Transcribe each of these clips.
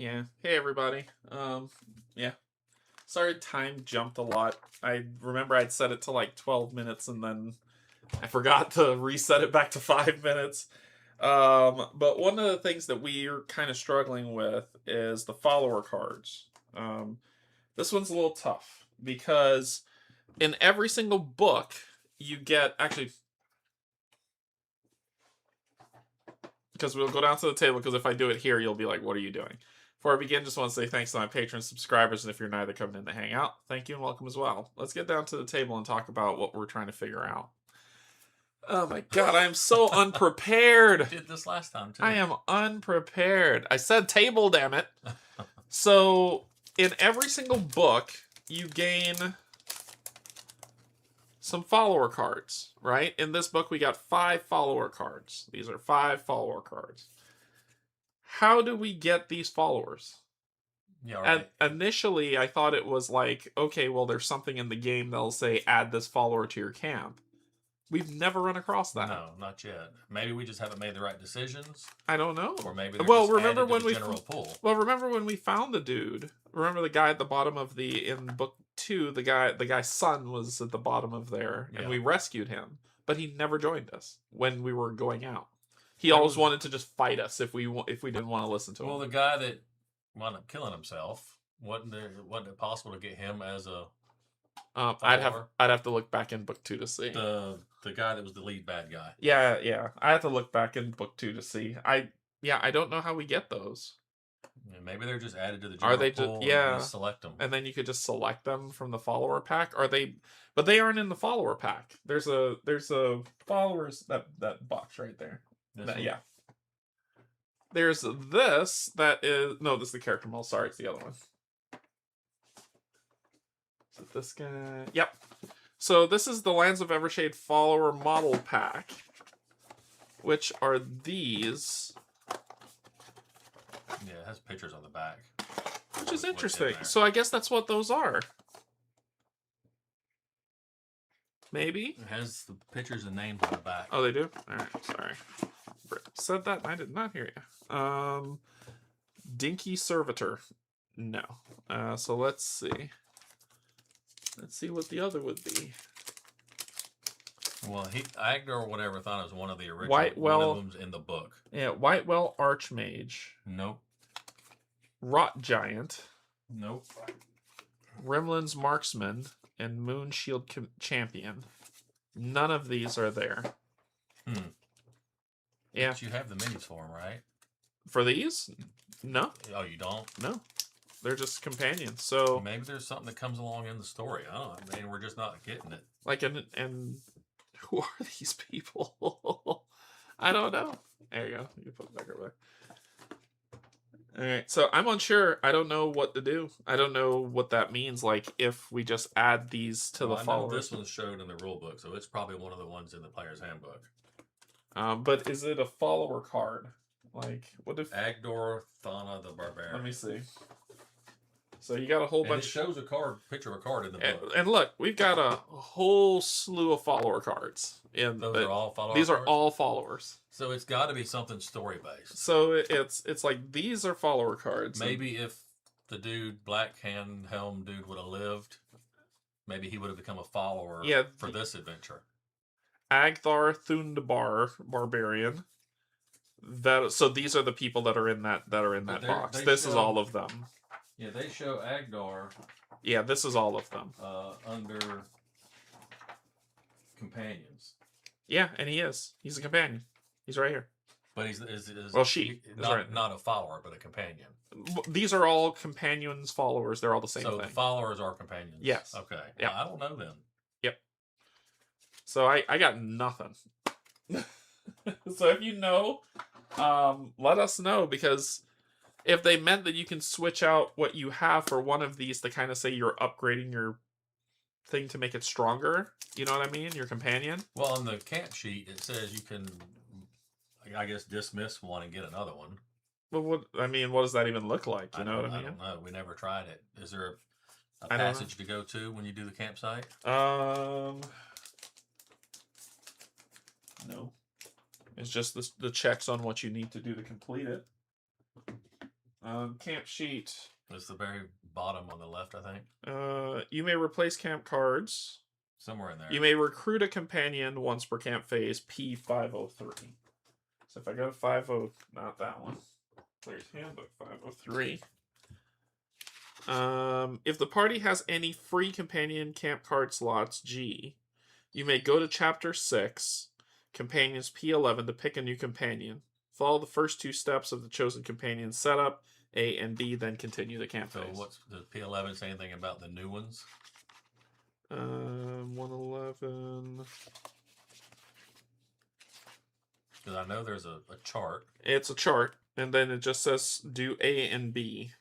Yeah. Hey everybody. Yeah. Sorry time jumped a lot. I remember I'd set it to like 12 minutes and then I forgot to reset it back to 5 minutes. But one of the things that we're kind of struggling with is the follower cards. This one's a little tough because in every single book you get actually because we'll go down to the table because if I do it here you'll be like, what are you doing? Before I begin, just want to say thanks to my patrons, subscribers, and if you're neither coming in to hang out, thank you and welcome as well. Let's get down to the table and talk about what we're trying to figure out. Oh my god, I am so unprepared. We did this last time too. I am unprepared. I said table, damn it. So, in every single book, you gain some follower cards, right? In this book, we got 5 follower cards. These are 5 follower cards. How do we get these followers? Yeah, right. And initially, I thought it was like, okay, well, there's something in the game that'll say, add this follower to your camp. We've never run across that. No, not yet. Maybe we just haven't made the right decisions. I don't know. Or maybe they're well, just remember added to when the we general pool. Well, remember when we found the dude? Remember the guy at the bottom of in book 2, the guy's son was at the bottom of there, and we rescued him, but he never joined us when we were going out. He always wanted to just fight us if we didn't want to listen to him. Well, the guy that wound up killing himself, wasn't it possible to get him as a I'd have to look back in book 2 to see. The guy that was the lead bad guy. Yeah. I have to look back in book 2 to see. I don't know how we get those. Yeah, maybe they're just added to the general pool. And you select them, and then you could just select them from the follower pack. But they aren't in the follower pack. There's a followers that box right there. Yeah. There's this that is this is the character model. Sorry, it's the other one. Is it this guy? Yep. So this is the Lands of Evershade follower model pack, which are these. Yeah, it has pictures on the back. Which is interesting. So I guess that's what those are. Maybe? It has the pictures and names on the back. Oh, they do? Alright, sorry. Britt said that and I did not hear you. Dinky Servitor. No. So let's see. Let's see what the other would be. Well, Agner or whatever thought it was one of the original ones in the book. Yeah, Whitewell Archmage. Nope. Rot Giant. Nope. Rimlands Marksman and Moonshield Champion. None of these are there. Yeah. But you have the minis for them, right? For these? No. Oh, you don't? No. They're just companions. So maybe there's something that comes along in the story. I don't know. I mean, we're just not getting it. Like, and who are these people? I don't know. There you go. You put it back over there. All right. So I'm unsure. I don't know what to do. I don't know what that means. Like, if we just add these to the followers. This one's showed in the rule book, so it's probably one of the ones in the player's handbook. But is it a follower card? Like, what if Agdor Thana the Barbarian? Let me see. So you got a whole bunch. It shows a picture of a card in the book. And look, we've got a whole slew of follower cards. Those are all followers. These are all followers. So it's got to be something story based. So it's like these are follower cards. Maybe if the dude Black Helm dude would have lived, maybe he would have become a follower. For this adventure. Agthar Thundabar Barbarian. So these are the people that are in that box. This is all of them. Yeah, they show Agdar. Yeah, this is all of them. Under companions. Yeah, and he's a companion. He's right here. But he's not a follower, but a companion. These are all companions, followers. They're all the same thing. So the followers are companions. Yes. Okay. Yeah. Well, I don't know then. Yep. So I got nothing. So if you know, let us know, because if they meant that you can switch out what you have for one of these to kind of say you're upgrading your thing to make it stronger, you know what I mean? Your companion. Well, on the camp sheet, it says you can, I guess, dismiss one and get another one. Well, what does that even look like? You know what I mean? I don't know. We never tried it. Is there a passage to go to when you do the campsite? No. It's just the checks on what you need to do to complete it. Camp sheet. It's the very bottom on the left, I think. You may replace camp cards. Somewhere in there. You may recruit a companion once per camp phase, P503. So if I go to 50, not that one. Player's Handbook 503. If the party has any free companion camp card slots, G, you may go to Chapter 6, Companions P11 to pick a new companion. Follow the first 2 steps of the chosen companion setup, A and B, then continue the camp phase. So does P11 say anything about the new ones? 111. Because I know there's a chart. It's a chart, and then it just says do A and B,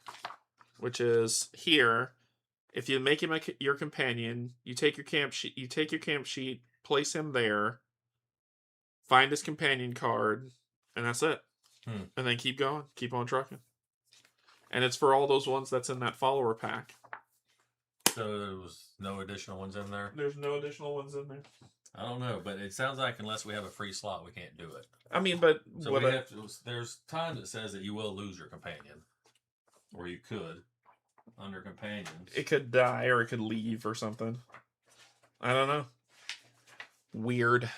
which is here. If you make him your companion, you take your camp sheet. You take your camp sheet, place him there, find his companion card, and that's it. And then keep going, keep on trucking. And it's for all those ones that's in that follower pack. So there was no additional ones in there? There's no additional ones in there. I don't know, but it sounds like unless we have a free slot, we can't do it. I mean, but... So we have to, there's times it says that you will lose your companion. Or you could. Under companions. It could die, or it could leave, or something. I don't know. Weird.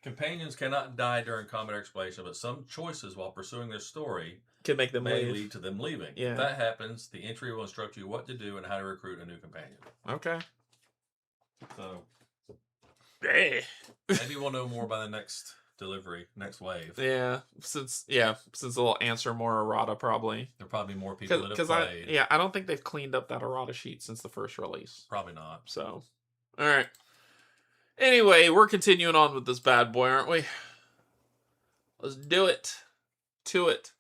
Companions cannot die during combat exploration, but some choices while pursuing their story can make them may lead to them leaving. Yeah. If that happens, the entry will instruct you what to do and how to recruit a new companion. Okay. So, maybe we'll know more by the next delivery, next wave. Yeah, since they'll answer more errata probably. There'll probably be more people that have played. I don't think they've cleaned up that errata sheet since the first release. Probably not. So, all right. Anyway, we're continuing on with this bad boy, aren't we? Let's do it. To it.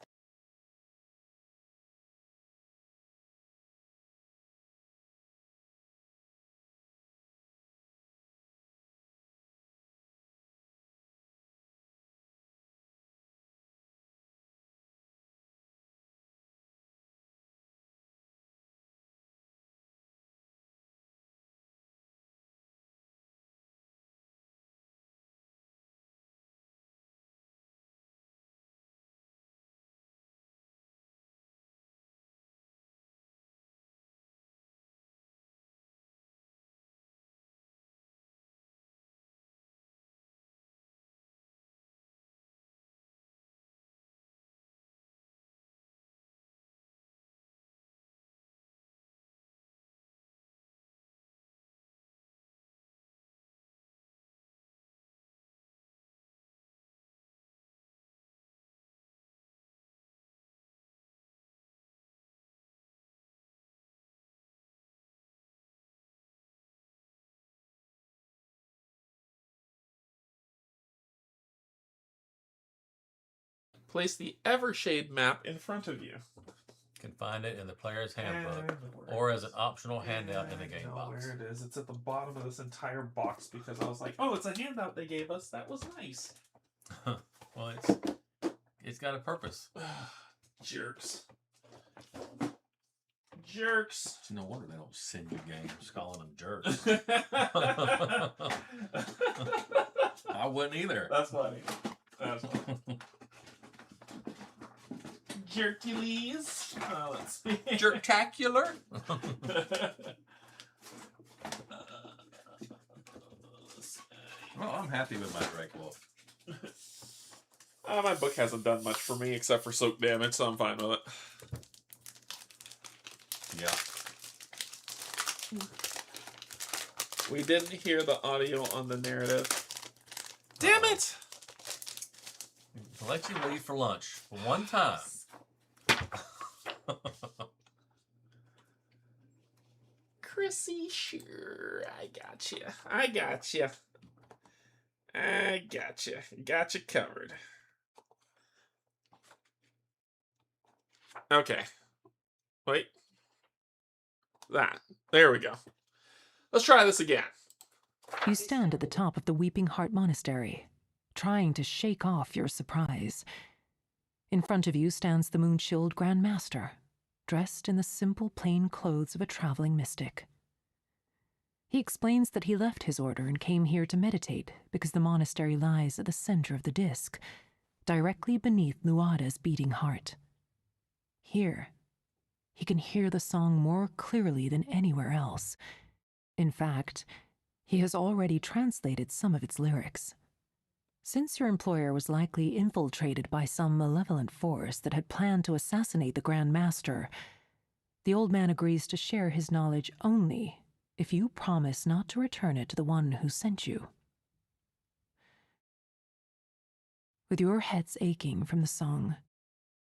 Place the Evershade map in front of you. You can find it in the player's handbook or as an optional handout in the game box. Where it is. It's at the bottom of this entire box because I was like, oh, it's a handout they gave us. That was nice. Well, it's got a purpose. Jerks. Jerks. No wonder they don't send you games calling them jerks. I wouldn't either. That's funny. That's funny. Jerkules. Let's see. Jertacular. Well, I'm happy with my Drake Wolf. My book hasn't done much for me except for soak damage, so I'm fine with it. Yeah. We didn't hear the audio on the narrative. Damn it! I'll let you leave for lunch for one time. Chrissy, sure. I gotcha. Got you covered. Okay. Wait. There we go. Let's try this again. You stand at the top of the Weeping Heart Monastery, trying to shake off your surprise. In front of you stands the Moonshilled Grand Master, dressed in the simple plain clothes of a traveling mystic. He explains that he left his order and came here to meditate because the monastery lies at the center of the disk, directly beneath Lauda's beating heart. Here, he can hear the song more clearly than anywhere else. In fact, he has already translated some of its lyrics. Since your employer was likely infiltrated by some malevolent force that had planned to assassinate the Grand Master, the old man agrees to share his knowledge only if you promise not to return it to the one who sent you. With your heads aching from the song,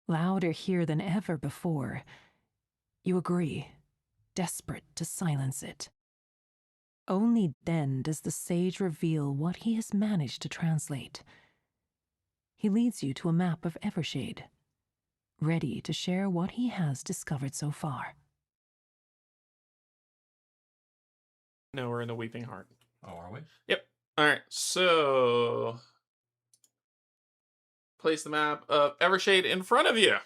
louder here than ever before, you agree, desperate to silence it. Only then does the sage reveal what he has managed to translate. He leads you to a map of Evershade, ready to share what he has discovered so far. Now we're in the Weeping Heart. Oh, are we? Yep. All right, so place the map of Evershade in front of you.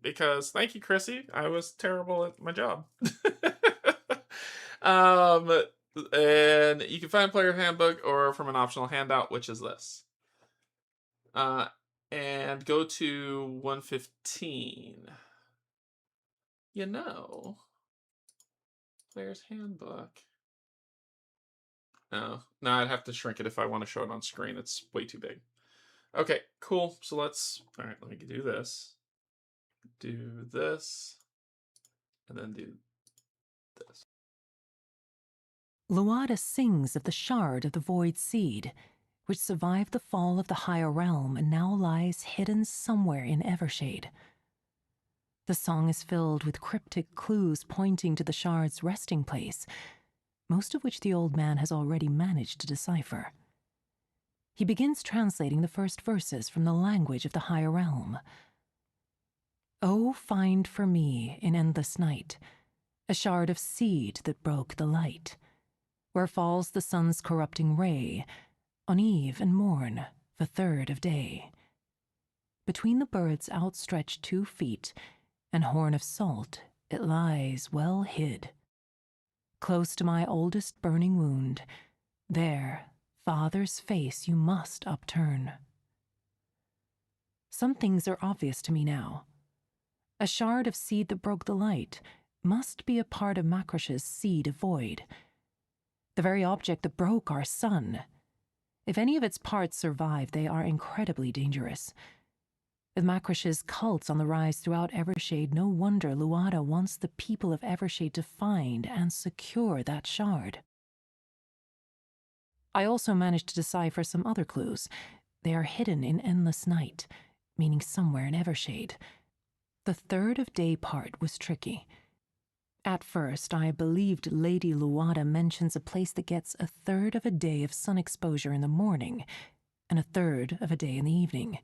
Because, thank you, Chrissy. I was terrible at my job. And you can find player handbook or from an optional handout, which is this. And go to 115. You know, player's handbook. No, I'd have to shrink it if I want to show it on screen. It's way too big. Okay, cool. So all right, let me do this. Do this. And then do this. Lauda sings of the shard of the void seed, which survived the fall of the higher realm and now lies hidden somewhere in Evershade. The song is filled with cryptic clues pointing to the shard's resting place, most of which the old man has already managed to decipher. He begins translating the first verses from the language of the higher realm. Oh, find for me in endless night a shard of seed that broke the light, where falls the sun's corrupting ray, on eve and morn, the third of day. Between the bird's outstretched 2 feet and horn of salt, it lies well hid. Close to my oldest burning wound, there, Father's face you must upturn. Some things are obvious to me now. A shard of seed that broke the light must be a part of Makrish's seed of void. The very object that broke our sun. If any of its parts survive, they are incredibly dangerous. With Makrish's cults on the rise throughout Evershade, no wonder Lauda wants the people of Evershade to find and secure that shard. I also managed to decipher some other clues. They are hidden in endless night, meaning somewhere in Evershade. The third of day part was tricky. At first, I believed Lady Lauda mentions a place that gets a third of a day of sun exposure in the morning and a third of a day in the evening.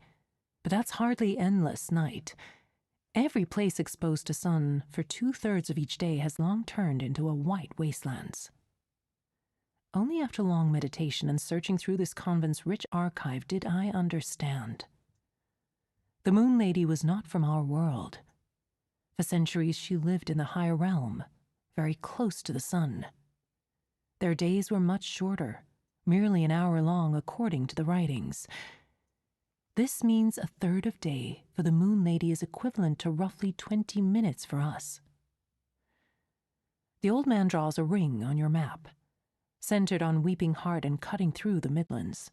But that's hardly endless night. Every place exposed to sun for 2/3 of each day has long turned into a white wastelands. Only after long meditation and searching through this convent's rich archive did I understand. The Moon Lady was not from our world. For centuries she lived in the higher realm, very close to the sun. Their days were much shorter, merely an hour long according to the writings. This means a third of day for the Moon Lady is equivalent to roughly 20 minutes for us. The old man draws a ring on your map, centered on Weeping Heart and cutting through the Midlands.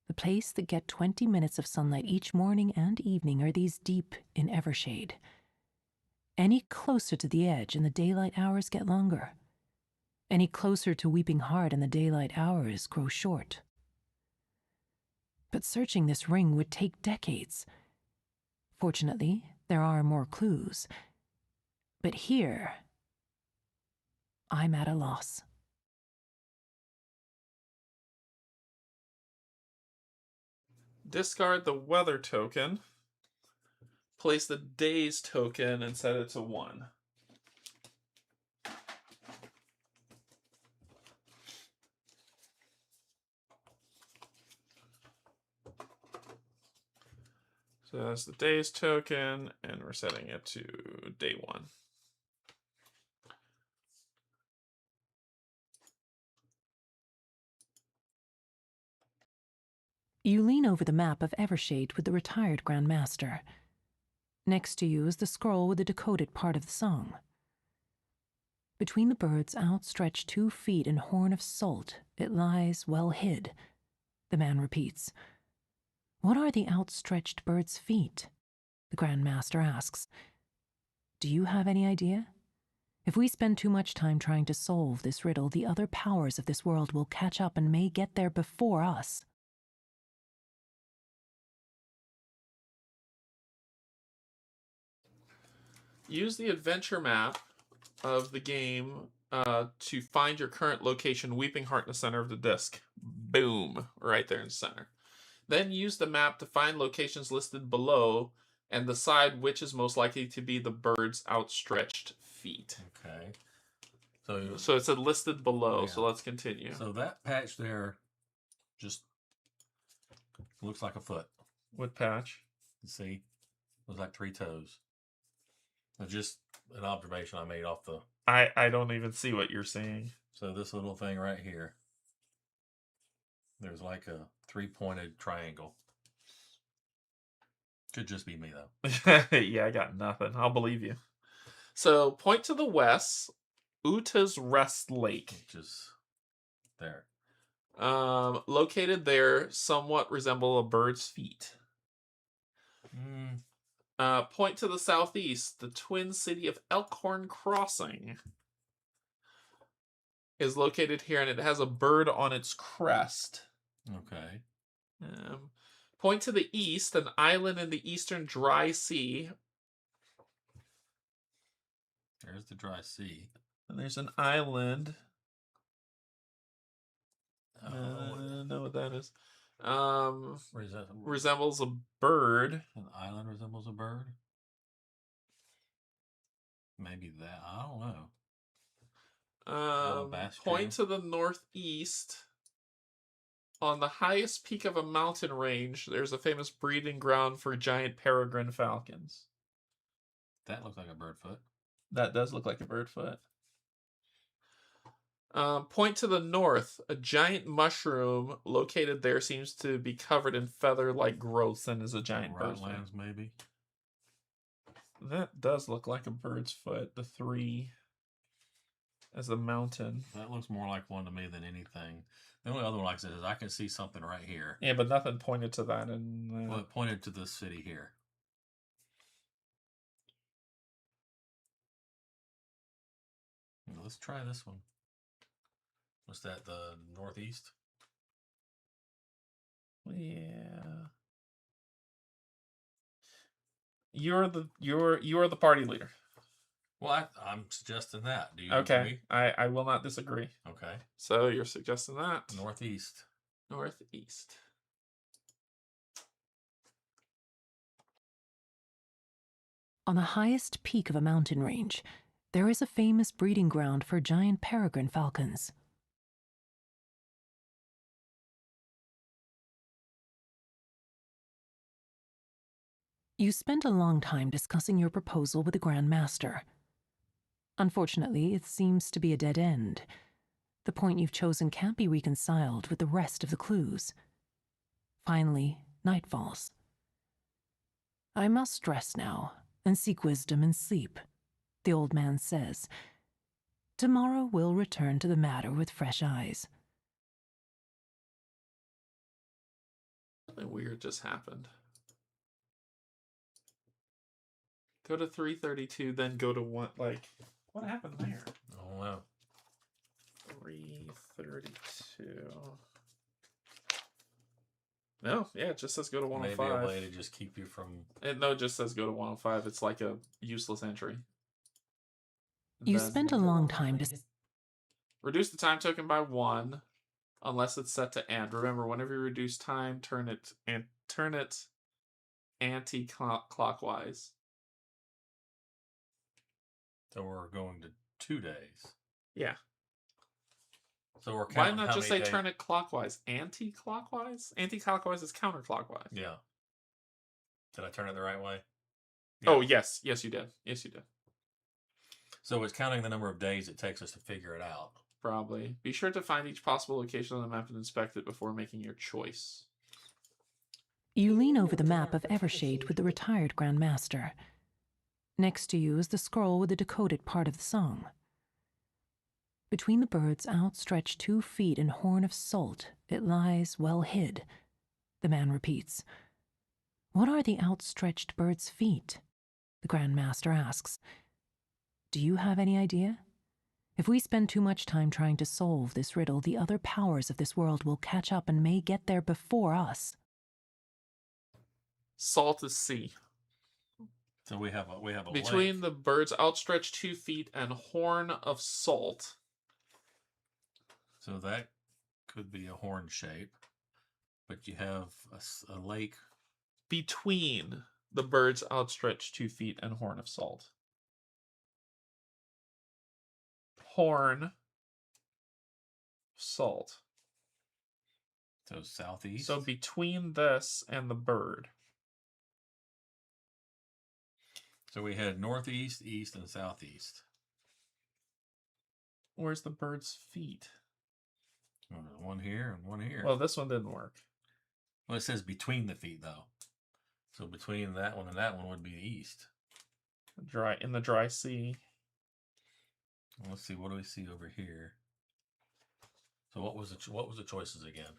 The place that get 20 minutes of sunlight each morning and evening are these deep in Evershade. Any closer to the edge and the daylight hours get longer. Any closer to Weeping Heart and the daylight hours grow short. But searching this ring would take decades. Fortunately, there are more clues. But here, I'm at a loss. Discard the weather token. Place the days token and set it to 1. So that's the days token, and we're setting it to day 1. You lean over the map of Evershade with the retired Grand Master. Next to you is the scroll with the decoded part of the song. Between the bird's outstretched 2 feet and horn of salt, it lies well hid. The man repeats. What are the outstretched bird's feet? The Grand Master asks. Do you have any idea? If we spend too much time trying to solve this riddle, the other powers of this world will catch up and may get there before us. Use the adventure map of the game to find your current location, Weeping Heart, in the center of the disc. Boom. Right there in the center. Then use the map to find locations listed below and decide which is most likely to be the bird's outstretched feet. Okay. So it said listed below, yeah. So let's continue. So that patch there just looks like a foot. What patch? You see? Looks like 3 toes. It's just an observation I made off the... I don't even see what you're seeing. So this little thing right here, there's like a 3-pointed triangle. Could just be me, though. Yeah, I got nothing. I'll believe you. So, point to the west, Uta's Rest Lake. Which is there. Located there, somewhat resemble a bird's feet. Point to the southeast, the twin city of Elkhorn Crossing is located here, and it has a bird on its crest. Okay. Point to the east, an island in the eastern dry sea. There's the dry sea. And there's an island. I Oh, don't know what that is. resembles a bird. An island resembles a bird? Maybe that. I don't know. Point to the northeast. On the highest peak of a mountain range, there's a famous breeding ground for giant peregrine falcons. That looks like a bird foot. That does look like a bird foot. Point to the north. A giant mushroom located there seems to be covered in feather-like growths and is a giant bird's foot. Lands, maybe. That does look like a bird's foot. The 3 as a mountain. That looks more like one to me than anything. The only other one, like I said, is I can see something right here. Yeah, but nothing pointed to that. Well, it pointed to this city here. Let's try this one. What's that? The northeast? Yeah. You're the party leader. Well, I'm suggesting that. Do you agree? agree? I will not disagree. Okay. So you're suggesting that. Northeast. Northeast. On the highest peak of a mountain range, there is a famous breeding ground for giant peregrine falcons. You spent a long time discussing your proposal with the Grand Master. Unfortunately, it seems to be a dead end. The point you've chosen can't be reconciled with the rest of the clues. Finally, night falls. I must rest now and seek wisdom in sleep, the old man says. Tomorrow we'll return to the matter with fresh eyes. Something weird just happened. Go to 332, then go to one. Like, what happened there? Oh wow. 332. No, yeah, it just saes go to 105. Maybe a way to just keep you from... No, it just says go to 105. It's like a useless entry. You spent a long time to... Reduce the time token by 1, unless it's set to end. Remember, whenever you reduce time, turn it anti-clockwise. So we're going to 2 days. Yeah. So we're counting. Why not just say turn it clockwise? Anti-clockwise? Anti-clockwise is counterclockwise. Yeah. Did I turn it the right way? Yeah. Oh, yes. Yes, you did. Yes, you did. So it's counting the number of days it takes us to figure it out. Probably. Be sure to find each possible location on the map and inspect it before making your choice. You lean over the map of Evershade with the retired Grand Master. Next to you is the scroll with the decoded part of the song. Between the bird's outstretched 2 feet and horn of salt, it lies well hid. The man repeats. What are the outstretched bird's feet? The Grand Master asks. Do you have any idea? If we spend too much time trying to solve this riddle, the other powers of this world will catch up and may get there before us. Salt is sea. So we have a Between lake. the bird's outstretched 2 feet and horn of salt. So that could be a horn shape, but you have a lake Between the bird's outstretched 2 feet and horn of salt. Horn, salt. So southeast. So between this and the bird. So we had northeast, east, and southeast. Where's the bird's feet? One here and one here. Well, this one didn't work. Well, it says between the feet, though. So between that one and that one would be east. In the dry sea. Let's see. What do we see over here? So what was the choices again?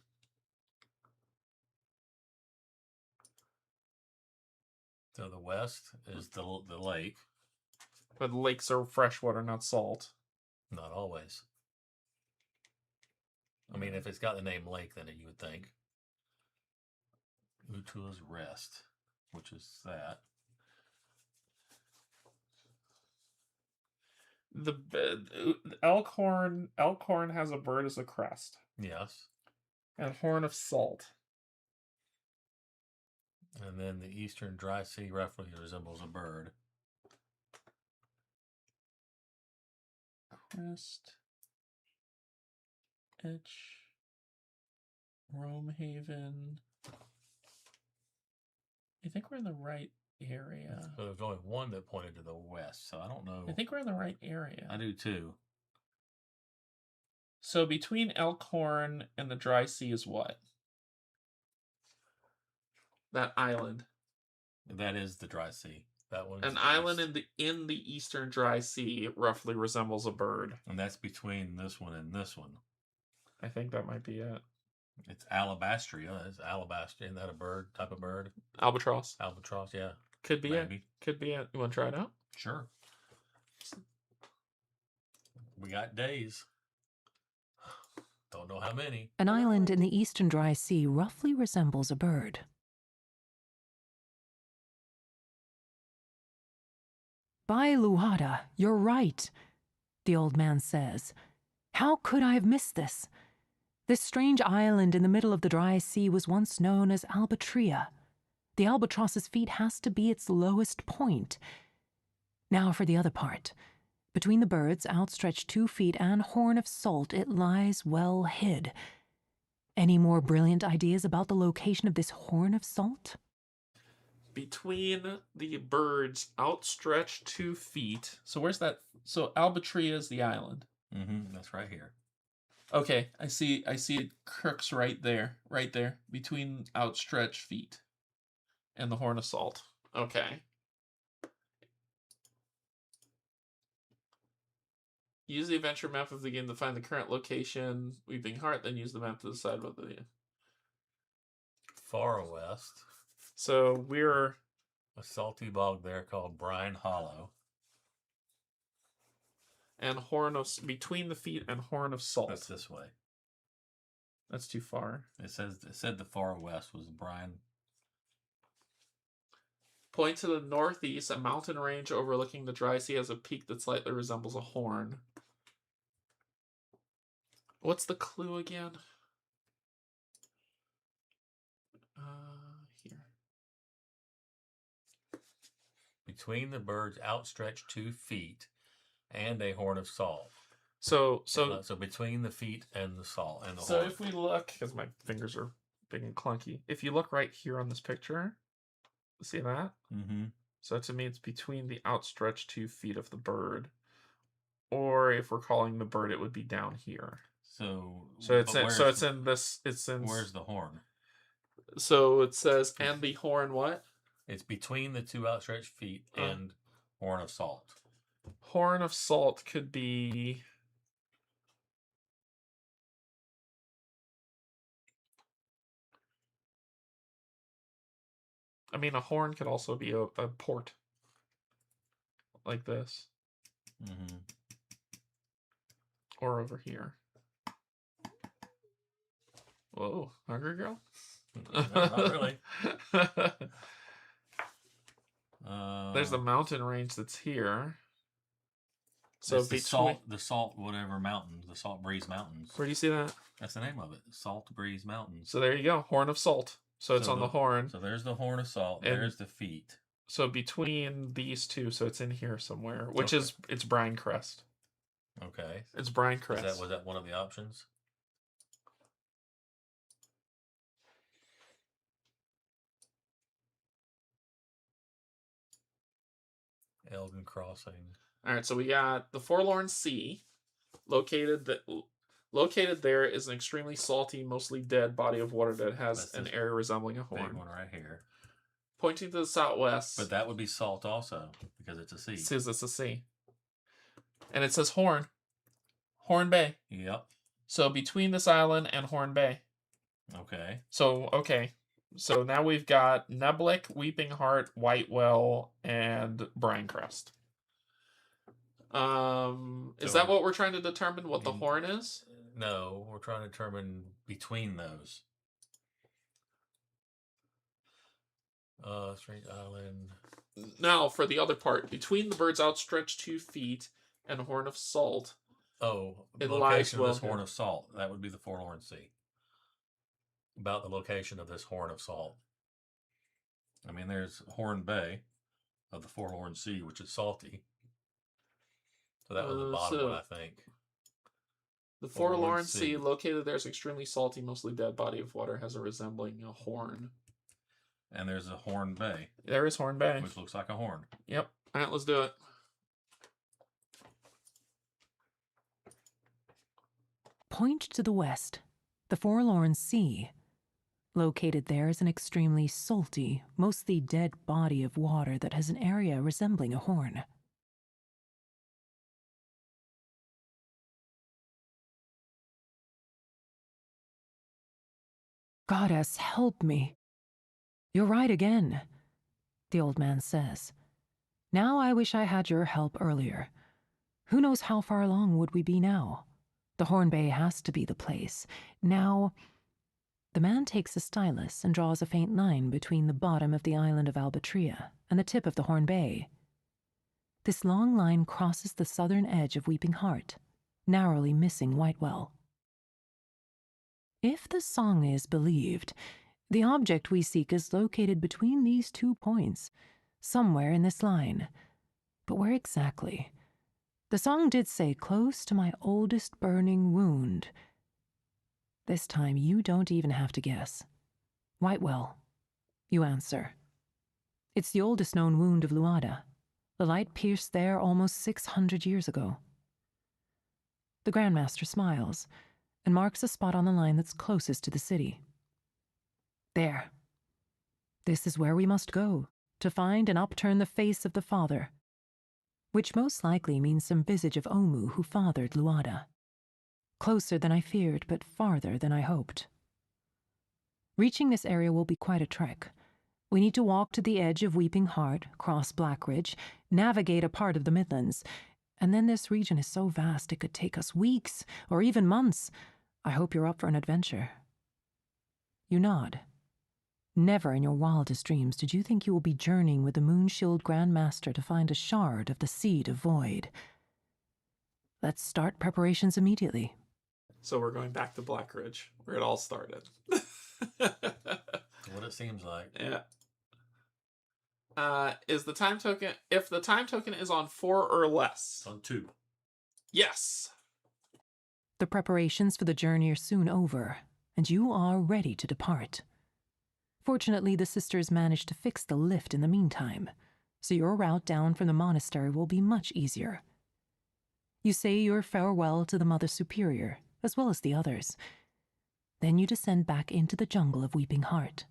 So the west is the lake. But lakes are freshwater, not salt. Not always. I mean, if it's got the name lake, then you would think. Utula's Rest, which is that. The Elkhorn has a bird as a crest. Yes. And horn of salt. And then the eastern dry sea roughly resembles a bird. Crest. Etch. Rome Haven. I think we're in the right area. So there's only one that pointed to the west, so I don't know. I think we're in the right area. I do too. So between Elkhorn and the dry sea is what? That island. That is the dry sea. That one. An island in the eastern dry sea roughly resembles a bird. And that's between this one and this one. I think that might be it. It's alabastria. It's alabaster. Isn't that a bird? Type of bird? Albatross. Albatross. Yeah. Could be Maybe. it. Could be it. You want to try it out? Sure. We got days. Don't know how many. An island in the eastern dry sea roughly resembles a bird. By Lauda, you're right, the old man says. How could I have missed this? This strange island in the middle of the dry sea was once known as Albatria. The albatross's feet has to be its lowest point. Now for the other part. Between the bird's outstretched 2 feet and horn of salt, it lies well hid. Any more brilliant ideas about the location of this horn of salt? Between the bird's outstretched 2 feet. So where's that? So Albatria is the island. Mm-hmm. That's right here. Okay, I see it crooks right there. Between outstretched feet and the horn of salt. Okay. Use the adventure map of the game to find the current location, Weeping Heart, then use the map to decide what the... Far west. So we're... A salty bog there called Brine Hollow. And horn of... Between the feet and horn of salt. That's this way. That's too far. It said the far west was Brine. Point to the northeast, a mountain range overlooking the dry sea has a peak that slightly resembles a horn. What's the clue again? Here. Between the bird's outstretched 2 feet and a horn of salt. So between the feet and the salt and the so horn. if we look, because my fingers are big and clunky, if you look right here on this picture, see that? Mm-hmm. So to me, it's between the outstretched 2 feet of the bird, or if we're calling the bird, it would be down here. So it's in this. Where's the horn? So it says, and the horn what? It's between the 2 outstretched feet and Horn of Salt. Horn of Salt could be... I mean, a horn could also be a port. Like this. Mm-hmm. Or over here. Whoa, hungry girl? No, not really. There's the mountain range that's here. So between the salt whatever mountains, the Salt Breeze Mountains. Where do you see that? That's the name of it, Salt Breeze Mountains. So there you go, Horn of Salt. So it's on the horn. So there's the Horn of Salt. And there's the feet. So between these two, so it's in here somewhere, which is it's Brine Crest. Okay. It's Brine Crest. Was that one of the options? Elgin Crossing. All right, so we got the Forlorn Sea, located there is an extremely salty, mostly dead body of water that has an area resembling a horn. Big one right here. Pointing to the southwest. But that would be salt also, because it's a sea. It says it's a sea. And it says Horn. Horn Bay. Yep. So between this island and Horn Bay. Okay. So now we've got Neblick, Weeping Heart, Whitewell, and Brine Crest. Is that what we're trying to determine what the horn is? No, we're trying to determine between those. Strange Island. Now, for the other part, between the bird's outstretched 2 feet and Horn of Salt. Oh, the it location lies of this Horn of Salt. That would be the Forlorn Sea. About the location of this Horn of Salt. I mean, there's Horn Bay of the Forlorn Sea, which is salty. So that was the bottom one, I think. The Forlorn Sea, located there, is extremely salty, mostly dead body of water, has a resembling a horn. And there's a Horn Bay. There is Horn Bay. Which looks like a horn. Yep. All right, let's do it. Point to the west. The Forlorn Sea. Located there is an extremely salty, mostly dead body of water that has an area resembling a horn. Goddess, help me. You're right again, the old man says. Now I wish I had your help earlier. Who knows how far along would we be now? The Horn Bay has to be the place. Now, the man takes a stylus and draws a faint line between the bottom of the island of Albatria and the tip of the Horn Bay. This long line crosses the southern edge of Weeping Heart, narrowly missing Whitewell. If the song is believed, the object we seek is located between these 2 points, somewhere in this line. But where exactly? The song did say close to my oldest burning wound. This time you don't even have to guess. Whitewell, you answer. It's the oldest known wound of Lauda. The light pierced there almost 600 years ago. The Grandmaster smiles and marks a spot on the line that's closest to the city. There. This is where we must go, to find and upturn the face of the father, which most likely means some visage of Omu who fathered Lauda. Closer than I feared, but farther than I hoped. Reaching this area will be quite a trek. We need to walk to the edge of Weeping Heart, cross Blackridge, navigate a part of the Midlands, and then this region is so vast it could take us weeks, or even months. I hope you're up for an adventure. You nod. Never in your wildest dreams did you think you will be journeying with the Moonshield Grand Master to find a shard of the Seed of Void. Let's start preparations immediately. So we're going back to Blackridge, where it all started. What it seems like. Yeah. Is the time token... If the time token is on 4 or less. On 2. Yes. The preparations for the journey are soon over, and you are ready to depart. Fortunately, the sisters managed to fix the lift in the meantime, so your route down from the monastery will be much easier. You say your farewell to the Mother Superior, as well as the others. Then you descend back into the jungle of Weeping Heart.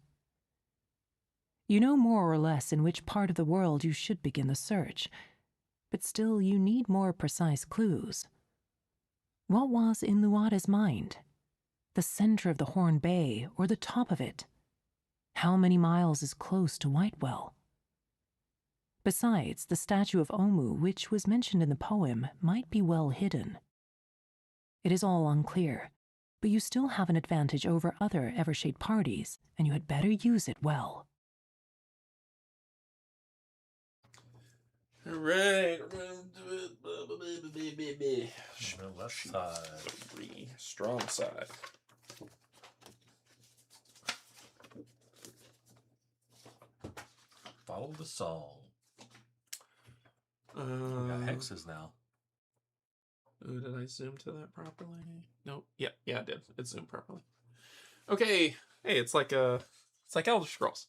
You know more or less in which part of the world you should begin the search, But still, you need more precise clues. What was in Lauda's mind? The center of the Horn Bay or the top of it? How many miles is close to Whitewell? Besides, the statue of Omu, which was mentioned in the poem, might be well hidden. It is all unclear, but you still have an advantage over other Evershade parties, and you had better use it well. All right. The left side. Strong side. Follow the song. We got hexes now. Ooh, did I zoom to that properly? Nope. Yeah, I did. It zoomed properly. Okay. Hey, it's like Elder Scrolls.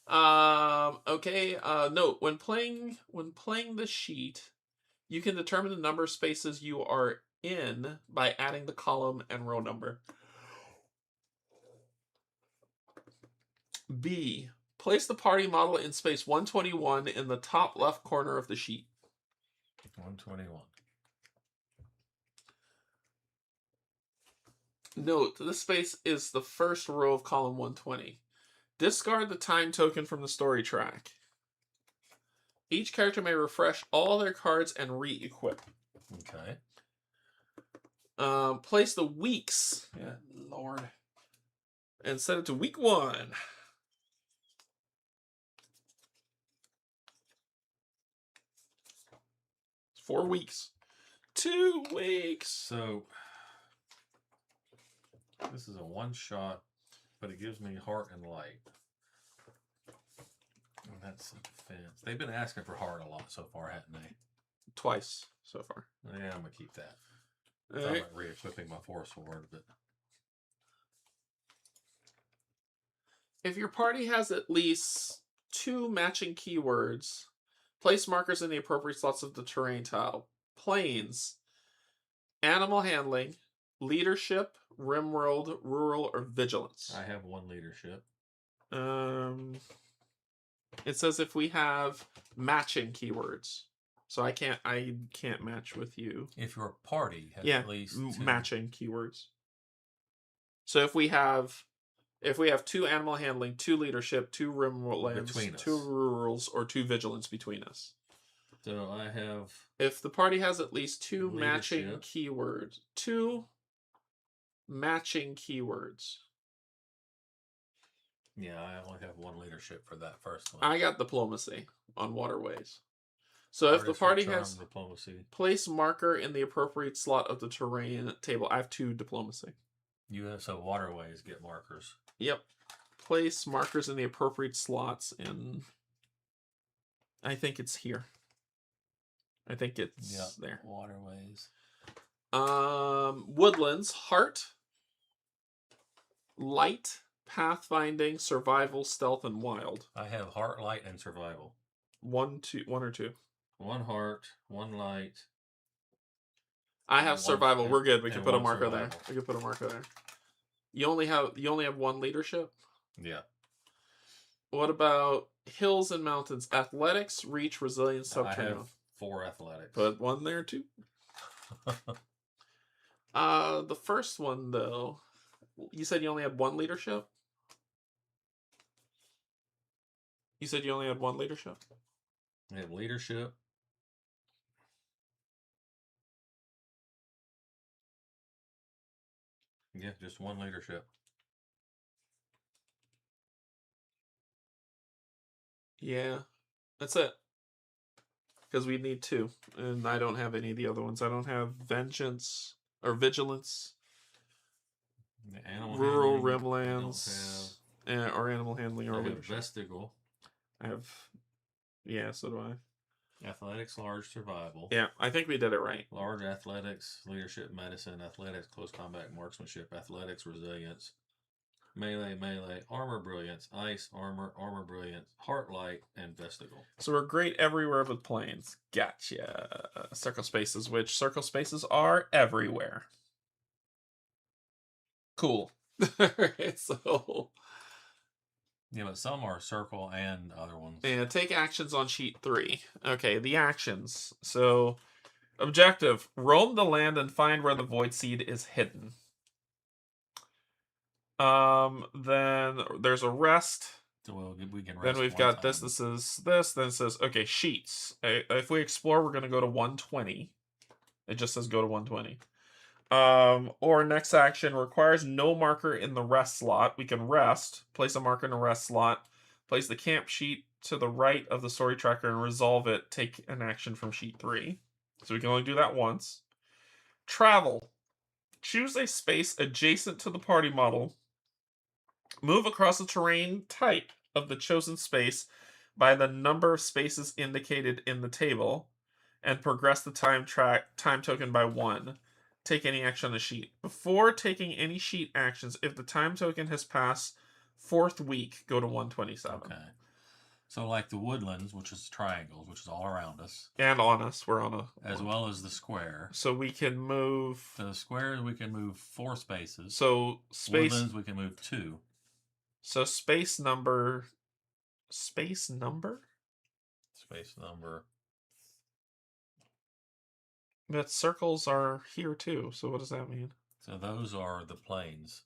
Okay. Note, when playing the sheet, you can determine the number of spaces you are in by adding the column and row number. B. Place the party model in space 121 in the top left corner of the sheet. 121. Note, this space is the first row of column 120. Discard the time token from the story track. Each character may refresh all their cards and re-equip. Okay. Place the weeks. Yeah, Lord. And set it to week 1. 4 weeks. 2 weeks. So this is a one shot, but it gives me heart and light. And that's defense. They've been asking for heart a lot so far, haven't they? Twice so far. Yeah, I'm gonna keep that. All I'm right. not re-equipping my force sword, but If your party has at least 2 matching keywords, place markers in the appropriate slots of the terrain tile. Plains, animal handling, leadership, rimworld, rural, or vigilance. I have 1 leadership. It says if we have matching keywords. So I can't match with you. If your party has Yeah, at least 2. matching keywords. So if we have 2 animal handling, 2 leadership, 2 rimlands, Between us. 2 rurals, or 2 vigilance between us. So I have If the party has at least 2 matching leadership. keywords, 2 matching keywords. Yeah, I only have 1 leadership for that first one. I got diplomacy on waterways. So if the Artist party with charm, has diplomacy. place marker in the appropriate slot of the terrain table, I have 2 diplomacy. You have, so waterways get markers. Yep. Place markers in the appropriate slots in. I think it's here. I think it's there. Waterways. Woodlands, heart, light, pathfinding, survival, stealth, and wild. I have heart, light, and survival. 1 or 2. 1 heart, 1 light. I have And survival. one- We're good. We can and put a one marker there. survival. We can put a marker there. You only have 1 leadership. Yeah. What about hills and mountains? Athletics, reach, resilience, I subterranean. have 4 athletics. Put 1 there too. The first one though, you said you only had 1 leadership. You said you only had 1 leadership. I have leadership. Yeah, just 1 leadership. Yeah, that's it. Because we need 2, and I don't have any of the other ones. I don't have vengeance or vigilance, Animal rural handling, rimlands, or animal handling I or don't have leadership. vestigial. I have, yeah. So do I. Athletics, large, survival. Yeah, I think we did it right. Large athletics, leadership, medicine, athletics, close combat, marksmanship, athletics, resilience, melee, armor, brilliance, ice, armor, brilliance, heart, light, and vestigial. So we're great everywhere with planes. Gotcha. Circle spaces, which circle spaces are everywhere. Cool. Alright, so Yeah, but some are circle and other ones. And take actions on sheet 3. Okay, the actions. So, objective: roam the land and find where the void seed is hidden. Then there's a rest. So we can rest. Then we've got this. This is this. Then it says, okay, sheets. If we explore, we're going to go to 120. It just says go to 120. Or next action requires no marker in the rest slot. We can rest, place a marker in a rest slot, place the camp sheet to the right of the story tracker and resolve it. Take an action from sheet 3. So we can only do that once. Travel. Choose a space adjacent to the party model. Move across the terrain type of the chosen space by the number of spaces indicated in the table, and progress the time token by 1. Take any action on the sheet. Before taking any sheet actions, if the time token has passed 4th week, go to 127. Okay. So like the woodlands, which is triangles, which is all around us. And on us, we're on a... As well as the square. So we can move... The squares, we can move 4 spaces. So space... Woodlands, we can move 2. So space number... Space number? Space number. But circles are here too, so what does that mean? So those are the planes.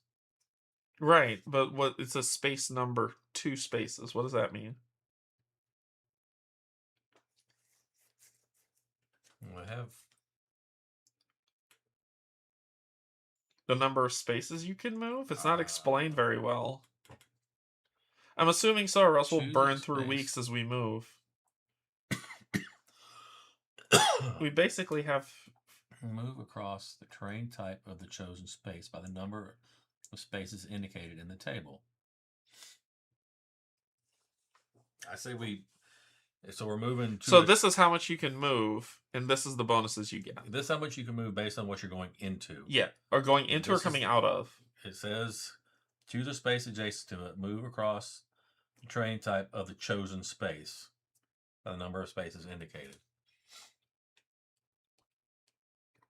Right, but what? It's a space number 2 spaces. What does that mean? We have The number of spaces you can move? It's not explained very well. I'm assuming so, or else we'll burn through weeks as we move. We basically have... Move across the terrain type of the chosen space by the number of spaces indicated in the table. I say we... So we're moving to... So this is how much you can move, and this is the bonuses you get. This is how much you can move based on what you're going into. Yeah, or going into or coming out of. It says, choose a space adjacent to it. Move across the terrain type of the chosen space by the number of spaces indicated.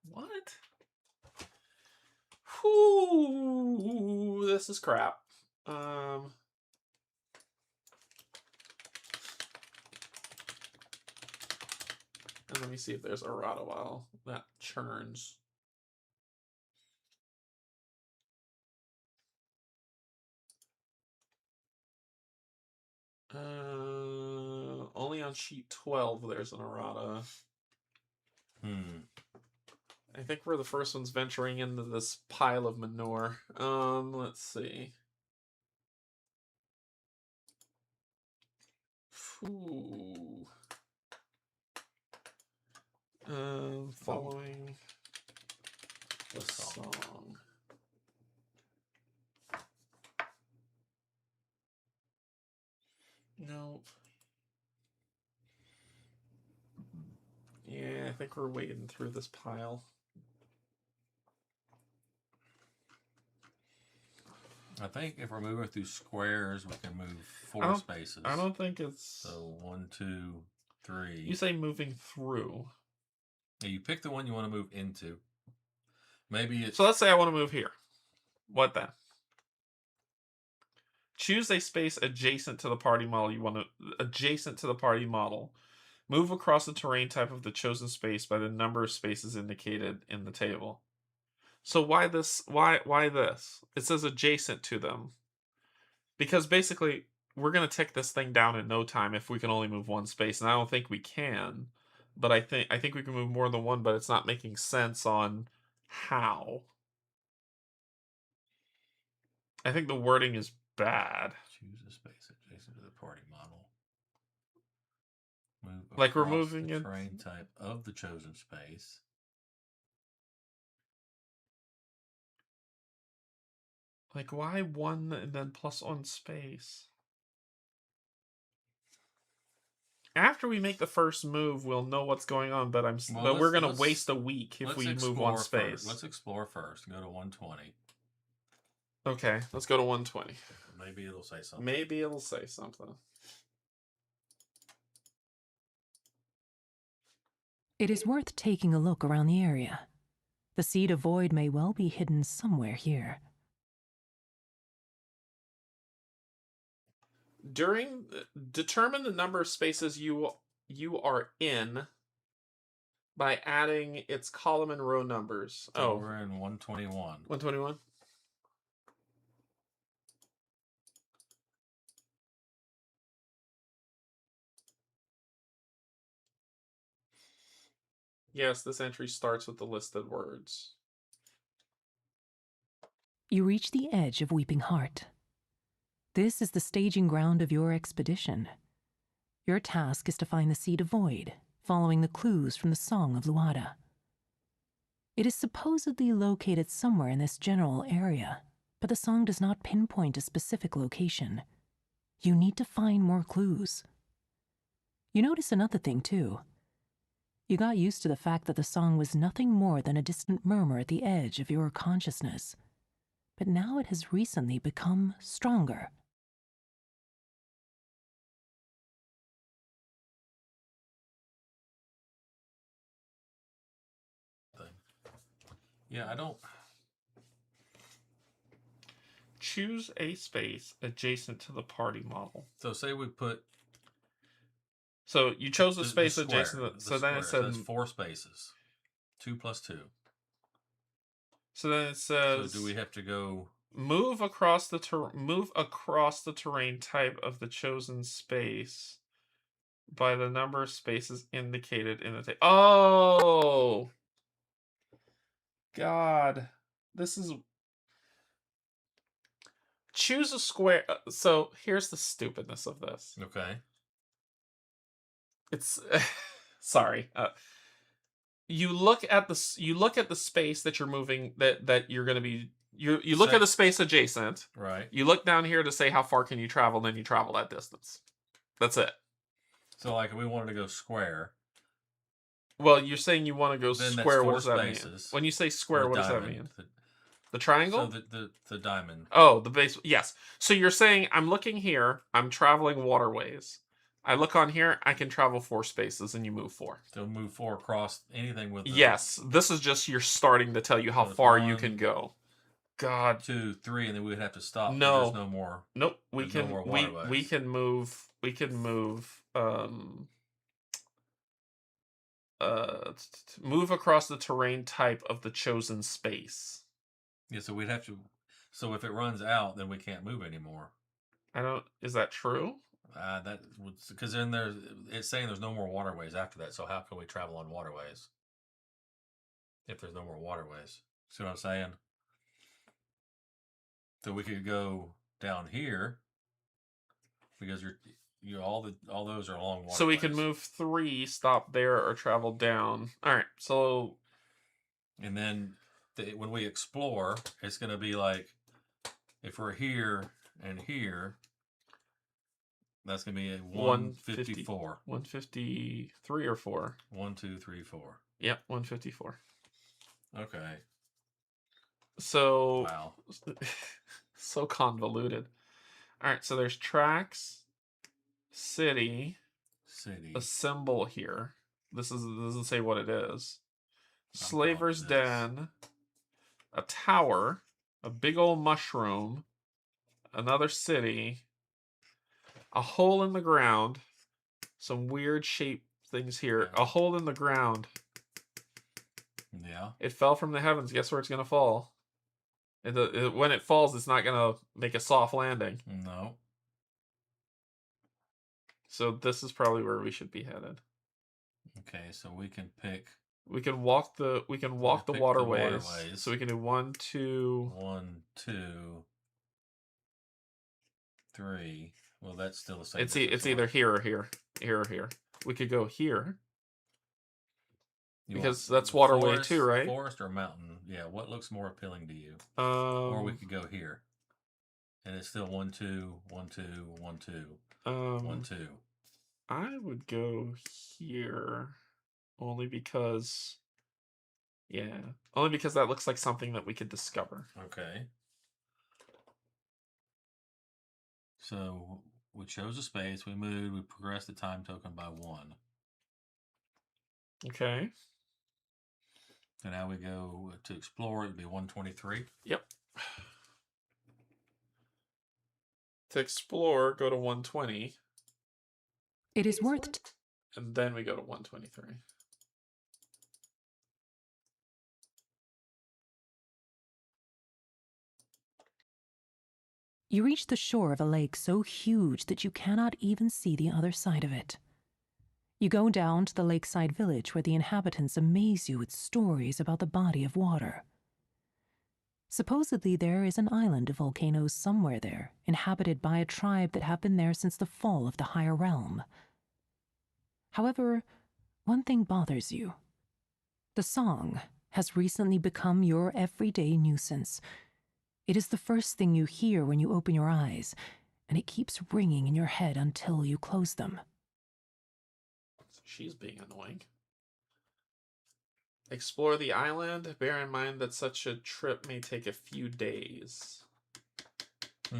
What? Whoo, this is crap. And let me see if there's errata while that churns. Only on sheet 12 there's an errata. I think we're the first ones venturing into this pile of manure. Let's see. Ooh. Following the song. Nope. Yeah, I think we're wading through this pile. I think if we're moving through squares, we can move 4 spaces. I don't think it's... So 1, 2, 3. You say moving through. Yeah, you pick the one you want to move into. Maybe it's... So let's say I want to move here. What then? Choose a space adjacent to the party model you want to... Adjacent to the party model. Move across the terrain type of the chosen space by the number of spaces indicated in the table. So why this? Why this? It says adjacent to them. Because basically, we're going to tick this thing down in no time if we can only move 1 space. And I don't think we can. But I think we can move more than 1, but it's not making sense on how. I think the wording is bad. Choose a space adjacent to the party model. Move like we're moving the in terrain type of the chosen space. Like, why 1 and then plus 1 space? After we make the first move, we'll know what's going on, but but we're going to waste a week if we move 1 space. Let's explore first. Go to 120. Okay, let's go to 120. Maybe it'll say something. Maybe it'll say something. It is worth taking a look around the area. The seed of void may well be hidden somewhere here. Determine the number of spaces you are in by adding its column and row numbers. So we're in 121. 121. Yes, this entry starts with the listed words. You reach the edge of Weeping Heart. This is the staging ground of your expedition. Your task is to find the Sea Void, following the clues from the Song of Lauda. It is supposedly located somewhere in this general area, but the song does not pinpoint a specific location. You need to find more clues. You notice another thing, too. You got used to the fact that the song was nothing more than a distant murmur at the edge of your consciousness. But now it has recently become stronger. Yeah, I don't... Choose a space adjacent to the party model. So say we put... So you chose a space the square, adjacent. the So then it square. says So that's 4 spaces. 2 plus 2. So then it says. So do we have to go? Move across the terrain type of the chosen space by the number of spaces indicated in the table. Oh, God, this is. Choose a square. So here's the stupidness of this. Okay. It's sorry. You look at the space that you're moving that you're going to be. You look at the space adjacent. Right. You look down here to say how far can you travel, and then you travel that distance. That's it. So like if we wanted to go square. Well, you're saying you want to go then square. That's 4 what does that spaces. mean? When you say square, what diamond, does that mean? The triangle? So the diamond. Oh, the base. Yes. So you're saying I'm looking here. I'm traveling waterways. I look on here. I can travel 4 spaces, and you move 4. So move 4 across anything with. Yes. This is just you're starting to tell you how far you can go. God. 2, 3, and then we would have to stop. No. There's no more. Nope. We can. No more we waterways. can move. We can move. Move across the terrain type of the chosen space. Yeah, so we'd have to. So if it runs out, then we can't move anymore. Is that true? That because then it's saying there's no more waterways after that. So how can we travel on waterways if there's no more waterways? See what I'm saying? So we could go down here because all those are along waterways. So we can move 3, stop there, or travel down. All right. So and then when we explore, it's going to be like if we're here and here. That's going to be a 154. 153 or 4? 1, 2, 3, 4. Yep, 154. Okay. So wow. So convoluted. All right, so there's tracks, city, a symbol here. This doesn't say what it is. Slaver's Den, a tower, a big old mushroom, another city, a hole in the ground, some weird shape things here. Yeah. A hole in the ground. Yeah. It fell from the heavens. Guess where it's going to fall? When it falls, it's not going to make a soft landing. No. So this is probably where we should be headed. Okay, so we can pick. We can walk the waterways. So we can do 1, 2. 1, 2, 3. Well, that's still the same. It's either here or here. Here or here. We could go here. Because that's waterway forest, too, right? Forest or mountain? Yeah. What looks more appealing to you? Or we could go here, and it's still 1, 2, 1, 2, 1, 2, 1, 2. I would go here, only because that looks like something that we could discover. Okay. So we chose a space. We moved. We progressed the time token by 1. Okay. And now we go to explore. It'd be 123. Yep. To explore, go to 120. It is worth And then we go to 123. You reach the shore of a lake so huge that you cannot even see the other side of it. You go down to the lakeside village where the inhabitants amaze you with stories about the body of water. Supposedly there is an island of volcanoes somewhere there, inhabited by a tribe that have been there since the fall of the higher realm. However, one thing bothers you. The song has recently become your everyday nuisance. It is the first thing you hear when you open your eyes, and it keeps ringing in your head until you close them. She's being annoying. Explore the island. Bear in mind that such a trip may take a few days. A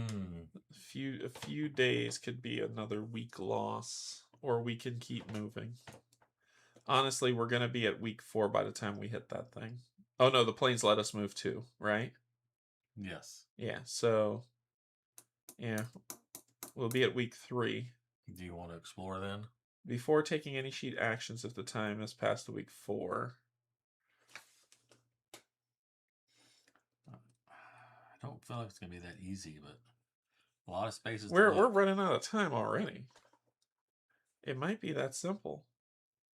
few days could be another week loss, or we can keep moving. Honestly, we're going to be at week 4 by the time we hit that thing. Oh no, the planes let us move too, right? Yes. Yeah, so yeah, we'll be at week 3. Do you want to explore then? Before taking any sheet actions if the time has passed to week 4. I don't feel like it's going to be that easy, but a lot of spaces. We're running out of time already. It might be that simple.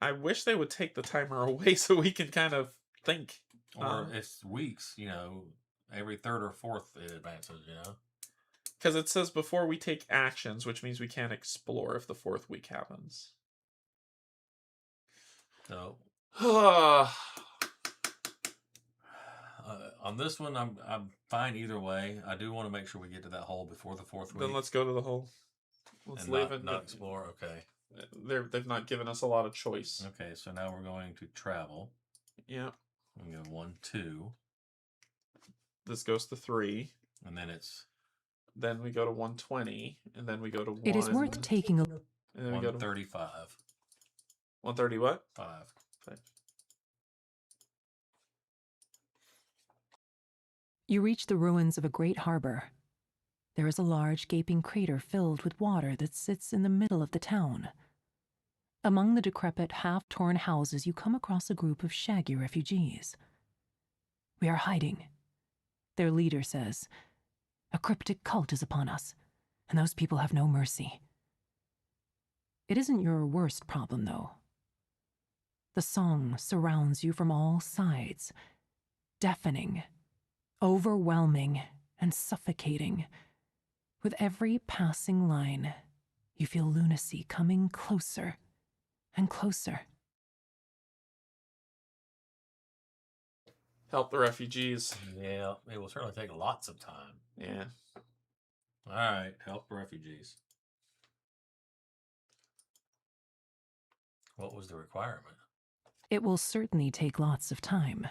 I wish they would take the timer away so we can kind of think. Or it's weeks, every third or fourth it advances, Because it says before we take actions, which means we can't explore if the 4th week happens. So on this one, I'm fine either way. I do want to make sure we get to that hole before the 4th week. Then let's go to the hole. Let's and leave it. Not explore. Okay. They've not given us a lot of choice. Okay, so now we're going to travel. Yeah. We go 1, 2. This goes to 3. And then it's. Then we go to 120, and then we go to 1. It is worth taking a. And then we go to 135. 130 what? 5. You reach the ruins of a great harbor. There is a large gaping crater filled with water that sits in the middle of the town. Among the decrepit, half-torn houses, you come across a group of shaggy refugees. We are hiding. Their leader says, "A cryptic cult is upon us, and those people have no mercy." It isn't your worst problem, though. The song surrounds you from all sides, deafening, overwhelming, and suffocating. With every passing line, you feel lunacy coming closer and closer. Help the refugees. Yeah, it will certainly take lots of time. Yeah. All right, help the refugees. What was the requirement? It will certainly take lots of time.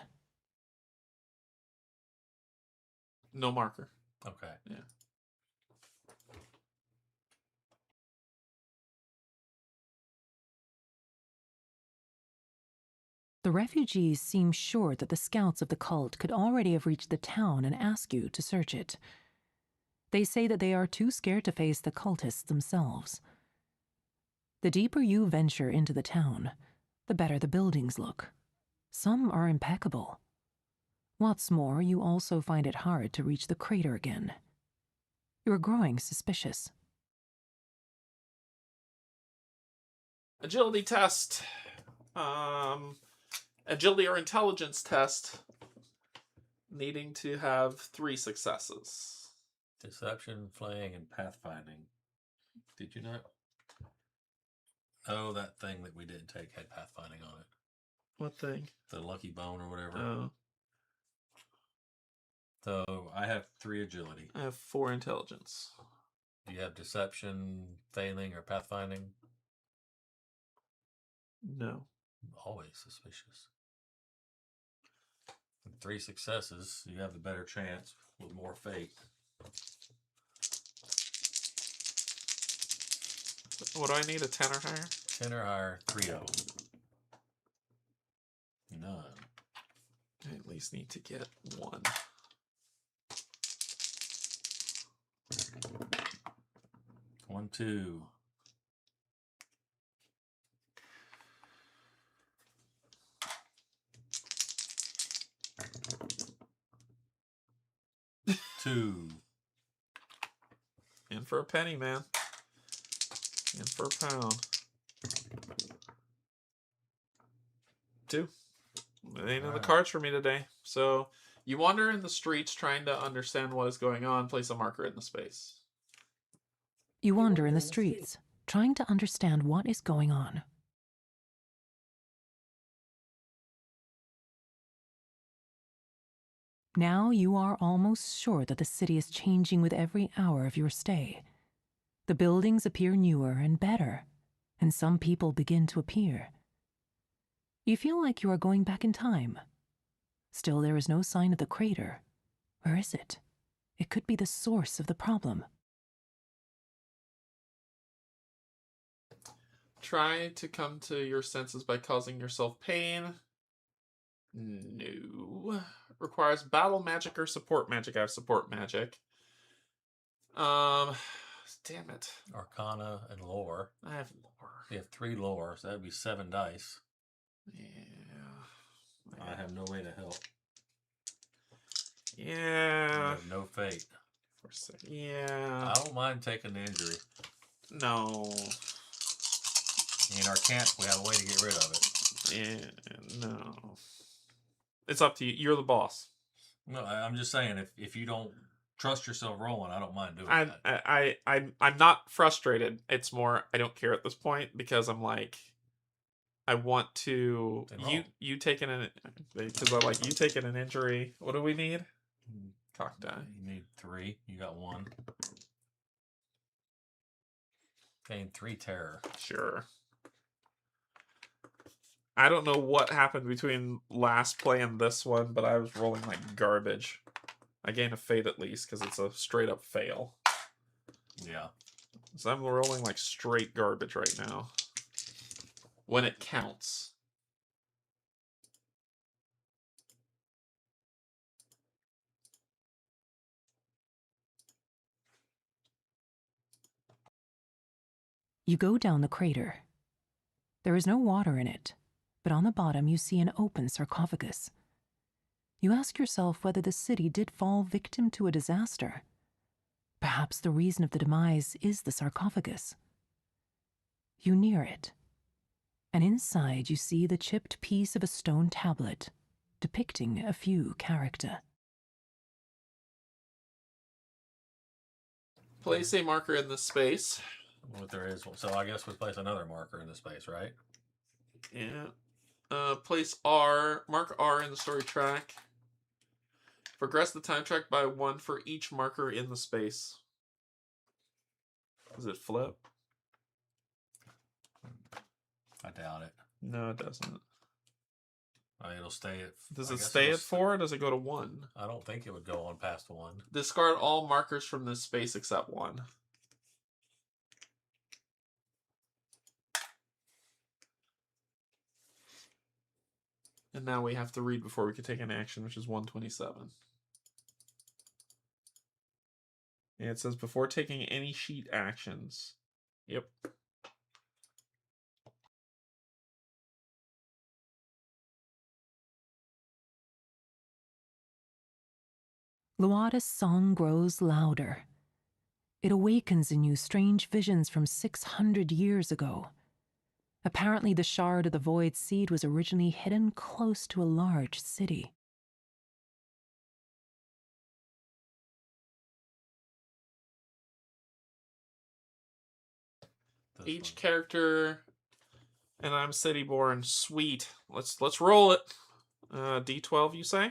No marker. Okay. Yeah. The refugees seem sure that the scouts of the cult could already have reached the town and ask you to search it. They say that they are too scared to face the cultists themselves. The deeper you venture into the town, the better the buildings look. Some are impeccable. What's more, you also find it hard to reach the crater again. You're growing suspicious. Agility test. Agility or intelligence test. Needing to have 3 successes. Deception, flaying, and pathfinding. Did you not? Oh, that thing that we didn't take had pathfinding on it. What thing? The lucky bone or whatever. Oh. So I have 3 agility. I have 4 intelligence. Do you have deception, failing, or pathfinding? No. Always suspicious. With 3 successes, you have the better chance with more fate. What do I need? A 10 or higher? 10 or higher, 3-0. None. I at least need to get 1. 1, 2. Two. In for a penny, man. In for a pound. 2. It ain't in the cards for me today. So you wander in the streets trying to understand what is going on. Place a marker in the space. You wander in the streets, trying to understand what is going on. Now you are almost sure that the city is changing with every hour of your stay. The buildings appear newer and better, and some people begin to appear. You feel like you are going back in time. Still, there is no sign of the crater. Where is it? It could be the source of the problem. Try to come to your senses by causing yourself pain. No. Requires battle magic or support magic. I have support magic. Damn it. Arcana and lore. I have lore. You have 3 lore, so that'd be 7 dice. Yeah. I have no way to help. Yeah. I have no fate. Yeah. I don't mind taking the injury. No. In our camp, we have a way to get rid of it. Yeah. No. It's up to you. You're the boss. No, I'm just saying, if you don't trust yourself rolling, I don't mind doing that. I'm not frustrated. It's more I don't care at this point because I'm like I want to you taking an because I like you taking an injury. What do we need? Cock die. You need 3. You got 1. Gain 3 terror. Sure. I don't know what happened between last play and this one, but I was rolling like garbage. I gain a fate at least because it's a straight up fail. Yeah. So I'm rolling like straight garbage right now. When it counts. You go down the crater. There is no water in it, but on the bottom you see an open sarcophagus. You ask yourself whether the city did fall victim to a disaster. Perhaps the reason of the demise is the sarcophagus. You near it, and inside you see the chipped piece of a stone tablet depicting a few character. Place a marker in the space. What there is. So I guess we place another marker in the space, right? Yeah. Place R. Mark R in the story track. Progress the time track by 1 for each marker in the space. Does it flip? I doubt it. No, it doesn't. It'll stay at... Does it stay at 4 or does it go to 1? I don't think it would go on past 1. Discard all markers from this space except 1. And now we have to read before we can take an action, which is 127. And it says before taking any sheet actions. Yep. Lauda's song grows louder. It awakens in you strange visions from 600 years ago. Apparently, the shard of the void seed was originally hidden close to a large city. Each character, and I'm city born. Sweet. Let's roll it. D12, you say?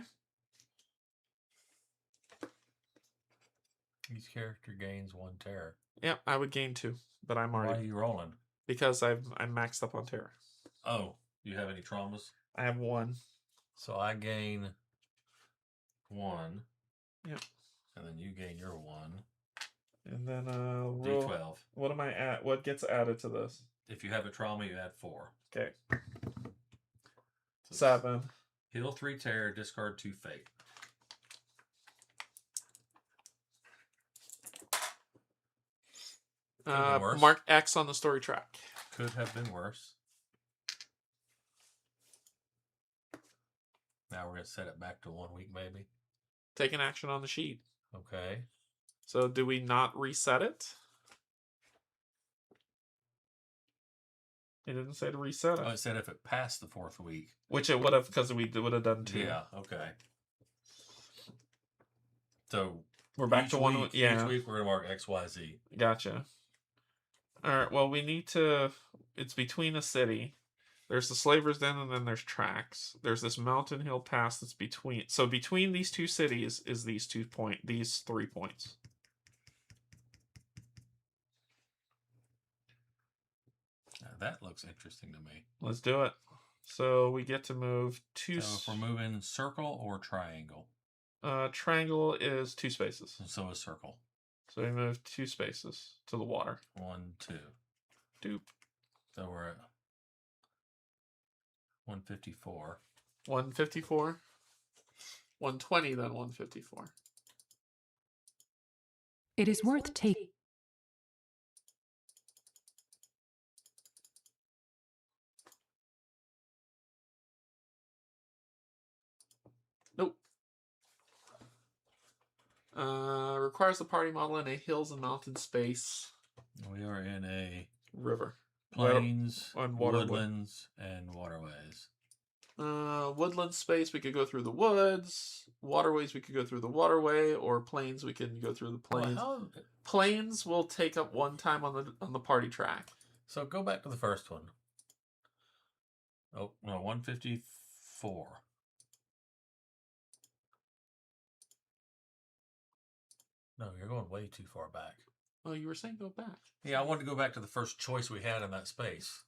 Each character gains 1 terror. Yep, I would gain 2, but I'm already. Why are you rolling? Because I'm maxed up on terror. Oh, you have any traumas? I have 1. So I gain 1. Yep. And then you gain your 1. And then roll. D12. What am I at? What gets added to this? If you have a trauma, you add 4. Okay. So 7. Heal 3 terror, discard 2 fate. been worse. Mark X on the story track. Could have been worse. Now we're going to set it back to 1 week, maybe. Take an action on the sheet. Okay. So do we not reset it? It didn't say to reset it. Oh, it said if it passed the 4th week. Which it would have, because we would have done 2. Yeah, okay. So We're back to 1 week. Yeah. Each week we're going to mark X, Y, Z. Gotcha. All right. Well, we need to. It's between a city. There's the Slaver's Den, and then there's tracks. There's this mountain hill pass that's between. So between these 2 cities is these 3 points. Now that looks interesting to me. Let's do it. So we get to move 2. So if we're moving circle or triangle. Triangle is 2 spaces. And so is circle. So we move 2 spaces to the water. 1, 2. Doop. So we're at 154. 154. 120, then 154. It is worth taking. Nope. Requires the party model in a hills and mountain space. We are in a River. plains, on waterway. woodlands, and waterways. Woodland space, we could go through the woods. Waterways, we could go through the waterway, or plains, we can go through the plains. Well, Plains will take up 1 time on the party track. so go back to the first one. Oh, no, 154. No, you're going way too far back. Oh, you were saying go back. Yeah, I wanted to go back to the first choice we had in that space.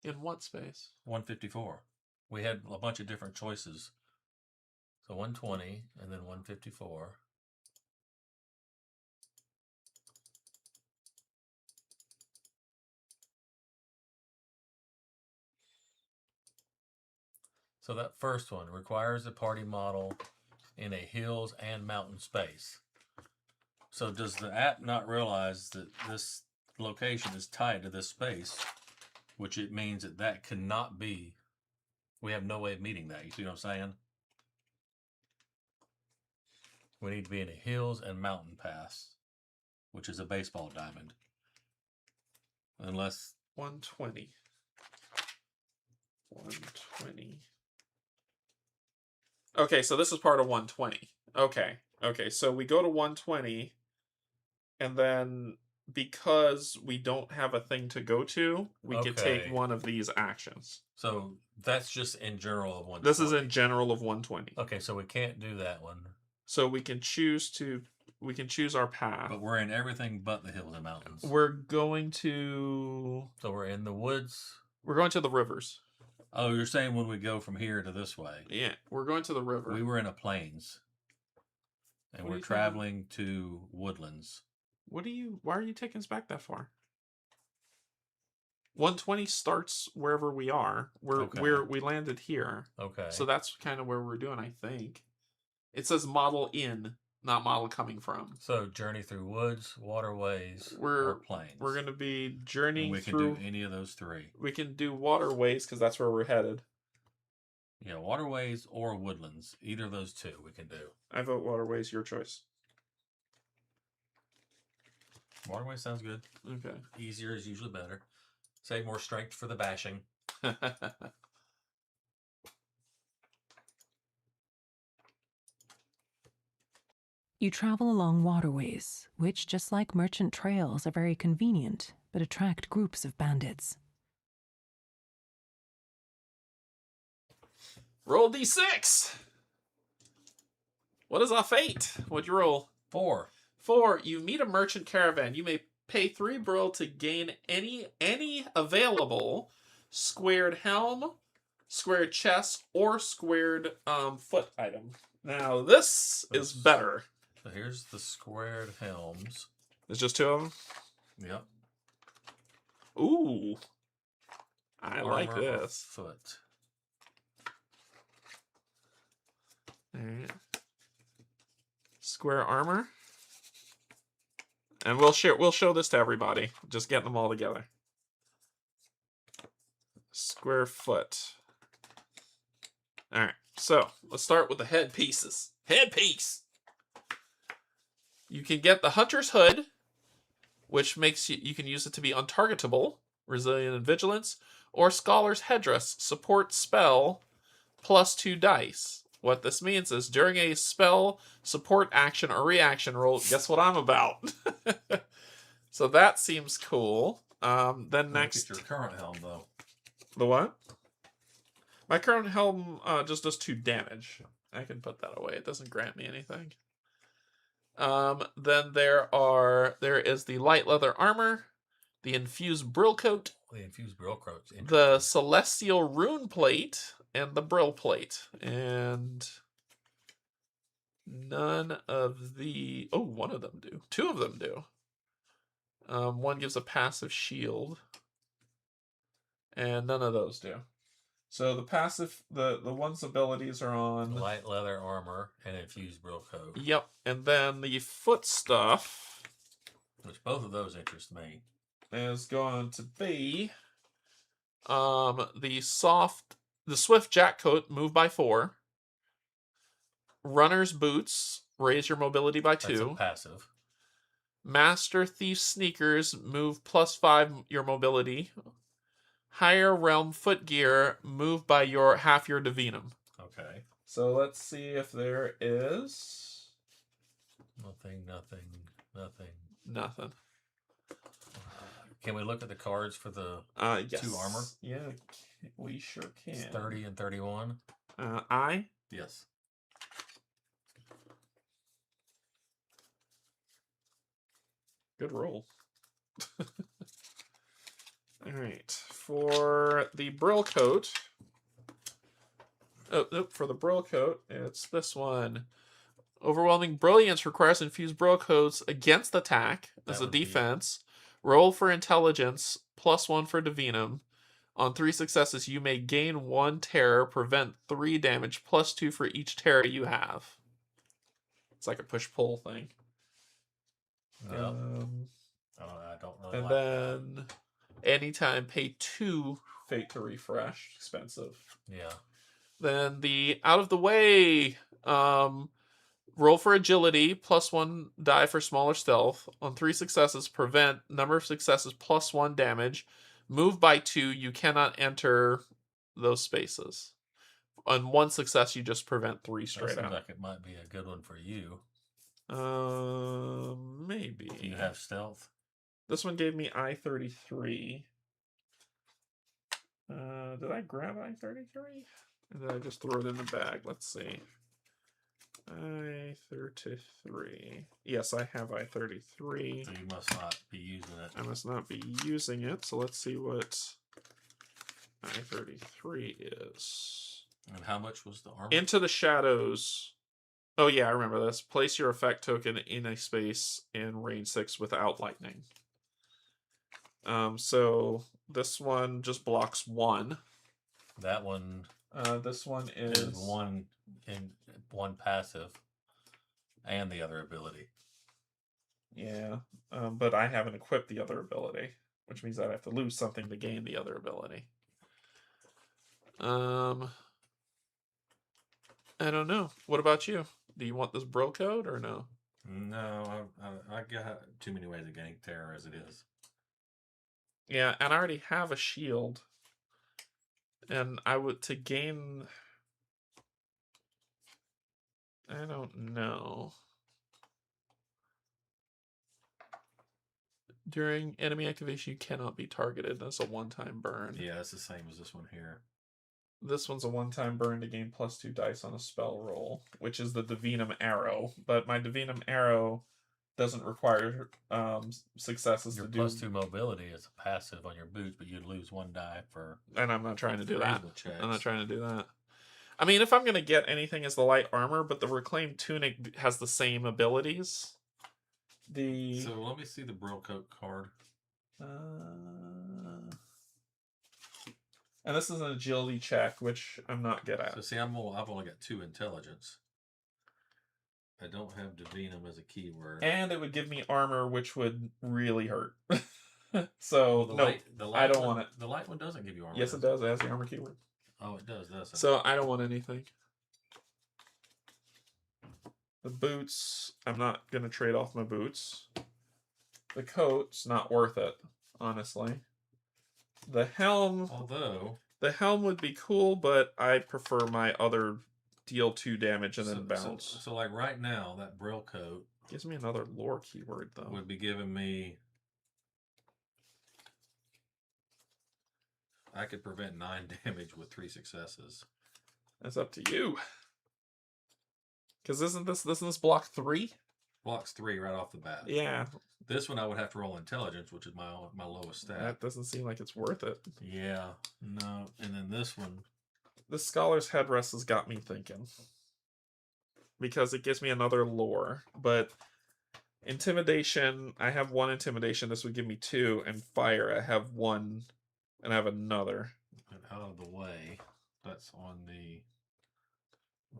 In what space? 154. We had a bunch of different choices. So 120 and then 154. So that first one requires a party model in a hills and mountain space. So does the app not realize that this location is tied to this space, which it means that that cannot be, we have no way of meeting that. You see what I'm saying? We need to be in a hills and mountain pass, which is a baseball diamond. Unless 120. 120. Okay, so this is part of 120. Okay, so we go to 120, and then because we don't have a thing to go to, we can take one of these actions. So that's just in general of 120. This is in general of 120. Okay, so we can't do that one. So we can choose our path. But we're in everything but the hills and mountains. We're going to... So we're in the woods. We're going to the rivers. Oh, you're saying when we go from here to this way? Yeah, we're going to the river. We were in a plains. And we're traveling to woodlands. Why are you taking us back that far? 120 starts wherever we are. We landed here. Okay. So that's kind of where we're doing, I think. It says model in, not model coming from. So journey through woods, waterways, or plains. We're going to be journeying through... We can do any of those 3. We can do waterways because that's where we're headed. Yeah, waterways or woodlands. Either of those 2 we can do. I vote waterways, your choice. Waterways sounds good. Okay. Easier is usually better. Save more strength for the bashing. You travel along waterways, which, just like merchant trails, are very convenient, but attract groups of bandits. Roll D6! What is our fate? What'd you roll? 4. 4. You meet a merchant caravan. You may pay 3 brill to gain any available squared helm, squared chest, or squared foot item. Now, this is better. So here's the squared helms. There's just 2 of them? Yep. Ooh. I Armor like or this. Foot. Alright. Square armor. And we'll show this to everybody. Just getting them all together. Square foot. All right. So let's start with the head pieces. Headpiece. You can get the Hunter's Hood, which makes you can use it to be untargetable, resilient and vigilance, or Scholar's Headdress, support spell, +2 dice. What this means is during a spell, support action, or reaction roll, guess what I'm about? So that seems cool. Then next, Look at your current helm though. the what? My current helm just does 2 damage. I can put that away. It doesn't grant me anything. Then there is the light leather armor, the infused brill coat, The infused brill coat. the celestial rune plate, and the brill plate. And none of the one of them do. 2 of them do. One gives a passive shield, and none of those do. So the passive, the one's abilities are on light leather armor and infused brill coat. Yep, and then the foot stuff, which both of those interest me, is going to be the swift jackcoat, move by 4. Runner's boots, raise your mobility by 2. That's a passive. Master thief sneakers, move +5 your mobility. Higher realm foot gear, move by half your divinum. Okay. So let's see if there is Nothing. nothing. Can we look at the cards for the Yes. 2 armor? Yeah, we sure can. It's 30 and 31. Yes. Good roll. All right. For the brill coat. Oh, nope. For the brill coat, it's this one. Overwhelming Brilliance requires infused brill coats against attack as a defense. Roll for intelligence, +1 for divinum. On 3 successes, you may gain 1 terror, prevent 3 damage, +2 for each terror you have. It's like a push-pull thing. Yeah. I don't really and like then that. Anytime pay 2 fate to refresh. Expensive. Yeah. Then the out of the way roll for agility, +1 die for smaller stealth. On 3 successes, prevent number of successes +1 damage. Move by 2, you cannot enter those spaces. On 1 success, you just prevent 3 straight That seems out. like it might be a good one for you. Maybe. Do you have stealth? This one gave me I-33. Did I grab I-33? Or did I just throw it in the bag? Let's see. I-33. Yes, I have I-33. So you must not be using it. I must not be using it, so let's see what I-33 is. And how much was the armor? Into the Shadows. Oh yeah, I remember this. Place your effect token in a space in range 6 without lightning. So this one just blocks 1. That one. This one is 1 passive, and the other ability. Yeah, but I haven't equipped the other ability, which means I'd have to lose something to gain the other ability. I don't know. What about you? Do you want this bro code or no? No, I got too many ways of getting terror as it is. Yeah, and I already have a shield. And I would to gain. I don't know. During enemy activation, you cannot be targeted. That's a one-time burn. Yeah, it's the same as this one here. This one's a one-time burn to gain +2 dice on a spell roll, which is the Divinum Arrow. But my Divinum Arrow doesn't require successes Your to do. +2 mobility is a passive on your boots, but you'd lose 1 die for. And I'm not trying to do that. Checks. I'm not trying to do that. I mean, if I'm going to get anything as the light armor, but the Reclaimed Tunic has the same abilities. So let me see the Brill Coat card. And this is an agility check, which I'm not good at. So see, I've only got 2 intelligence. I don't have divinum as a keyword. And it would give me armor, which would really hurt. So, the no, light I don't one, want it. The light one doesn't give you armor. Yes, it does. It has the armor keyword. Oh, it does, doesn't it? So, I don't want anything. The boots, I'm not going to trade off my boots. The coat's not worth it, honestly. The helm... Although... The helm would be cool, but I prefer my other deal 2 damage and then bounce. So, like right now, that Brill coat... Gives me another lore keyword, though. Would be giving me... I could prevent 9 damage with 3 successes. That's up to you. Because isn't this block 3? Blocks 3 right off the bat. Yeah. This one I would have to roll intelligence, which is my lowest stat. That doesn't seem like it's worth it. Yeah, no. And then this one. The Scholar's Headrest has got me thinking. Because it gives me another lore. But intimidation, I have 1 intimidation. This would give me 2. And fire, I have 1. And I have another. And out of the way. That's on the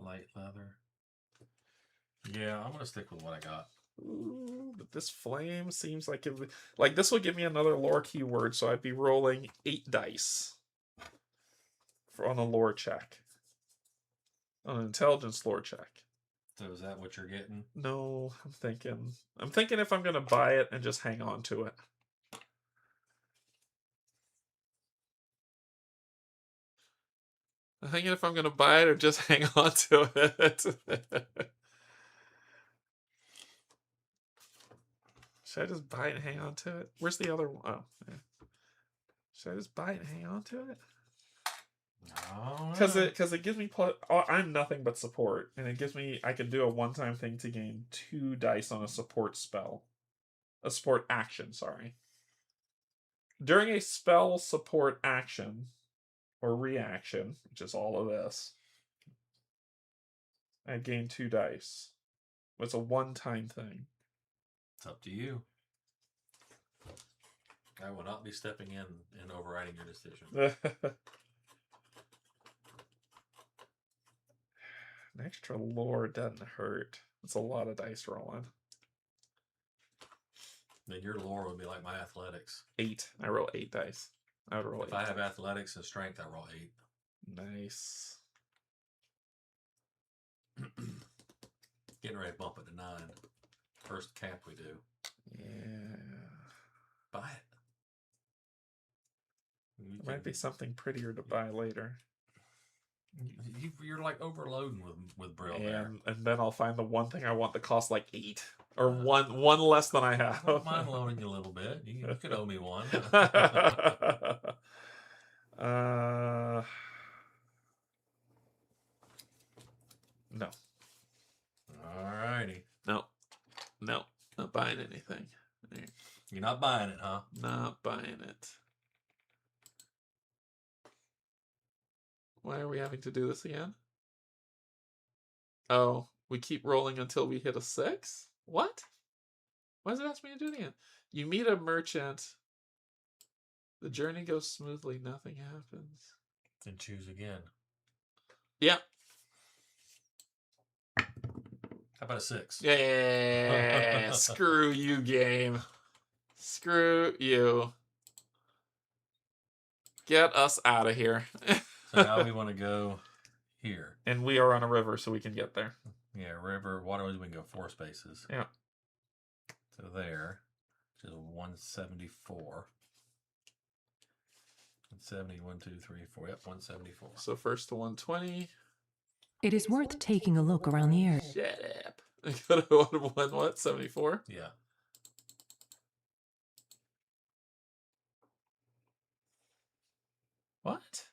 light leather. Yeah, I'm going to stick with what I got. Ooh, but this flame seems like it would, like this will give me another lore keyword, so I'd be rolling 8 dice on a lore check, on an intelligence lore check. So is that what you're getting? No, I'm thinking if I'm gonna buy it and just hang on to it. I'm thinking if I'm gonna buy it or just hang on to it. Should I just buy it and hang on to it? Where's the other one? Oh, yeah. Should I just buy it and hang on to it? No. Because it gives me I'm nothing but support, and it gives me I can do a one-time thing to gain 2 dice on a support spell, a support action. Sorry. During a spell support action or reaction, which is all of this, I gain 2 dice. It's a one-time thing. It's up to you. I will not be stepping in and overriding your decision. An extra lore doesn't hurt. It's a lot of dice rolling. Then your lore would be like my athletics. 8. I roll 8 dice. I would roll 8. If I have athletics and strength, I roll 8. Nice. Getting ready to bump it to 9. First camp we do. Yeah. Buy it. There might be something prettier to buy later. You're like overloading with Brill there. And then I'll find the one thing I want that costs like 8. Or one less than I have. I don't mind loaning you a little bit. You could owe me one. No. Alrighty. No. Not buying anything. You're not buying it, huh? Not buying it. Why are we having to do this again? Oh, we keep rolling until we hit a 6? What? Why does it ask me to do it again? You meet a merchant. The journey goes smoothly. Nothing happens. Then choose again. Yeah. How about a 6? Yeah. Screw you, game. Screw you. Get us out of here. So now we want to go here. And we are on a river, so we can get there. Yeah, river, waterways, we can go 4 spaces. Yeah. So there, which is 174. 170, 1, 2, 3, 4. Yep, 174. So first to 120. It is worth taking a look around the area. Shut up. I got a 1, what? 74? Yeah. What?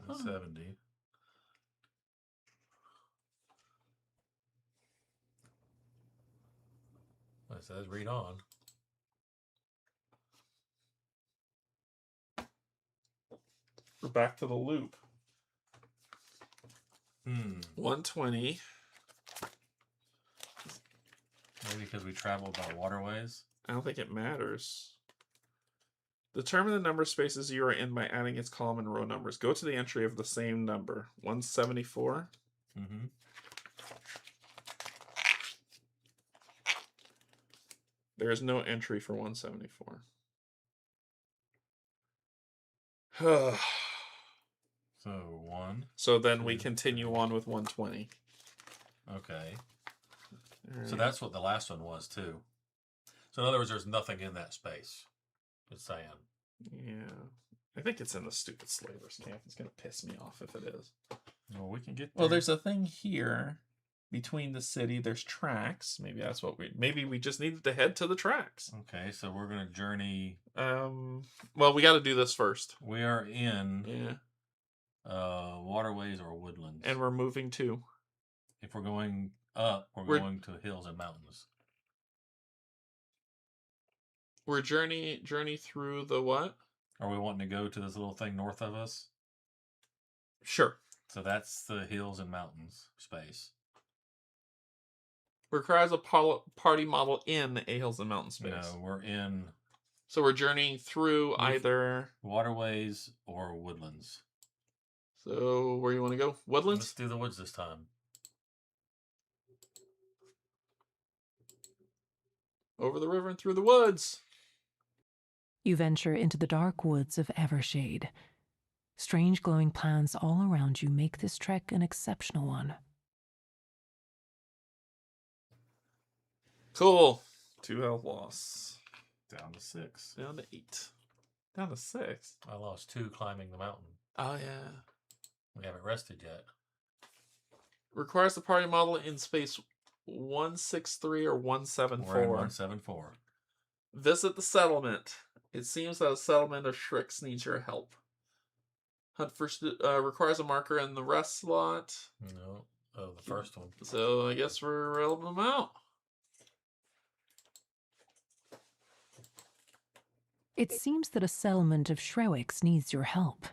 Huh. 70. It says read on. We're back to the loop. 120. Maybe because we traveled by waterways. I don't think it matters. Determine the number of spaces you are in by adding its column and row numbers. Go to the entry of the same number. 174. Mm-hmm. There is no entry for 174. So 1. So then we 2, continue 3. on with 120. Okay. All So right. that's what the last one was too. So in other words, there's nothing in that space. It's saying. Yeah. I think it's in the stupid slaver stamp. It's going to piss me off if it is. Well, we can get there. Well, there's a thing here between the city. There's tracks. Maybe that's what maybe we just needed to head to the tracks. Okay, so we're going to journey. Well, we got to do this first. We are in Yeah. waterways or woodlands. And we're moving to. If we're going up, we're going to hills and mountains. We're journey through the what? Are we wanting to go to this little thing north of us? Sure. So that's the hills and mountains space. Requires a party model in a hills and mountain space. No, we're in So we're journeying through either waterways or woodlands. So where you want to go? Woodlands? Let's do the woods this time. Over the river and through the woods. You venture into the dark woods of Evershade. Strange glowing plants all around you make this trek an exceptional one. Cool. 2 health loss. Down to 6. Down to 8. Down to 6. I lost 2 climbing the mountain. Oh, yeah. We haven't rested yet. Requires the party model in space 163 or 174. We're in 174. Visit the settlement. It seems that a settlement of Shricks needs your help. Hunt for requires a marker in the rest slot. No. Oh, the first one. So I guess we're helping them out. It seems that a settlement of Shrewicks needs your help.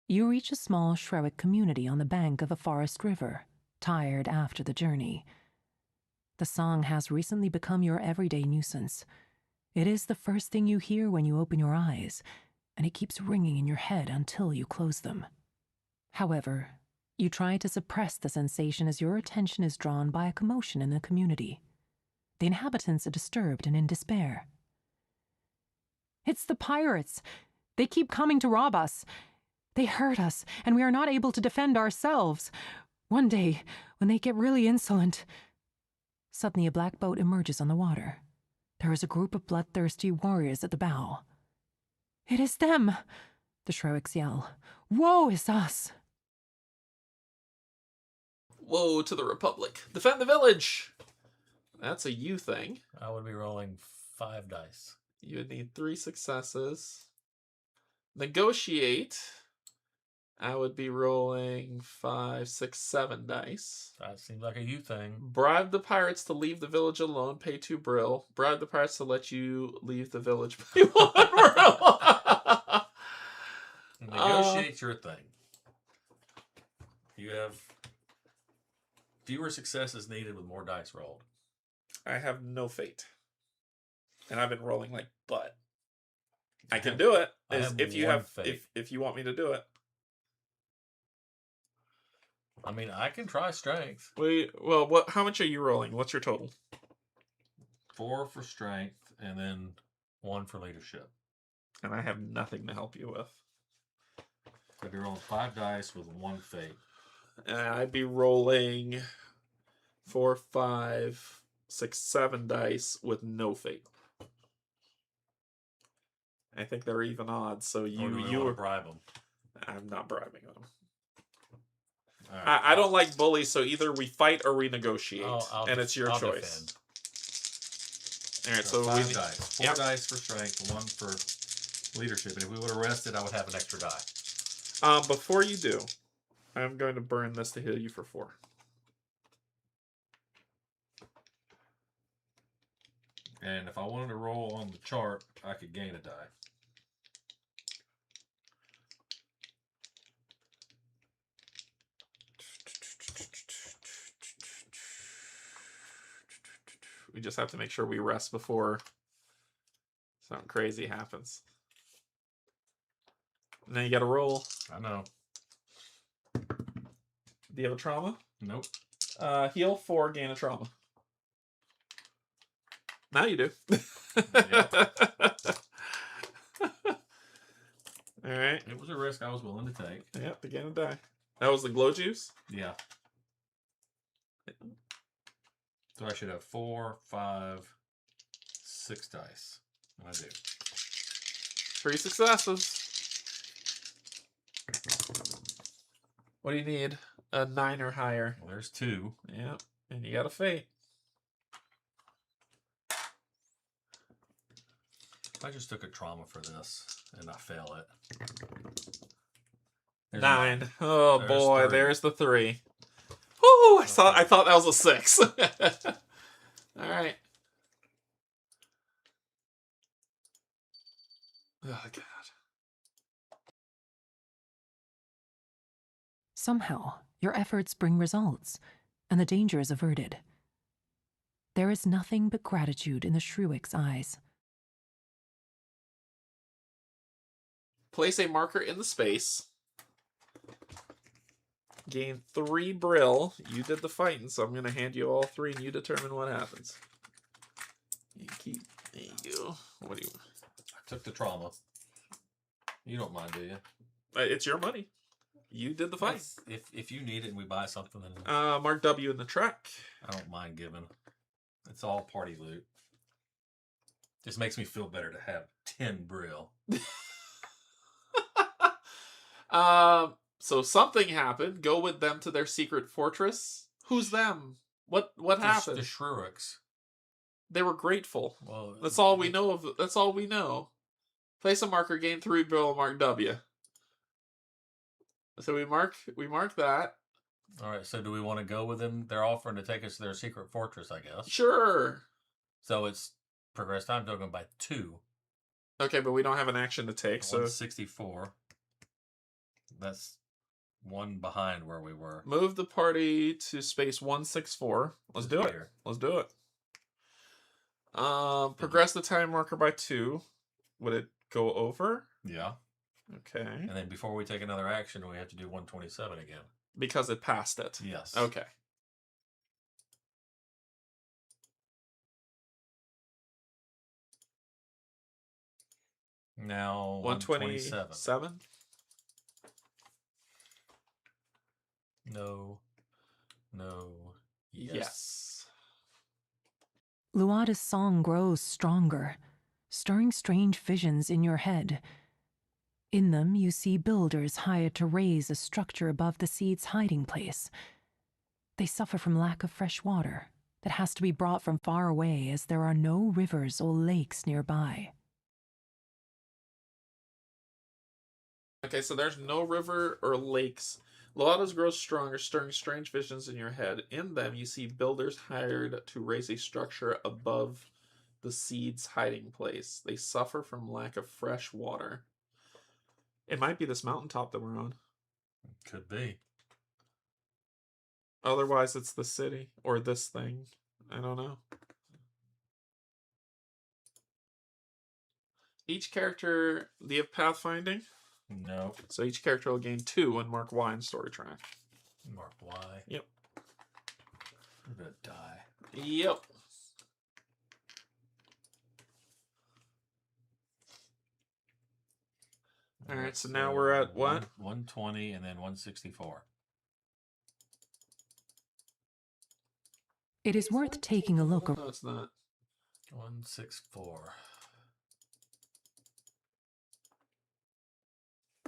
You reach a small Shrewick community on the bank of a forest river, tired after the journey. The song has recently become your everyday nuisance. It is the first thing you hear when you open your eyes, and it keeps ringing in your head until you close them. However, you try to suppress the sensation as your attention is drawn by a commotion in the community. The inhabitants are disturbed and in despair. It's the pirates! They keep coming to rob us. They hurt us, and we are not able to defend ourselves. One day, when they get really insolent... Suddenly a black boat emerges on the water. There is a group of bloodthirsty warriors at the bow. It is them! The Shrewicks yell. Woe is us! Woe to the Republic. Defend the village! That's a you thing. I would be rolling 5 dice. You would need 3 successes. Negotiate. I would be rolling 5, 6, 7 dice. That seems like a you thing. Bribe the pirates to leave the village alone. Pay 2 brill. Bribe the pirates to let you leave the village. Pay 1 brill. Negotiate your thing. You have fewer successes needed with more dice rolled. I have no fate. And I've been rolling like butt. I can do it. If you have fate. if you want me to do it. I mean, I can try strength. Well, how much are you rolling? What's your total? 4 for strength, and then 1 for leadership. And I have nothing to help you with. I'd be rolling 5 dice with 1 fate. And I'd be rolling 4, 5, 6, 7 dice with no fate. I think they're even odds, so you were bribe them. I'm not bribing them. Right. I don't like bullies, so either we fight or we negotiate, and it's your I'll choice. Defend. All right, so 5 dice. 4 Yep. dice for strength, 1 for leadership. And if we would have rested, I would have an extra die. Before you do, I'm going to burn this to heal you for 4. And if I wanted to roll on the chart, I could gain a die. We just have to make sure we rest before something crazy happens. And then you got to roll. I know. Do you have a trauma? Nope. Heal 4, gain a trauma. Now you do. All right. It was a risk I was willing to take. Yep, again a die. That was the glow juice? Yeah. So I should have 4, 5, 6 dice. And I do. 3 successes. What do you need? A 9 or higher. Well, there's 2. Yep, and you got a fate. I just took a trauma for this and I fail it. There's 9. Oh There's boy, 3. there's the 3. Woo! I thought that was a 6. All right. Oh god. Somehow, your efforts bring results, and the danger is averted. There is nothing but gratitude in the Shruik's eyes. Place a marker in the space. Gain 3 Brill. You did the fighting, so I'm going to hand you all 3 and you determine what happens. You keep. There you go. What do you. I took the trauma. You don't mind, do you? It's your money. You did the fight. If you need it and we buy something, then Mark W in the truck. I don't mind giving. It's all party loot. Just makes me feel better to have 10 Brill. So something happened. Go with them to their secret fortress. Who's them? What happened? The Shruiks. They were grateful. Well, that's all we know of. That's all we know. Place a marker. Gain 3 Brill. Mark W. So we mark that. All right. So do we want to go with them? They're offering to take us to their secret fortress, I guess. Sure. So it's progress time token by 2. Okay, but we don't have an action to take. 164. That's 1 behind where we were. Move the party to space 164. Let's do it. Let's do it. Progress the time marker by 2. Would it go over? Yeah. Okay. And then before we take another action, we have to do 127 again. Because it passed it. Yes. Okay. Now 127. No. Yes. Lauda's song grows stronger, stirring strange visions in your head. In them, you see builders hired to raise a structure above the seed's hiding place. They suffer from lack of fresh water that has to be brought from far away as there are no rivers or lakes nearby. Okay, so there's no river or lakes. Lauda's grows stronger, stirring strange visions in your head. In them, you see builders hired to raise a structure above the seed's hiding place. They suffer from lack of fresh water. It might be this mountaintop that we're on. Could be. Otherwise, it's the city or this thing. I don't know. Each character, do you have pathfinding? No. So each character will gain 2 and mark Y in story track. Mark Y. Yep. I'm gonna die. Yep. All right, so now we're at what? 120 and then 164. It is worth taking a look. No, it's not. 164.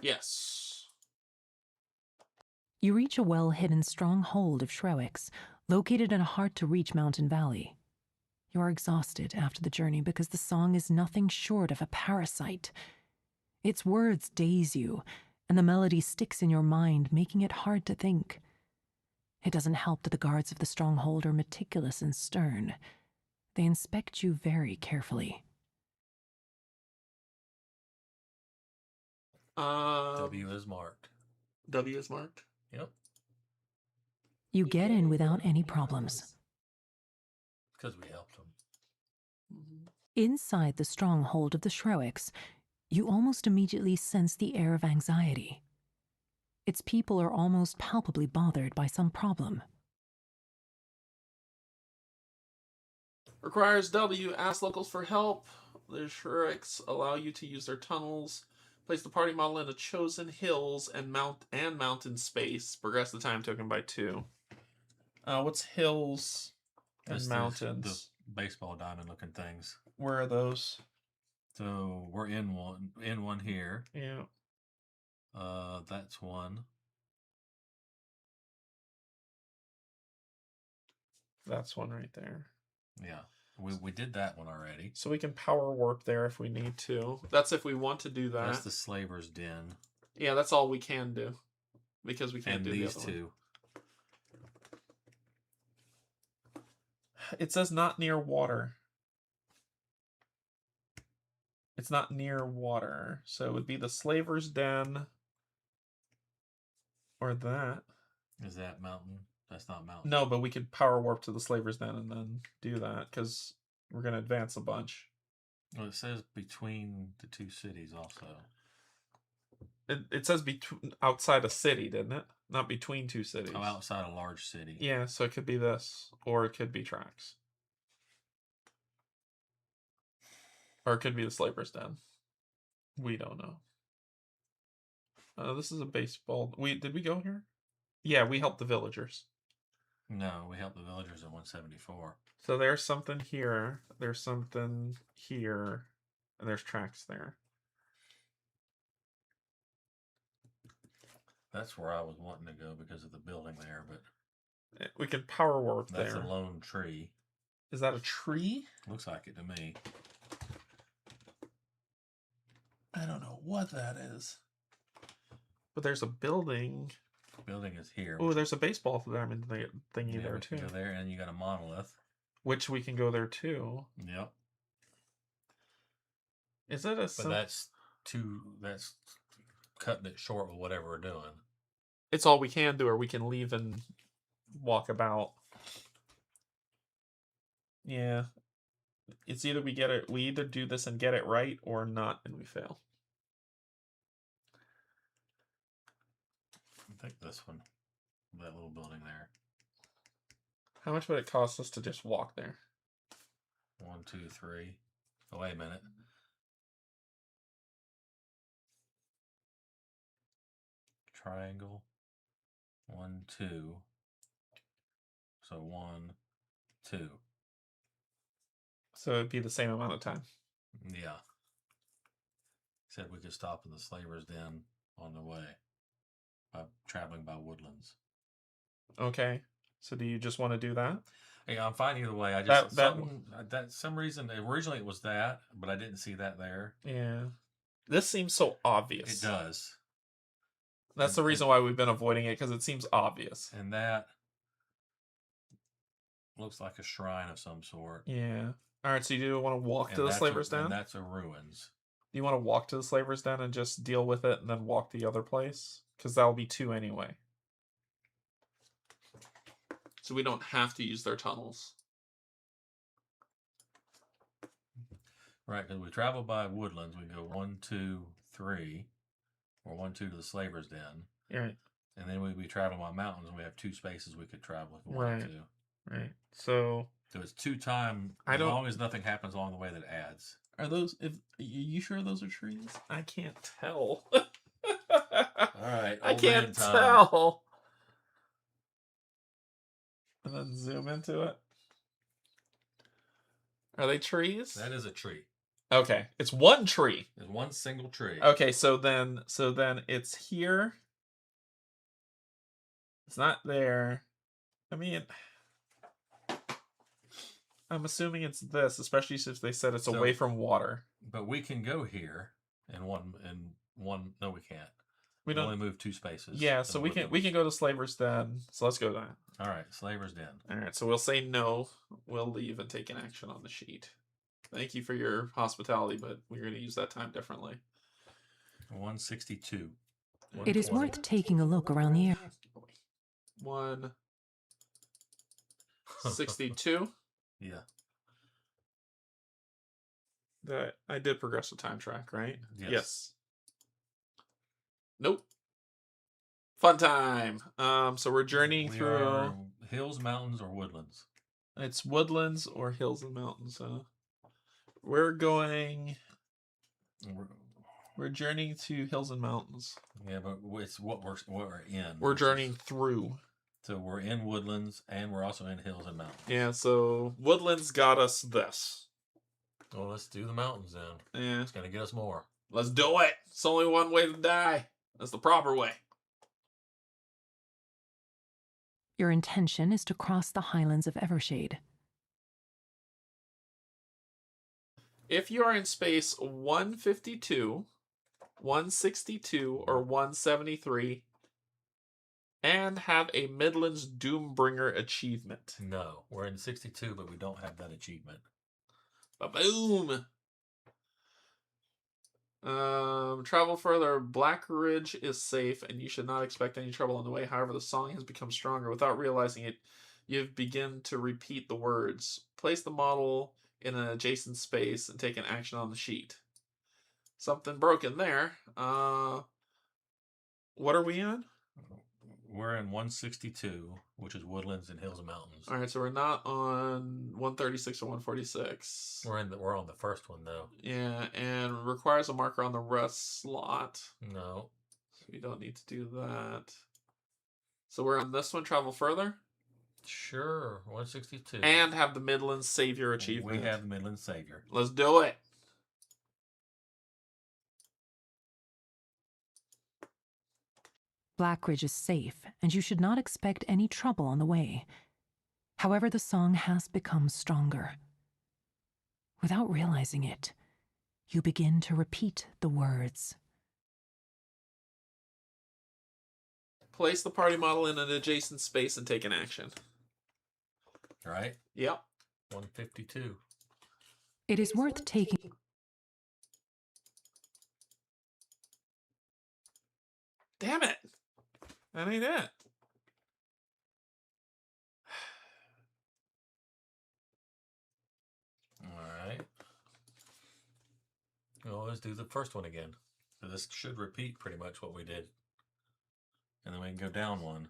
Yes. You reach a well-hidden stronghold of Shruiks, located in a hard-to-reach mountain valley. You are exhausted after the journey because the song is nothing short of a parasite. Its words daze you, and the melody sticks in your mind, making it hard to think. It doesn't help that the guards of the stronghold are meticulous and stern. They inspect you very carefully. W is marked. W is marked? Yep. You get in without any problems. because we helped them. Inside the stronghold of the Shroics, you almost immediately sense the air of anxiety. Its people are almost palpably bothered by some problem. Requires W. Ask locals for help. The Shuriks allow you to use their tunnels. Place the party model in a chosen hills and mountain space. Progress the time token by 2. What's hills and That's mountains? The baseball diamond looking things. Where are those? So we're in one here. Yeah. That's one. That's one right there. Yeah. We did that one already. So we can power warp there if we need to. That's if we want to do that. That's the Slaver's Den. Yeah, that's all we can do. Because we can't And do these the other two. one. It says not near water. It's not near water. So it would be the Slaver's Den. Or that. Is that mountain? That's not mountain. No, but we could power warp to the Slaver's Den and then do that. Because we're going to advance a bunch. Well, it says between the two cities also. It says outside a city, didn't it? Not between two cities. Oh, outside a large city. Yeah, so it could be this. Or it could be tracks. Or it could be the Slaver's Den. We don't know. This is a baseball. Did we go here? Yeah, we helped the villagers. No, we helped the villagers at 174. So there's something here. There's something here. And there's tracks there. That's where I was wanting to go because of the building there, but we can power warp there. That's a lone tree. Is that a tree? Looks like it to me. I don't know what that is. But there's a building. Building is here. Oh, there's a baseball diamond thingy there we too. can go there, and you got a monolith. Which we can go there too. Yep. Is it a? But that's cutting it short with whatever we're doing. It's all we can do, or we can leave and walk about. Yeah. It's either we either do this and get it right or not, and we fail. I think this one. That little building there. How much would it cost us to just walk there? 1, 2, 3. Oh, wait a minute. Triangle. 1, 2. So 1, 2. So it'd be the same amount of time. Yeah. Said we could stop in the Slaver's Den on the way by traveling by woodlands. Okay. So do you just want to do that? Yeah, I'm fine either way. I just some reason originally it was that, but I didn't see that there. Yeah. This seems so obvious. It does. That's the reason why we've been avoiding it, because it seems obvious. And that looks like a shrine of some sort. Yeah. All right, so you do want to walk to the Slaver's Den? And that's a ruins. Do you want to walk to the Slaver's Den and just deal with it and then walk the other place? Because that'll be 2 anyway. So we don't have to use their tunnels. Right, because we travel by woodlands. We go 1, 2, 3. Or 1, 2 to the Slaver's Den. Right. And then we travel by mountains, and we have 2 spaces we could travel if we wanted to. Right. So it's 2 time. As long as nothing happens along the way that adds. Are those? Are you sure those are trees? I can't tell. All right. I can't tell. And then zoom into it. Are they trees? That is a tree. Okay, it's one tree. It's one single tree. Okay, so then it's here. It's not there. I mean, I'm assuming it's this, especially since they said it's away from water. But we can go here in one. No, we can't. We don't only move 2 spaces. Yeah, so we can go to Slaver's Den. So let's go there. All right, Slaver's Den. All right, so we'll say no. We'll leave and take an action on the sheet. Thank you for your hospitality, but we're going to use that time differently. 162. It is worth taking a look around the area. 162. Yeah. That I did progress the time track, right? Yes. Nope. Fun time. So we're journeying We through. are hills, mountains, or woodlands. It's woodlands or hills and mountains. We're going. We're journeying to hills and mountains. Yeah, but it's what we're in. We're journeying through. So we're in woodlands, and we're also in hills and mountains. Yeah. So woodlands got us this. Well, let's do the mountains then. Yeah. It's gonna get us more. Let's do it. It's only one way to die. That's the proper way. Your intention is to cross the highlands of Evershade. If you are in space 152, 162, or 173, and have a Midlands Doombringer achievement. No, we're in 62, but we don't have that achievement. Ba-boom! Travel further. Black Ridge is safe, and you should not expect any trouble on the way. However, the song has become stronger. Without realizing it, you've begun to repeat the words. Place the model in an adjacent space and take an action on the sheet. Something broken there. What are we on? We're in 162, which is woodlands and hills and mountains. All right, so we're not on 136 or 146. We're on the first one though. Yeah, and requires a marker on the rest slot. No. So we don't need to do that. So we're on this one, travel further. Sure, 162. And have the Midlands Savior achievement. We have the Midland Savior. Let's do it. Blackridge is safe, and you should not expect any trouble on the way. However, the song has become stronger. Without realizing it, you begin to repeat the words. Place the party model in an adjacent space and take an action. All right? Yep. 152. It is worth taking. Damn it. That ain't it. All right. Well, let's do the first one again. So this should repeat pretty much what we did. And then we can go down one.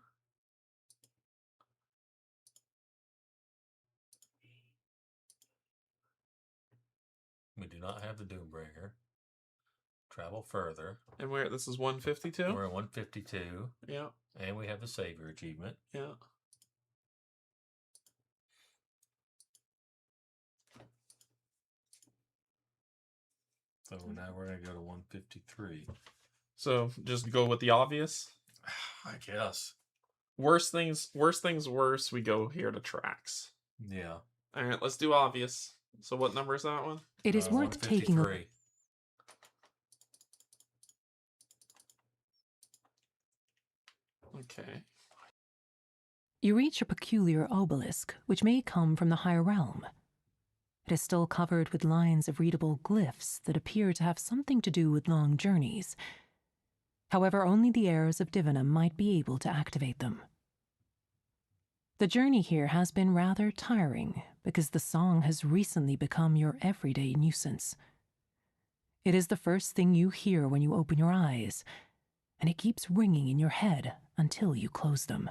We do not have the Doombringer. Travel further. And this is 152? We're at 152. Yeah. And we have the Savior achievement. Yeah. So now we're going to go to 153. So just go with the obvious? I guess. Worst things worse, we go here to tracks. Yeah. All right, let's do obvious. So what number is that one? It is worth taking a... 153. Okay. You reach a peculiar obelisk, which may come from the higher realm. It is still covered with lines of readable glyphs that appear to have something to do with long journeys. However, only the heirs of Divinum might be able to activate them. The journey here has been rather tiring because the song has recently become your everyday nuisance. It is the first thing you hear when you open your eyes, and it keeps ringing in your head until you close them.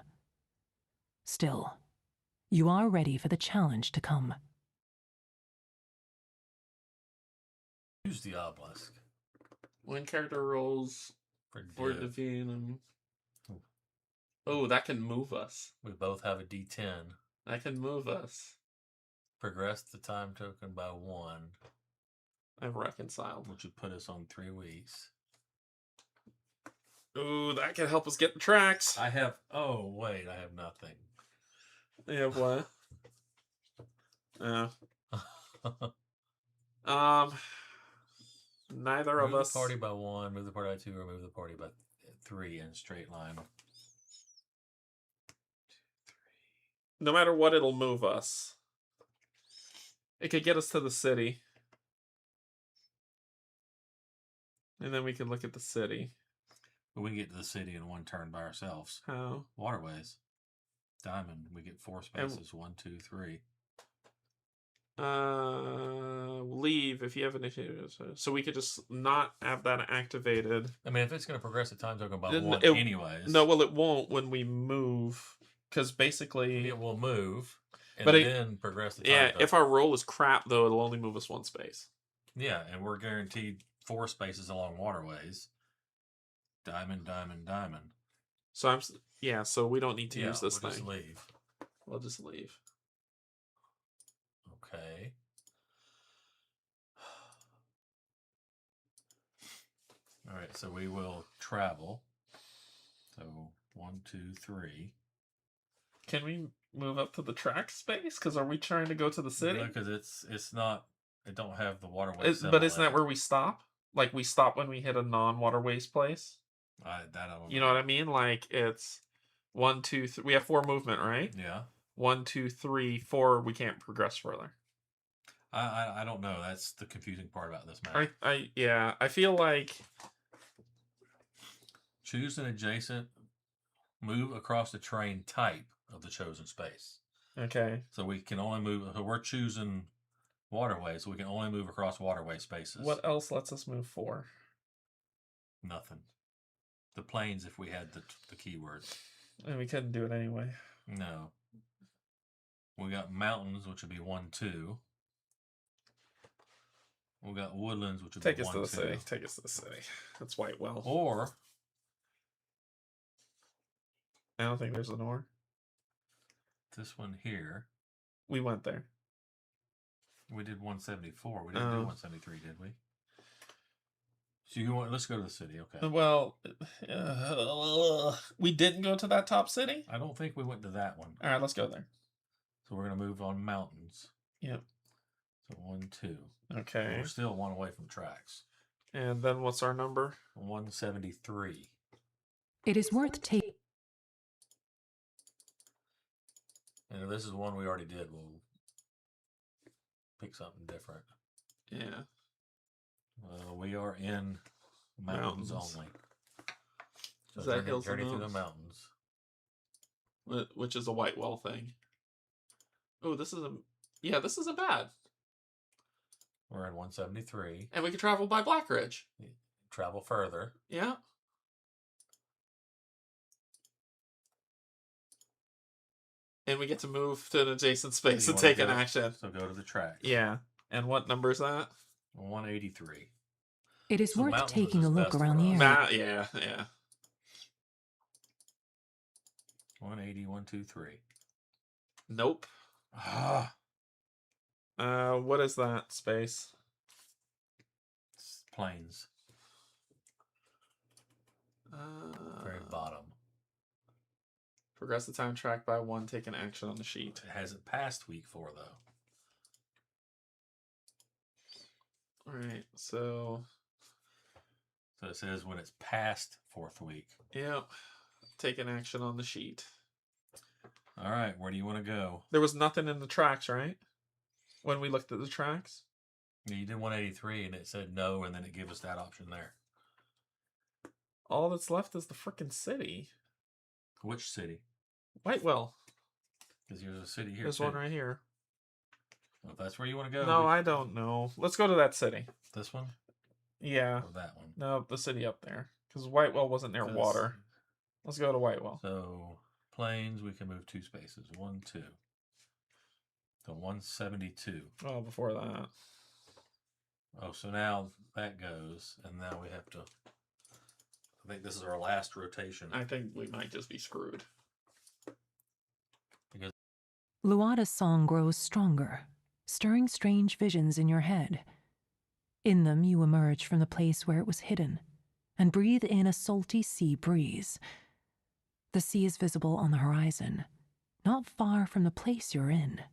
Still, you are ready for the challenge to come. Use the obelisk. When character rolls for Div. Divinum. Oh, that can move us. We both have a D10. That can move us. Progress the time token by 1, I've reconciled. which would put us on 3 weeks. Ooh, that can help us get the tracks. I have... Oh, wait. I have nothing. You have what? Neither Move of us. the party by 1, move the party by 2, or move the party by 3 in a straight line. No matter what, it'll move us. It could get us to the city. And then we can look at the city. But we can get to the city in 1 turn by ourselves. How? Waterways. Diamond. We get 4 spaces. 1, 2, 3. Leave if you have initiated. So we could just not have that activated. I mean, if it's going to progress the time token by Then one, it- anyways. No, well, it won't when we move, because basically, it will move, and But it- then progress the time yeah. token. If our roll is crap, though, it'll only move us one space. Yeah, and we're guaranteed 4 spaces along waterways. Diamond, diamond, diamond. So So we don't need to use this we'll thing. Just leave. We'll just leave. Okay. All right, so we will travel. So 1, 2, 3. Can we move up to the track space? Because are we trying to go to the city? Because it's not. It don't have the waterway. But isn't that where we stop? Like we stop when we hit a non-waterways place. I don't. You know what I mean? Like it's 1, 2, 3. We have 4 movement, right? Yeah. 1, 2, 3, 4. We can't progress further. I don't know. That's the confusing part about this map. I feel like Choose an adjacent. Move across the terrain type of the chosen space. okay. So we can only move. So we're choosing waterways. So we can only move across waterway spaces. What else lets us move 4? Nothing. The plains, if we had the keywords. And we couldn't do it anyway. No. We got mountains, which would be 1, 2. We got woodlands, which would Take be us 1, to the 2. city. Take us to the city. That's Whitewell. Or I don't think there's an or. this one here. We went there. We did 174. We didn't do 173, did we? So you want? Let's go to the city. Okay. Well, we didn't go to that top city. I don't think we went to that one. All right, let's go there. So we're gonna move on mountains. Yep. So 1, 2. Okay. We're still 1 away from tracks. And then what's our number? 173. It is worth taking. And if this is one we already did, we'll pick something different. Yeah. We are in mountains Mountains. only. Is that hills and journey through the mountains? mountains. Which is a Whitewell thing. Oh, this isn't bad. We're in 173. And we can travel by Blackridge. Travel further. Yeah. And we get to move to an adjacent space You and wanna take an go- action. So go to the tracks. Yeah. And what number is that? 183. It is So worth mountains taking is a look best around for the us. area. Yeah. 180, 123. Nope. Ah, What is that space? it's plains. Very bottom. Progress the time track by 1, take an action on the sheet. It hasn't passed week 4 though. Alright, so So it says when it's past 4th week. yep. Take an action on the sheet. All right, where do you want to go? There was nothing in the tracks, right? When we looked at the tracks? Yeah, you did 183 and it said no, and then it gave us that option there. All that's left is the frickin' city. Which city? Whitewell. Because there's a city here. There's too. one right here. Well, if that's where you want to go. No, I don't know. Let's go to that city. This one Yeah. or that one? No, the city up there. Because Whitewell wasn't near 'Cause- water. Let's go to Whitewell. So plains, we can move 2 spaces. 1, 2. So 172. Oh, before that. Oh, so now that goes, and now we have to. I think this is our last rotation. I think we might just be screwed. Lauda's song grows stronger, stirring strange visions in your head. In them, you emerge from the place where it was hidden and breathe in a salty sea breeze. The sea is visible on the horizon, not far from the place you're in.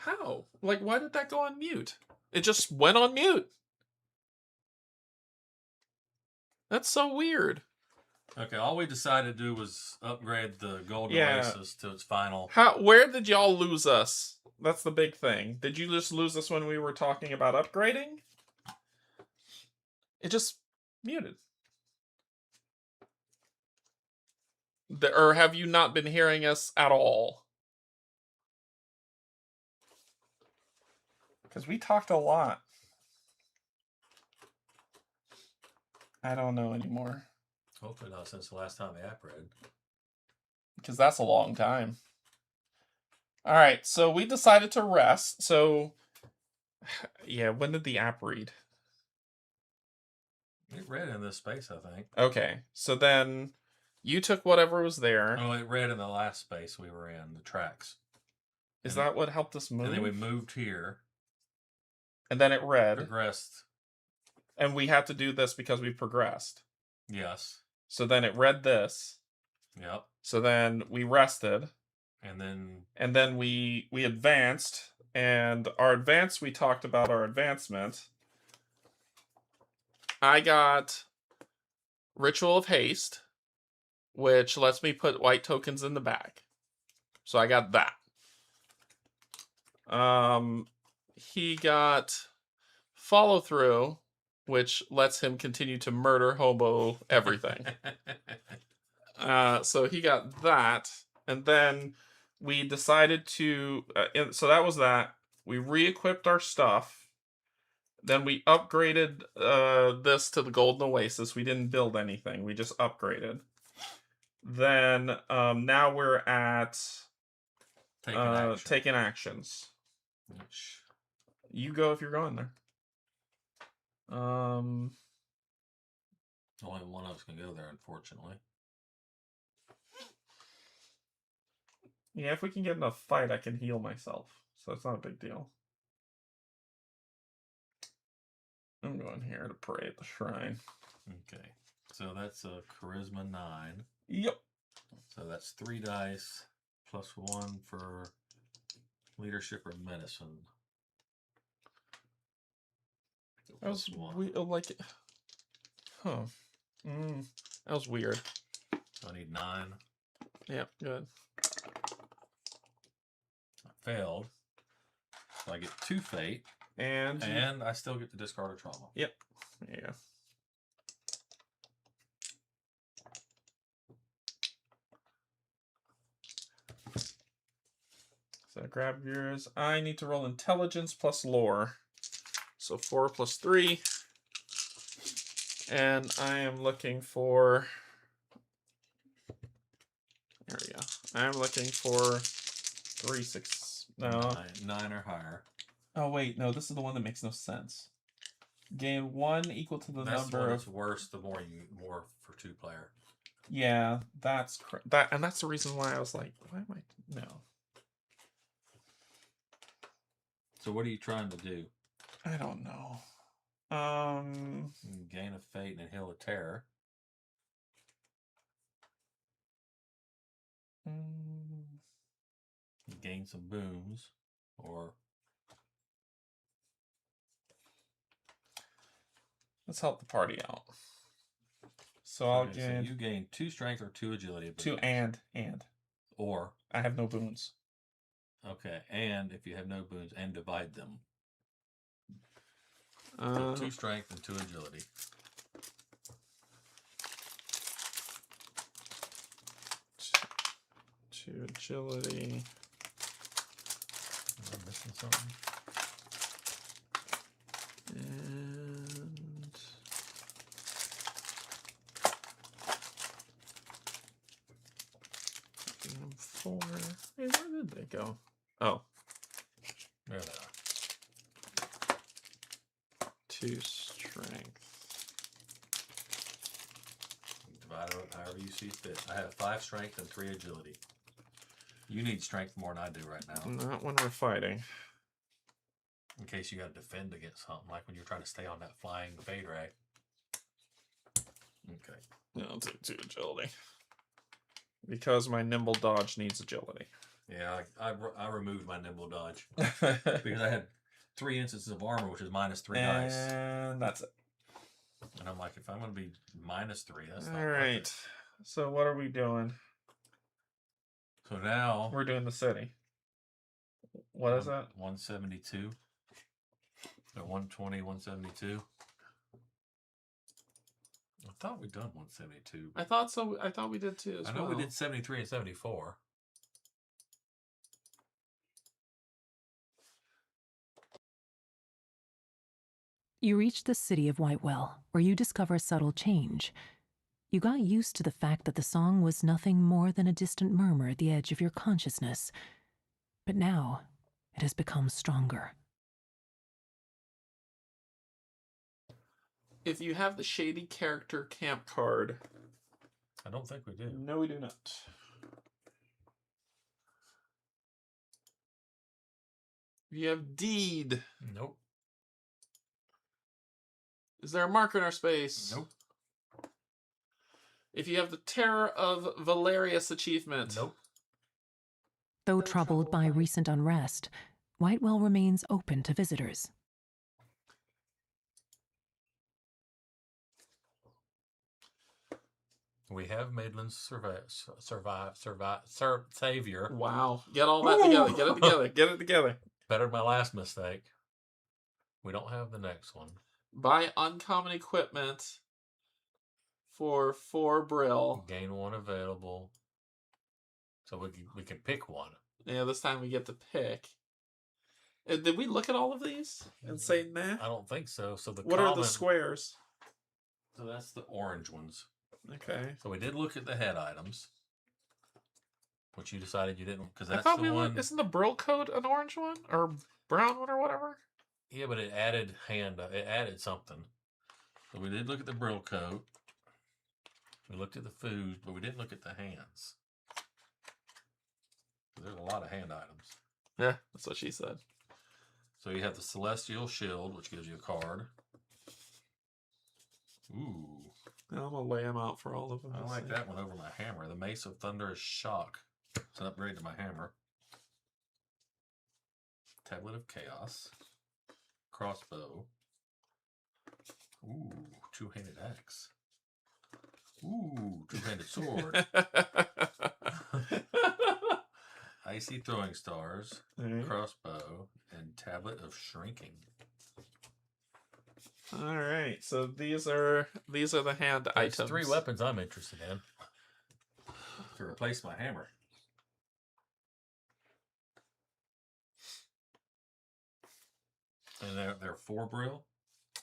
How? Like, why did that go on mute? It just went on mute. That's so weird. Okay, all we decided to do was upgrade the Golden Yeah. Oasis to its final. Where did y'all lose us? That's the big thing. Did you just lose us when we were talking about upgrading? It just muted. Or have you not been hearing us at all? Because we talked a lot. I don't know anymore. Hopefully not since the last time the app read. Because that's a long time. All right, so we decided to rest. So, yeah, when did the app read? It read in this space, I think. Okay, so then you took whatever was there. Oh, it read in the last space we were in, the tracks. Is that what helped us move? And then we moved here. And then it read. Progressed. And we had to do this because we progressed. Yes. So then it read this. Yep. So then we rested. And then we advanced. And our advance, we talked about our advancement. I got Ritual of Haste, which lets me put white tokens in the bag. So I got that. He got Follow Through, which lets him continue to murder, hobo, everything. So he got that. And then we decided to... so that was that. We re-equipped our stuff. Then we upgraded this to the Golden Oasis. We didn't build anything. We just upgraded. Then now we're at taking actions. You go if you're going there. Only one of us can go there, unfortunately. Yeah, if we can get in a fight, I can heal myself. So it's not a big deal. I'm going here to pray at the shrine. Okay. So that's a Charisma 9. Yep. So that's 3 dice plus 1 for leadership or medicine. That was like, huh? That was weird. So I need 9. Yep, good. I failed. So I get 2 fate. And I still get to discard a trauma. Yep. Yeah. So grab yours. I need to roll intelligence plus lore. So 4 plus 3. And I am looking for... There we go. I'm looking for 3, 6... No. 9 or higher. Oh, wait. No, this is the one that makes no sense. Gain 1 equal to the That's number the one of... that's worse the more for 2-player. Yeah, that's... And that's the reason why I was like, why am I... No. So what are you trying to do? I don't know. Gain a fate and heal a terror. Gain some booms, or let's help the party out. So I'll gain. So you gain 2 strength or 2 agility. 2 and. Or I have no boons. Okay, and if you have no boons, and divide them. So 2 strength and 2 agility. 2 agility. Am I missing something? And 4. Hey, where did they go? Oh. There they are. 2 strength. Divide it up however you see fit. I have 5 strength and 3 agility. You need strength more than I do right now. Not when we're fighting. In case you got to defend against something, like when you're trying to stay on that flying fade rag. Okay. No, I'll take 2 agility. Because my nimble dodge needs agility. Yeah, I removed my nimble dodge because I had 3 instances of armor, which is -3 dice. And that's it. And I'm like, if I'm going to be -3, that's not All worth right. it. So what are we doing? So now We're doing the city. What is that? 172. Or 120, 172. I thought we'd done 172. I thought so. I thought we did too. As I know well. we did 73 and 74. You reach the city of Whitewell, where you discover a subtle change. You got used to the fact that the song was nothing more than a distant murmur at the edge of your consciousness. But now, it has become stronger. If you have the shady character camp card. I don't think we do. No, we do not. You have deed. Nope. Is there a marker in our space? Nope. If you have the Terror of Valerius achievement. Nope. Though troubled by recent unrest, Whitewell remains open to visitors. We have Maidland's savior. Wow. Get all that together. Get it together. Get it together. Better than my last mistake. We don't have the next one. Buy uncommon equipment for 4 Brill. Gain 1 available. So we can pick one. Yeah, this time we get to pick. Did we look at all of these and say nah? I don't think so. So What are the squares? So that's the orange ones. Okay. So we did look at the head items, which you decided you didn't, because I that's thought the one. looked. Isn't the Brill code an orange one or brown one or whatever? Yeah, but it added it added something. So we did look at the Brill coat. We looked at the food, but we didn't look at the hands. There's a lot of hand items. Yeah, that's what she said. So you have the Celestial Shield, which gives you a card. Ooh. Now I'm going to lay them out for all of them. I like that one over my hammer. The Mace of Thunderous Shock. It's an upgrade to my hammer. Tablet of Chaos. Crossbow. Ooh, 2-handed axe. Ooh, 2-handed sword. Icy Throwing Stars. Right. Crossbow. And Tablet of Shrinking. All right, so these are the hand There's items. 3 weapons I'm interested in to replace my hammer. And they're 4 Brill.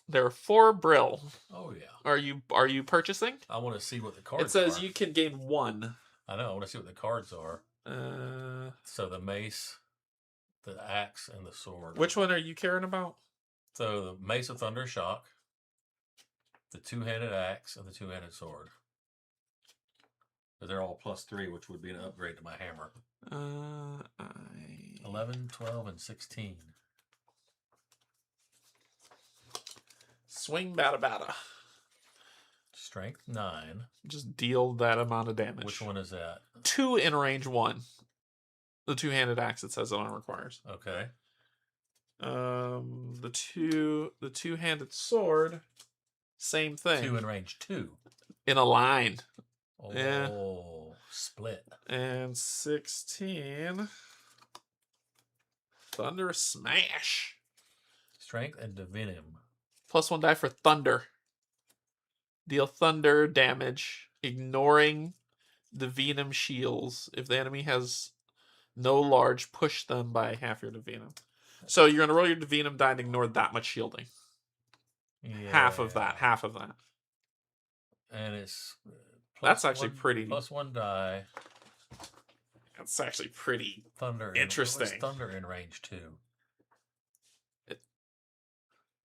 There are 4 Brill. Oh yeah. Are you purchasing? I want to see what the cards. It says are. you can gain 1. I know. I want to see what the cards are. So the mace, the axe, and the sword. Which one are you caring about? So the Mace of Thunder Shock, the 2-handed axe, and the 2-handed sword. But they're all +3, which would be an upgrade to my hammer. 11, 12, and 16. Swing bada. Strength 9. Just deal that amount of damage. Which one is that? 2 in range 1. The 2-handed axe, it says it on requires. Okay. The 2-handed sword, same thing. 2 in range 2. In a line. Oh, Yeah. Split. And 16. Thunder Smash. Strength and Divinum. +1 die for thunder. Deal thunder damage, ignoring the Venom shields. If the enemy has no large, push them by half your Divinum. So you're going to roll your Divinum die and ignore that much shielding. Yeah. Half of that. And it's... That's actually pretty... +1 die. That's actually pretty Thunder. interesting. What's thunder in range 2?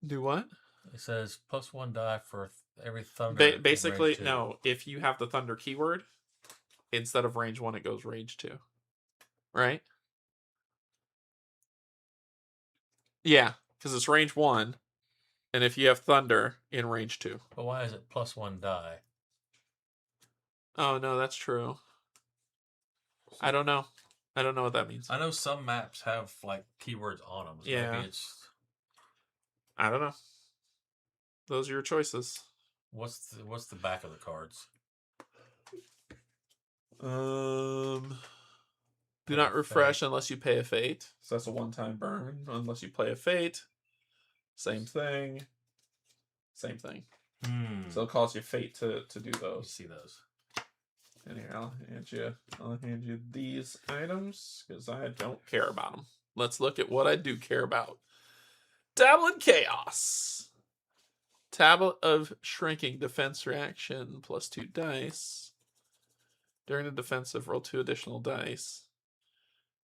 Do what? It says +1 die for every thunder. Basically, in range 2. no. If you have the thunder keyword, instead of range 1, it goes range 2. Right? Yeah, because it's range 1, and if you have thunder in range 2. But why is it +1 die? Oh no, that's true. I don't know. I don't know what that means. I know some maps have like keywords on them. So Yeah. maybe it's I don't know. Those are your choices. what's the back of the cards? Do not refresh unless you pay a fate. So that's a one-time burn. Unless you play a fate. Same thing. Same thing. So it'll cost you fate to do You those. see those. And here, I'll hand you these items because I don't care about them. Let's look at what I do care about. Tablet Chaos. Tablet of Shrinking. Defense reaction plus 2 dice. During the defensive, roll 2 additional dice.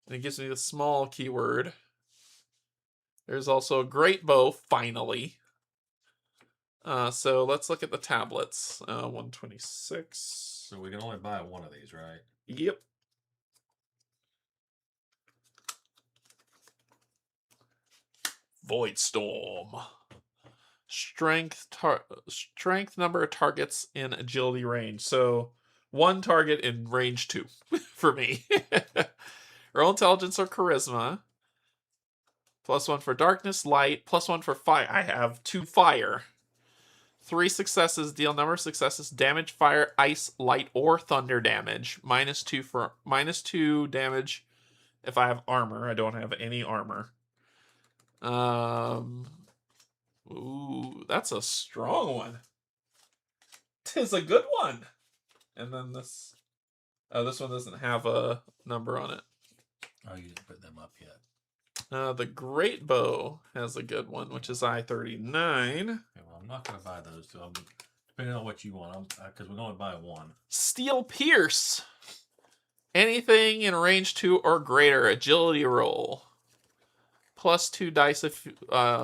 And it gives me the small keyword. There's also a great bow, finally. So let's look at the tablets. 126. So we can only buy one of these, right? Yep. Void Storm. Strength number of targets in agility range. So 1 target in range 2 for me. Roll intelligence or charisma. +1 for darkness, light. +1 for fire. I have 2 fire. 3 successes, deal number of successes, damage, fire, ice, light, or thunder damage. -2 damage if I have armor. I don't have any armor. Ooh, that's a strong one. Tis a good one. And then this one doesn't have a number on it. Oh, you didn't put them up yet. The Great Bow has a good one, which is I-39. Okay, well, I'm not going to buy those two. Depending on what you want, because we're going to buy one. Steel Pierce. Anything in range 2 or greater, agility roll. +2 dice if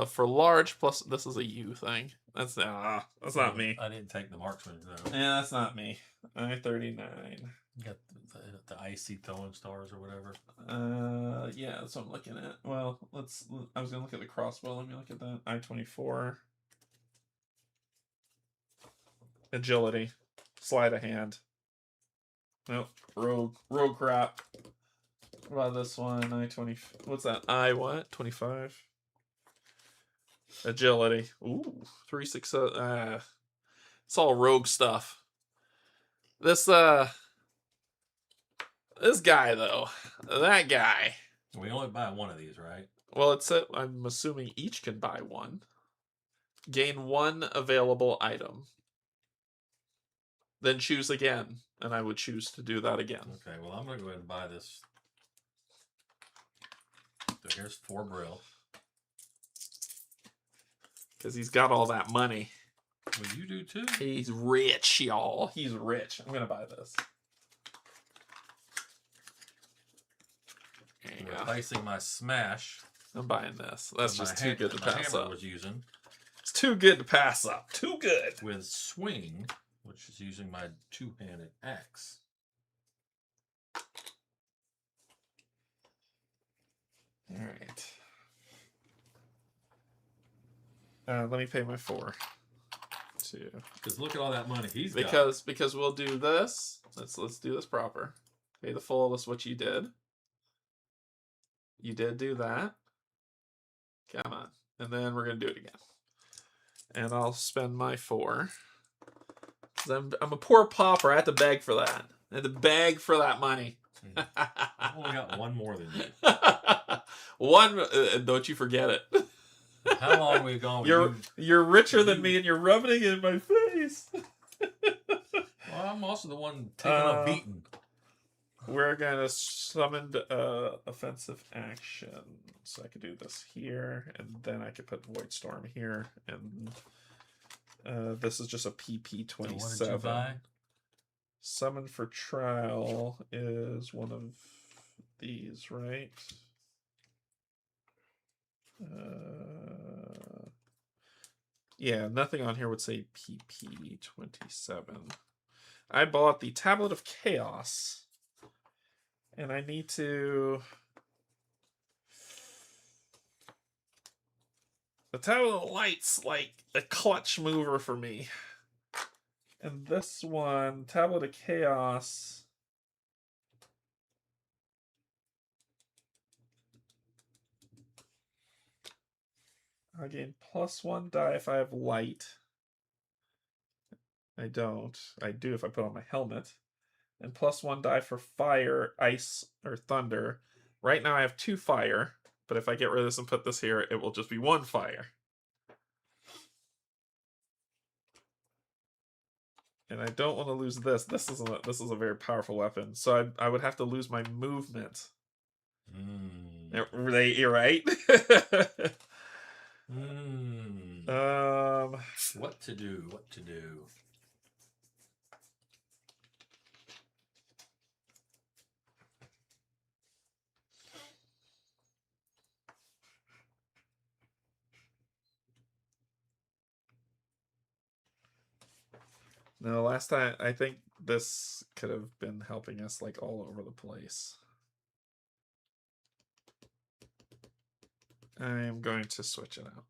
for large. Plus, this is a U thing. That's not me. I didn't take the marksman though. Yeah, that's not me. I-39. You got the icy throwing stars or whatever. Yeah, that's what I'm looking at. Well, I was gonna look at the crossbow. Let me look at that. I-24. Agility. Sleight of hand. Nope. Rogue crap. What about this one? I-20. What's that? I what? 25. Agility. Ooh, 3 success. It's all rogue stuff. This guy though. That guy. We only buy one of these, right? Well, I'm assuming each can buy one. Gain 1 available item. Then choose again, and I would choose to do that again. Okay, well, I'm going to go ahead and buy this. So here's 4 brill. Because he's got all that money. Well, you do too. He's rich, y'all. He's rich. I'm going to buy this. There you go. Replacing my smash. I'm buying this. That's just too good to pass up. Was using. It's too good to pass up. Too good. With swing, which is using my 2-handed axe. All right. Let me pay my 4. 2. Because look at all that money he's got. Because we'll do this. Let's do this proper. Pay the full. That's what you did. You did do that. Come on. And then we're going to do it again. And I'll spend my 4. Because I'm a poor pauper. I have to beg for that. I have to beg for that money. I've only got 1 more than you. 1, don't you forget it. How long have we gone? You're richer than me and you're rubbing it in my face. Well, I'm also the one taking a beating. We're going to summon offensive action. So I could do this here, and then I could put Void Storm here. And this is just a PP27. So what did you buy? Summon for Trial is one of these, right? Yeah, nothing on here would say PP27. I bought the Tablet of Chaos. And I need to... The Tablet of Light's like a clutch mover for me. And this one, Tablet of Chaos... I gain +1 die if I have light. I don't. I do if I put on my helmet. And +1 die for fire, ice, or thunder. Right now I have 2 fire, but if I get rid of this and put this here, it will just be 1 fire. And I don't want to lose this. This is a very powerful weapon. So I would have to lose my movement. You're right. What to do? What to do? No, last time I think this could have been helping us like all over the place. I am going to switch it out.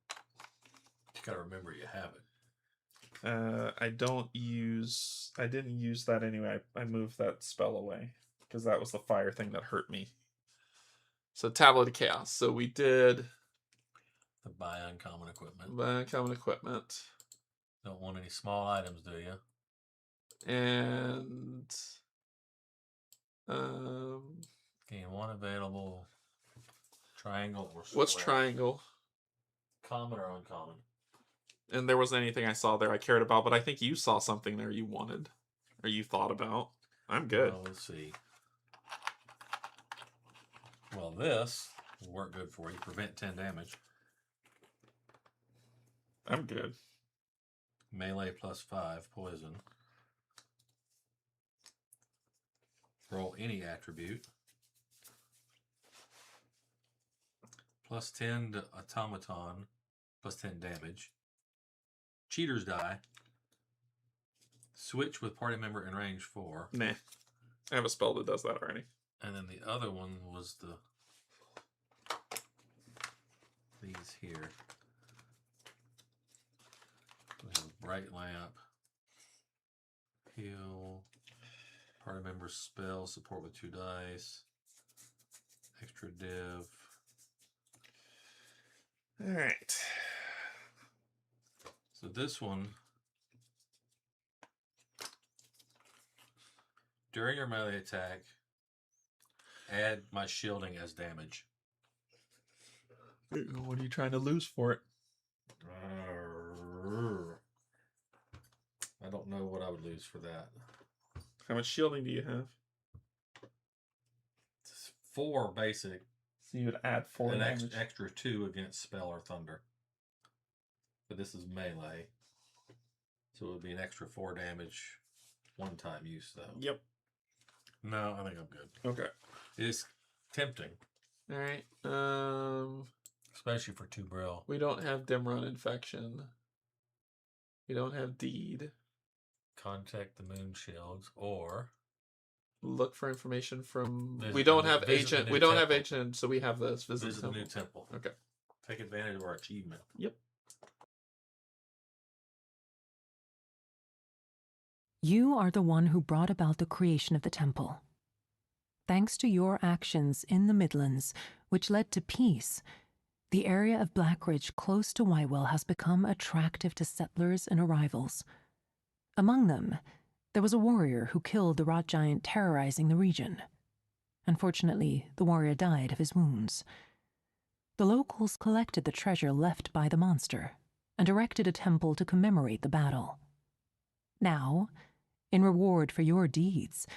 You gotta remember you have it. I didn't use that anyway. I moved that spell away because that was the fire thing that hurt me. So Tablet of Chaos. So we did The buy uncommon equipment. uncommon equipment. Don't want any small items, do you? And Gain 1 available. Triangle or square. what's triangle? Common or uncommon? And there wasn't anything I saw there I cared about, but I think you saw something there you wanted or you thought about. I'm good. Well, let's see. Well, this will work good for you. Prevent 10 damage. I'm good. Melee +5 poison. Roll any attribute. +10 to automaton. +10 damage. Cheater's die. Switch with party member in range 4. Nah. I have a spell that does that already. And then the other one was these here. We have bright lamp. Heal. Party member spell support with 2 dice. Extra div. All right. So this one, during your melee attack, add my shielding as damage. What are you trying to lose for it? I don't know what I would lose for that. How much shielding do you have? It's 4 basic. So you would add 4 An damage. extra 2 against spell or thunder. But this is melee. So it would be an extra 4 damage one-time use, though. Yep. No, I think I'm good. Okay. It's tempting. All right. Especially for 2 Brill. We don't have Dimrun Infection. We don't have Deed. Contact the Moon Shields, or Look for information from. Visit we don't the- have visit the agent. new We don't have temple. agent, so we have this visit, visit the new temple. Okay. Take advantage of our achievement. Yep. You are the one who brought about the creation of the temple. Thanks to your actions in the Midlands, which led to peace, the area of Blackridge close to Wywell has become attractive to settlers and arrivals. Among them, there was a warrior who killed the rot giant terrorizing the region. Unfortunately, the warrior died of his wounds. The locals collected the treasure left by the monster and erected a temple to commemorate the battle. Now, in reward for your deeds,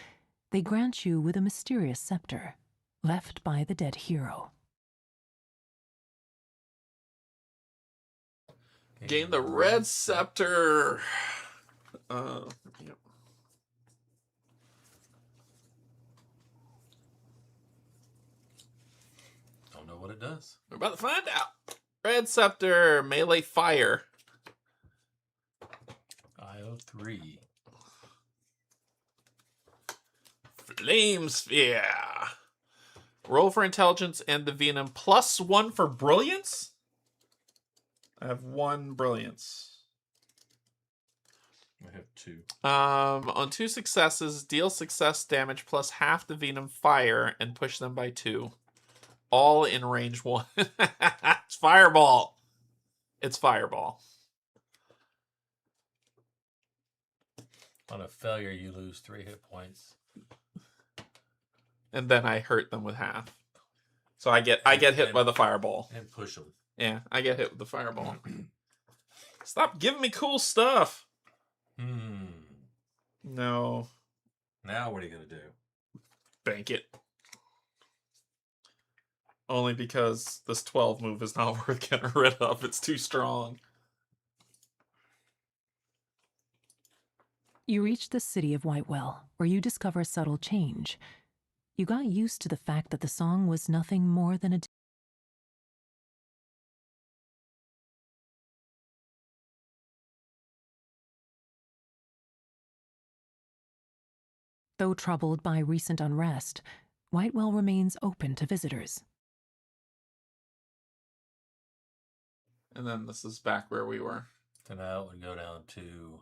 they grant you with a mysterious scepter left by the dead hero. Gain the red scepter. Yep. Don't know what it does. We're about to find out. Red scepter, melee fire. IO3. Flame sphere. Roll for intelligence and the venom +1 for brilliance. I have 1 brilliance. I have 2. On 2 successes, deal success damage plus half the venom fire and push them by 2. All in range 1. It's fireball. It's fireball. On a failure, you lose 3 hit points. And then I hurt them with half. So I get hit by the fireball. And push them. Yeah, I get hit with the fireball. Stop giving me cool stuff. No. Now what are you going to do? Bank it. Only because this 12 move is not worth getting rid of. It's too strong. You reach the city of Whitewell, where you discover a subtle change. You got used to the fact that the song was nothing more than a... Though troubled by recent unrest, Whitewell remains open to visitors. And then this is back where we were. So now it would go down to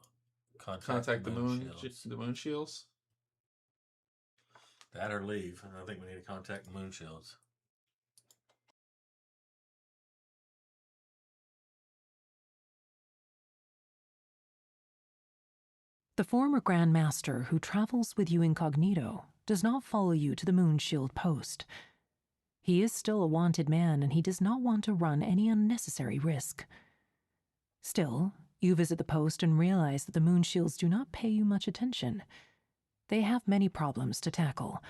Contact the moon shields. That or leave. I think we need to contact the moon shields. The former Grand Master who travels with you incognito does not follow you to the moon shield post. He is still a wanted man, and he does not want to run any unnecessary risk. Still, you visit the post and realize that the moon shields do not pay you much attention. They have many problems to tackle,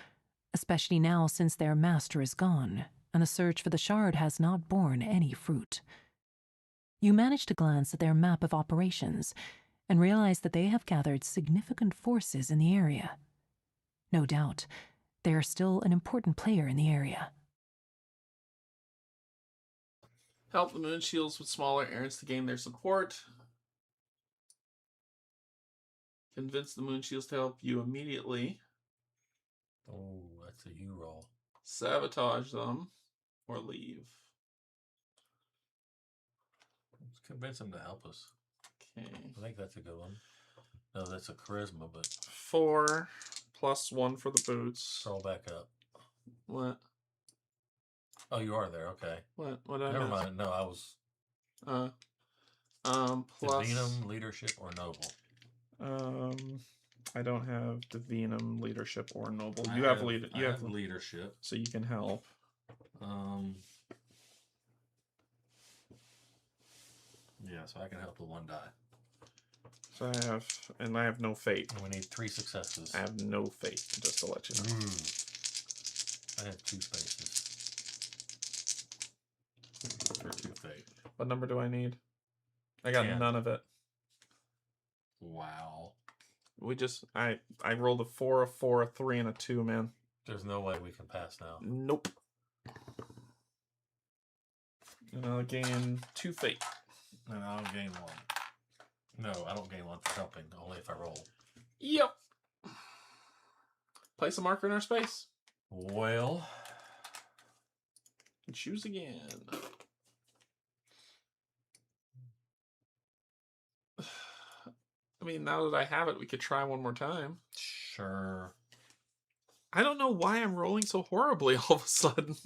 especially now since their master is gone, and the search for the shard has not borne any fruit. You manage to glance at their map of operations and realize that they have gathered significant forces in the area. No doubt, they are still an important player in the area. Help the moon shields with smaller errands to gain their support. Convince the moon shields to help you immediately. Oh, that's a U roll. Sabotage them or leave. Let's convince them to help us. Okay. I think that's a good one. No, that's a charisma, but 4 plus 1 for the boots. scroll back up. What? Oh, you are there. Okay. What did I Never miss? mind. No, I was. Plus Divinum, leadership, or noble. I don't have Divinum, leadership, or noble. I You have leadership. I have leadership. So you can help. Yeah, so I can help with 1 die. So I have no fate. And we need 3 successes. I have no fate, just to let you know. I have 2 spaces for 2 fate. What number do I need? I got 10. none of it. Wow. I rolled a 4, a 4, a 3, and a 2, man. There's no way we can pass now. Nope. And I'll gain 2 fate. And I'll gain 1. No, I don't gain 1 for helping, only if I roll. Yep. Place a marker in our space. Well. And choose again. I mean, now that I have it, we could try one more time. Sure. I don't know why I'm rolling so horribly all of a sudden.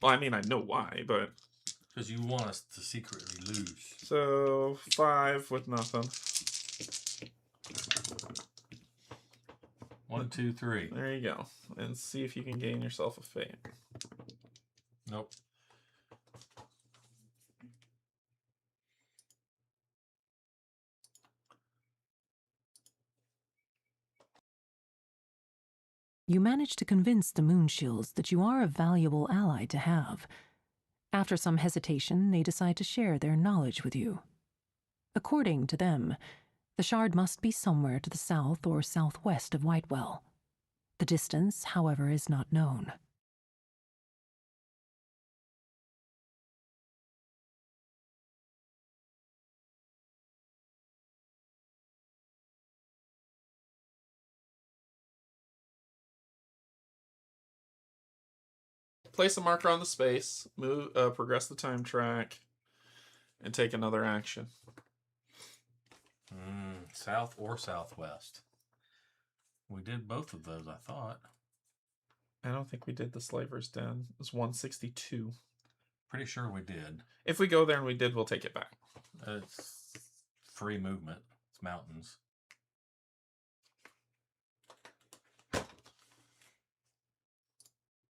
Well, I mean, I know why, but... Because you want us to secretly lose. So, 5 with nothing. 1, 2, 3. There you go. And see if you can gain yourself a fate. Nope. You manage to convince the Moonshields that you are a valuable ally to have. After some hesitation, they decide to share their knowledge with you. According to them, the shard must be somewhere to the south or southwest of Whitewell. The distance, however, is not known. Place a marker on the space, move, progress the time track, and take another action. South or southwest. We did both of those, I thought. I don't think we did the Slaver's Den. It was 162. Pretty sure we did. If we go there and we did, we'll take it back. It's free movement. It's mountains.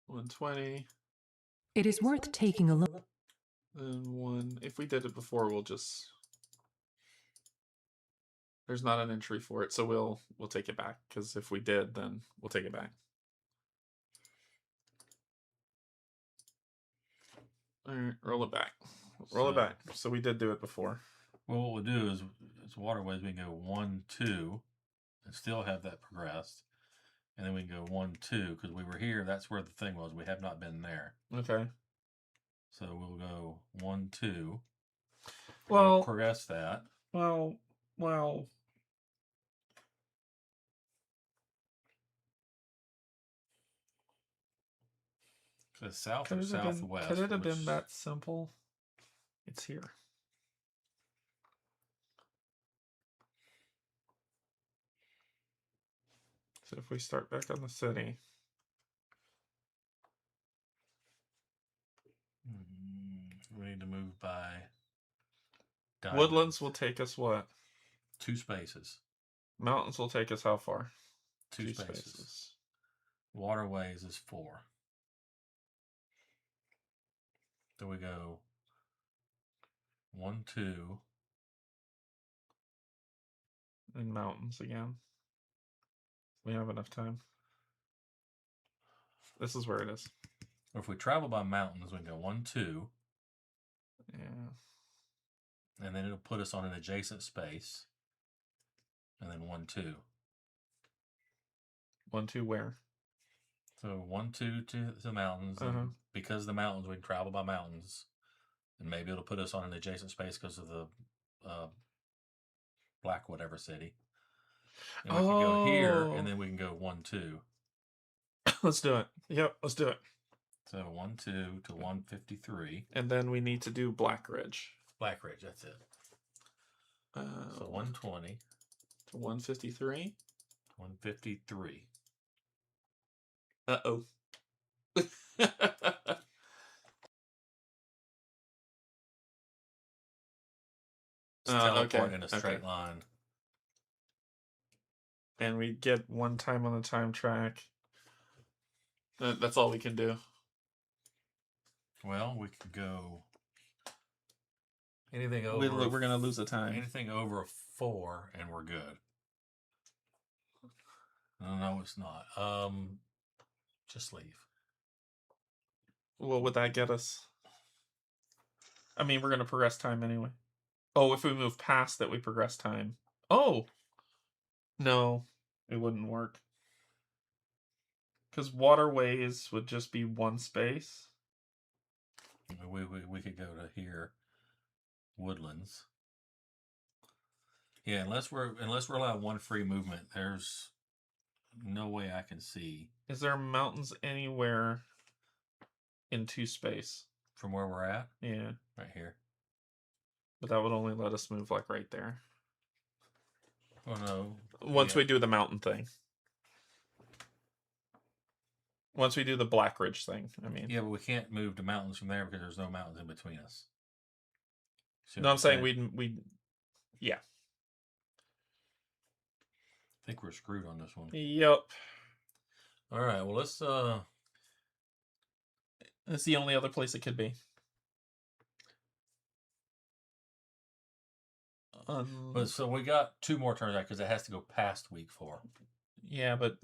$120. It is worth taking a look. Then one. If we did it before, we'll just. There's not an entry for it, so we'll take it back. Because if we did, then we'll take it back. All right, roll it back. Roll it back. So we did do it before. Well, what we'll do is it's waterways. We can go 1, 2, and still have that progressed, and then we can go 1, 2 because we were here. That's where the thing was. We have not been there. Okay. So we'll go 1, 2. Well, progress that. Well. Because south or southwest. Could it have been that simple? It's here. So if we start back on the city. We need to move by. Diamonds. Woodlands will take us what? 2 spaces. Mountains will take us how far? 2 spaces. Waterways is 4. So we go 1, 2. And mountains again. We have enough time. This is where it is. Or if we travel by mountains, we can go 1, 2. Yeah. And then it'll put us on an adjacent space. And then 1, 2. 1, 2 where? So 1, 2 to the mountains. And because the mountains, we can travel by mountains. And maybe it'll put us on an adjacent space because of the black whatever city. And we can go here, and then we can go 1, 2. Let's do it. Yep, let's do it. So 1, 2 to 153. And then we need to do Black Ridge. Black Ridge, that's it. So 120 to 153. 153. Uh-oh. Teleport in a straight line. And we get 1 time on the time track. That's all we can do. Well, we could go anything over. We're gonna lose a time. Anything over a 4, and we're good. No, it's not. Just leave. What would that get us? I mean, we're gonna progress time anyway. Oh, if we move past that, we progress time. Oh, no, it wouldn't work. Because waterways would just be 1 space. We could go to here, Woodlands. Yeah, unless we're allowed 1 free movement, there's no way I can see. Is there mountains anywhere in 2 space from where we're at? Yeah, right here. But that would only let us move like right there. Oh no! Once we do the mountain thing. Once we do the Black Ridge thing, I mean. Yeah, but we can't move the mountains from there because there's no mountains in between us. No, I'm saying we yeah. I think we're screwed on this one. Yep. All right, well, let's That's the only other place it could be. But so we got 2 more turns out because it has to go past week 4. Yeah, but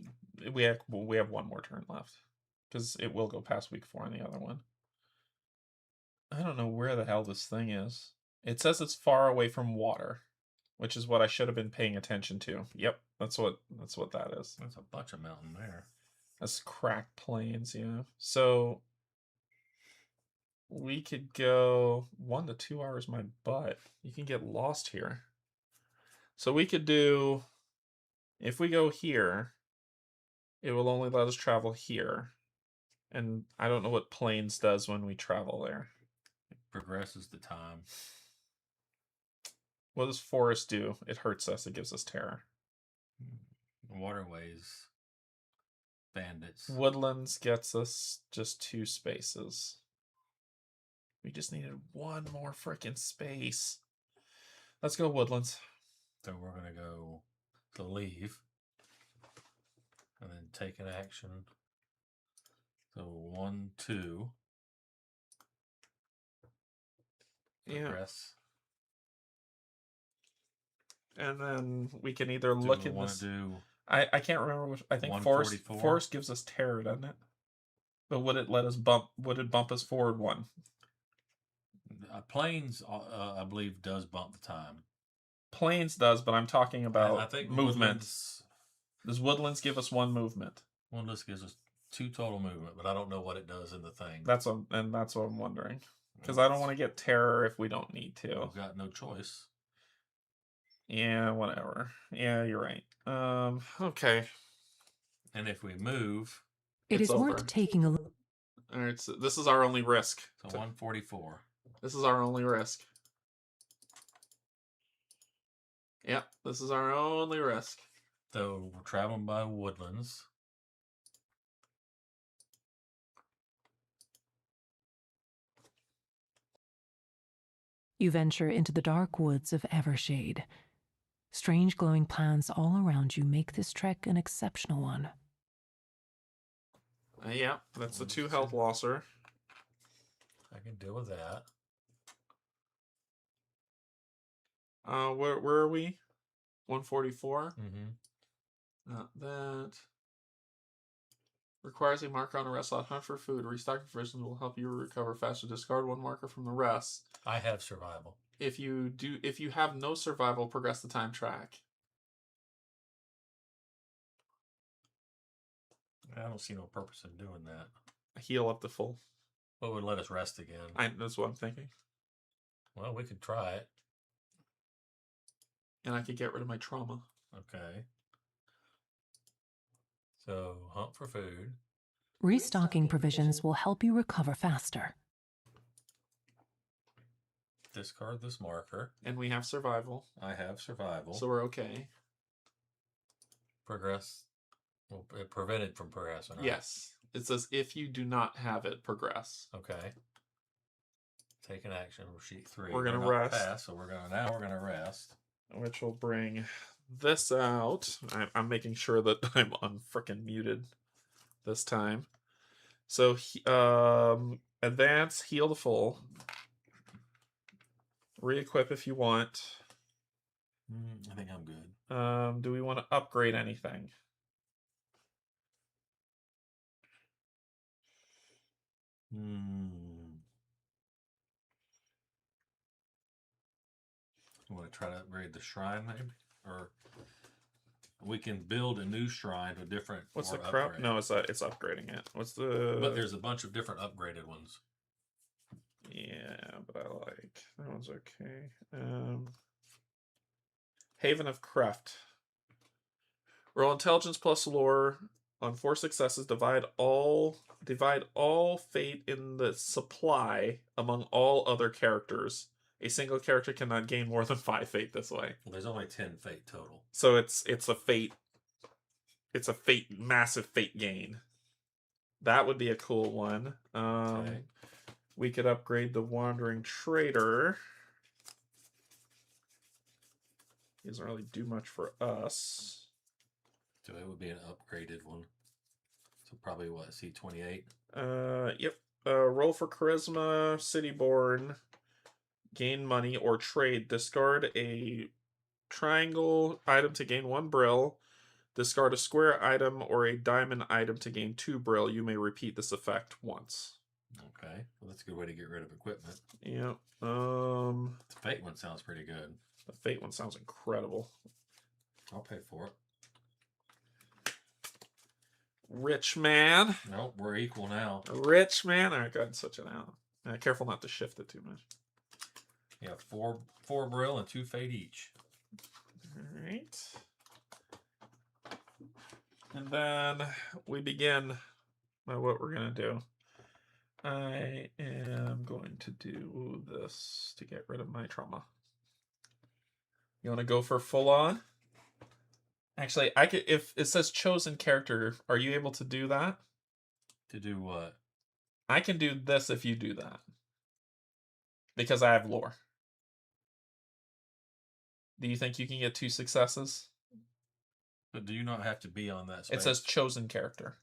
we have 1 more turn left because it will go past week 4 on the other one. I don't know where the hell this thing is. It says it's far away from water, which is what I should have been paying attention to. Yep, that's what that is. That's a bunch of mountain there. That's cracked plains, yeah. So we could go 1 to 2 hours my butt. You can get lost here. So we could do, if we go here, it will only let us travel here. And I don't know what plains does when we travel there. It progresses the time. What does forest do? It hurts us. It gives us terror. Waterways. Bandits. Woodlands gets us just 2 spaces. We just needed 1 more freaking space. Let's go woodlands. So we're going to go to leave. And then take an action. So 1, 2. Yeah. Progress. And then we can either Do look we in want this. to do I can't remember which. I think force 144? gives us terror, doesn't it? But would it let us bump? Would it bump us forward one? Planes, I believe, does bump the time. Plains does, but I'm talking about I think movement. Does woodlands give us 1 movement? Woodlands gives us 2 total movement, but I don't know what it does in the thing. That's what I'm wondering. Because I don't want to get terror if we don't need to. We've got no choice. Yeah, whatever. Yeah, you're right. Okay. And if we move, It It's is over. worth taking a look. All right, so this is our only risk. so 144. This is our only risk. Yep, this is our only risk. So we're traveling by woodlands. You venture into the dark woods of Evershade. Strange glowing plants all around you make this trek an exceptional one. Yeah, that's the 2 health losser. I can deal with that. Where are we? 144. Mm-hmm. Not that. Requires a marker on a rest slot. Hunt for food. Restocking provisions will help you recover faster. Discard 1 marker from the rest. I have survival. If you have no survival, progress the time track. I don't see no purpose in doing that. Heal up to full. What would let us rest again? That's what I'm thinking. Well, we could try it. And I could get rid of my trauma. Okay. So, hunt for food. Restocking provisions will help you recover faster. Discard this marker. And we have survival. I have survival. So we're okay. Progress. Well, it prevented from progressing, right? Yes. It says if you do not have it, progress. Okay. Take an action. Sheet 3. We're gonna not rest. Pass, so we're gonna rest. Which will bring this out. I'm making sure that I'm unfrickin' muted this time. So, advance, heal to full. Re-equip if you want. I think I'm good. Do we want to upgrade anything? You want to try to upgrade the shrine, maybe? Or we can build a new shrine with different. What's the crap? upgrade. No, it's upgrading it. What's the? But there's a bunch of different upgraded ones. Yeah, but I like that one's okay. Haven of Craft. Roll intelligence plus lore on 4 successes. Divide all fate in the supply among all other characters. A single character cannot gain more than 5 fate this way. Well, there's only 10 fate total. So it's a fate. It's a massive fate gain. That would be a cool one. Okay. We could upgrade the Wandering Trader. He doesn't really do much for us. So it would be an upgraded one. So probably what, C28? Yep. Roll for Charisma, Cityborn. Gain money or trade. Discard a triangle item to gain 1 brill. Discard a square item or a diamond item to gain 2 brill. You may repeat this effect once. Okay. Well, that's a good way to get rid of equipment. Yeah. The fate one sounds pretty good. The fate one sounds incredible. I'll pay for it. Rich man. Nope, we're equal now. Rich man. All right, go ahead and switch it out. Careful not to shift it too much. Yeah, 4 brill and 2 fate each. All right. And then we begin by what we're going to do. I am going to do this to get rid of my trauma. You want to go for full on? Actually, I could. If it says chosen character, are you able to do that? To do what? I can do this if you do that. Because I have lore. Do you think you can get 2 successes? But do you not have to be on that space? It says chosen character.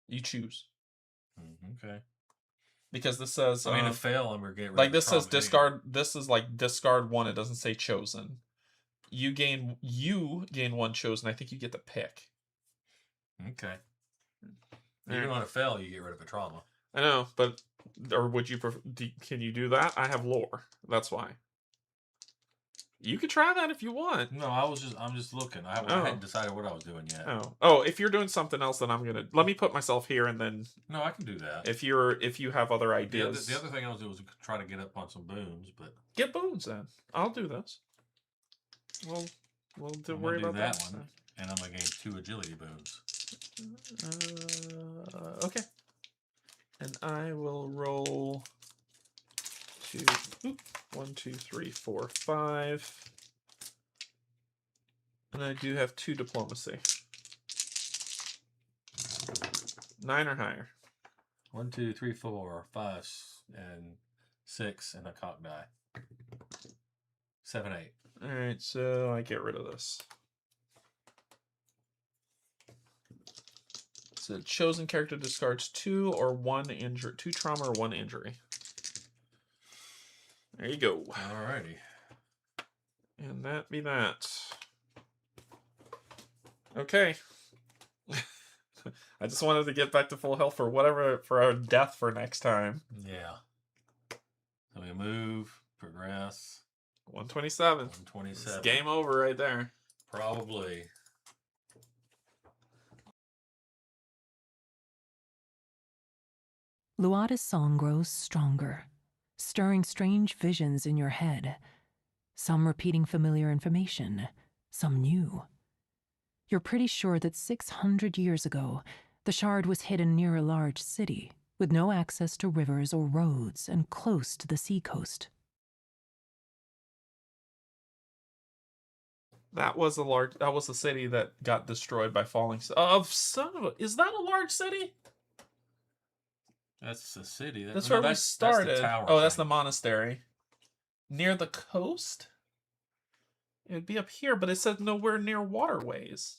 You choose. Okay. Because this says... I mean, a fail, I'm going to get rid like of this says trauma discard... anyway. This is like discard 1. It doesn't say chosen. You gain 1 chosen. I think you get to pick. Okay. Even on a fail, you get rid of a trauma. I know, but... Or would you prefer... Can you do that? I have lore. That's why. You could try that if you want. No, I'm just looking. I hadn't decided what I was doing yet. Oh, if you're doing something else, then I'm gonna let me put myself here, and then no, I can do that. If you have other ideas, the other thing I was doing was try to get up on some boons, but get boons then. I'll do this. We'll worry about that one, and I'm gonna gain 2 agility boons. Okay. And I will roll 1, 2, 3, 4, 5. And I do have 2 diplomacy. 9 or higher. 1, 2, 3, 4, 5, and 6, and a cock die. 7, 8. Alright, so I get rid of this. So chosen character discards 2 or 1 injury, 2 trauma or 1 injury. There you go. Alrighty. And that be that. Okay. I just wanted to get back to full health for our death for next time. Yeah. So we move, progress. 127. 127. It's game over right there. Probably. Lauda's song grows stronger, stirring strange visions in your head. Some repeating familiar information, some new. You're pretty sure that 600 years ago, the shard was hidden near a large city, with no access to rivers or roads and close to the seacoast. That was the city that got destroyed by falling. Is that a large city? That's the city. That's where we started. That's the tower that's thing. the monastery. Near the coast? It would be up here, but it said nowhere near waterways.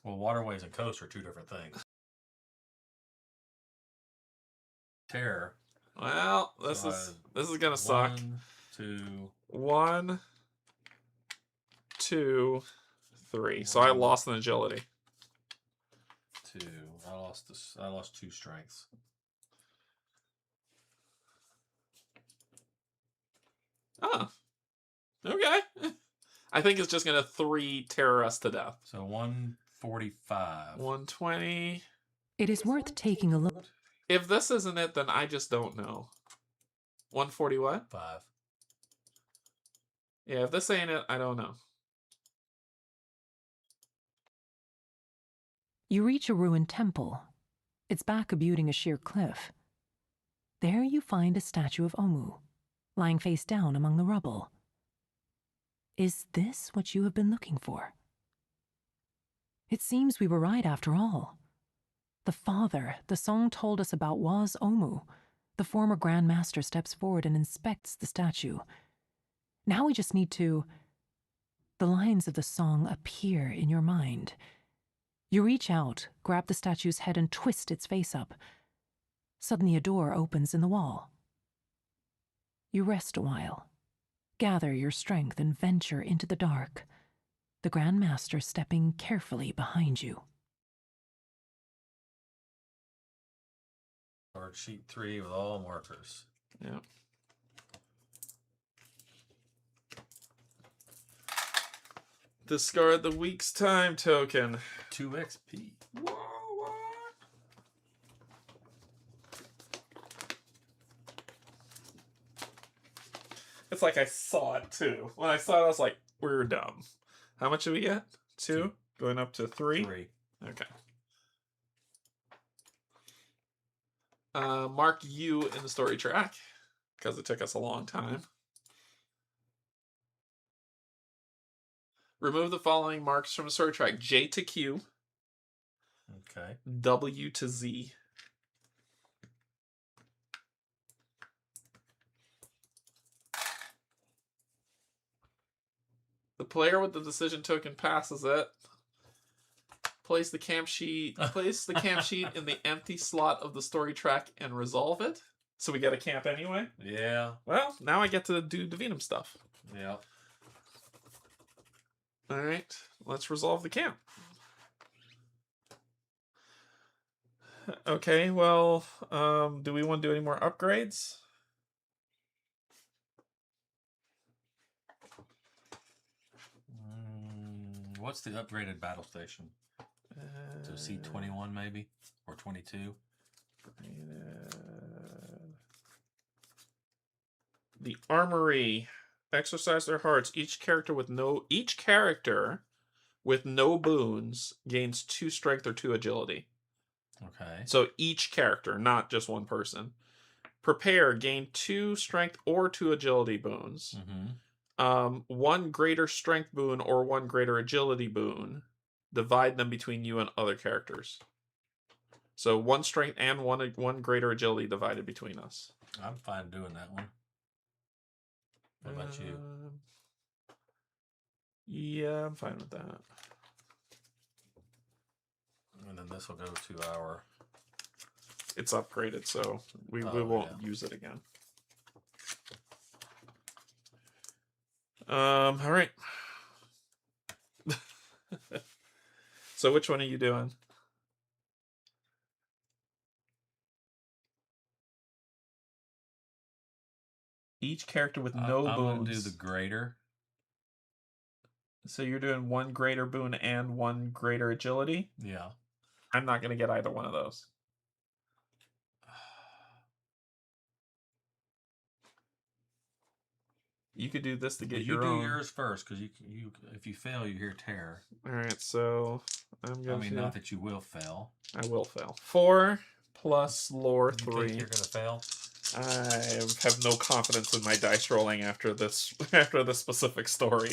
Well, waterways and coast are 2 different things. Terror. Well, this is gonna suck. 1, 2. 1, 2, 3. So I lost an agility. 2. I lost 2 strengths. Oh. Okay. I think it's just gonna 3 terror us to death. So 145. 120. It is worth taking a look. If this isn't it, then I just don't know. 140 what? 5. Yeah, if this ain't it, I don't know. You reach a ruined temple, its back abutting a sheer cliff. There you find a statue of Omu, lying face down among the rubble. Is this what you have been looking for? It seems we were right after all. The father the song told us about was Omu. The former Grand Master steps forward and inspects the statue. Now we just need to... The lines of the song appear in your mind. You reach out, grab the statue's head, and twist its face up. Suddenly a door opens in the wall. You rest a while, gather your strength, and venture into the dark, the Grand Master stepping carefully behind you. Card sheet 3 with all markers. Yeah. Discard the week's time token. 2 XP. Whoa, what? It's like I saw it too. When I saw it, I was like, we're dumb. How much did we get? 2? Going up to 3? 3. Okay. Mark you in the story track, because it took us a long time. Remove the following marks from the story track. J to Q. Okay. W to Z. The player with the decision token passes it. Place the camp sheet in the empty slot of the story track and resolve it. So we get a camp anyway. Yeah. Well, now I get to do Divinum stuff. Yeah. All right, let's resolve the camp. Okay, well, do we want to do any more upgrades? What's the upgraded battle station? To C21 maybe? Or 22? The Armory. Exercise their hearts. Each character with no boons gains 2 strength or 2 agility. Okay. So each character, not just one person. Prepare, gain 2 strength or 2 agility boons. Mm-hmm. 1 greater strength boon or 1 greater agility boon. Divide them between you and other characters. So 1 strength and 1 greater agility divided between us. I'm fine doing that one. What about you? Yeah, I'm fine with that. And then this will go to our... It's upgraded, so we won't use it again. All right. So which one are you doing? Each character with no boons. I'm going to do the greater. So you're doing 1 greater boon and 1 greater agility? Yeah. I'm not going to get either one of those. You could do this to get your own. You do yours first, because you if you fail, you hear terror. All right, so I'm going to... I mean, not that you will fail. I will fail. 4 plus lore 3. You think you're going to fail? I have no confidence in my dice rolling after this specific story.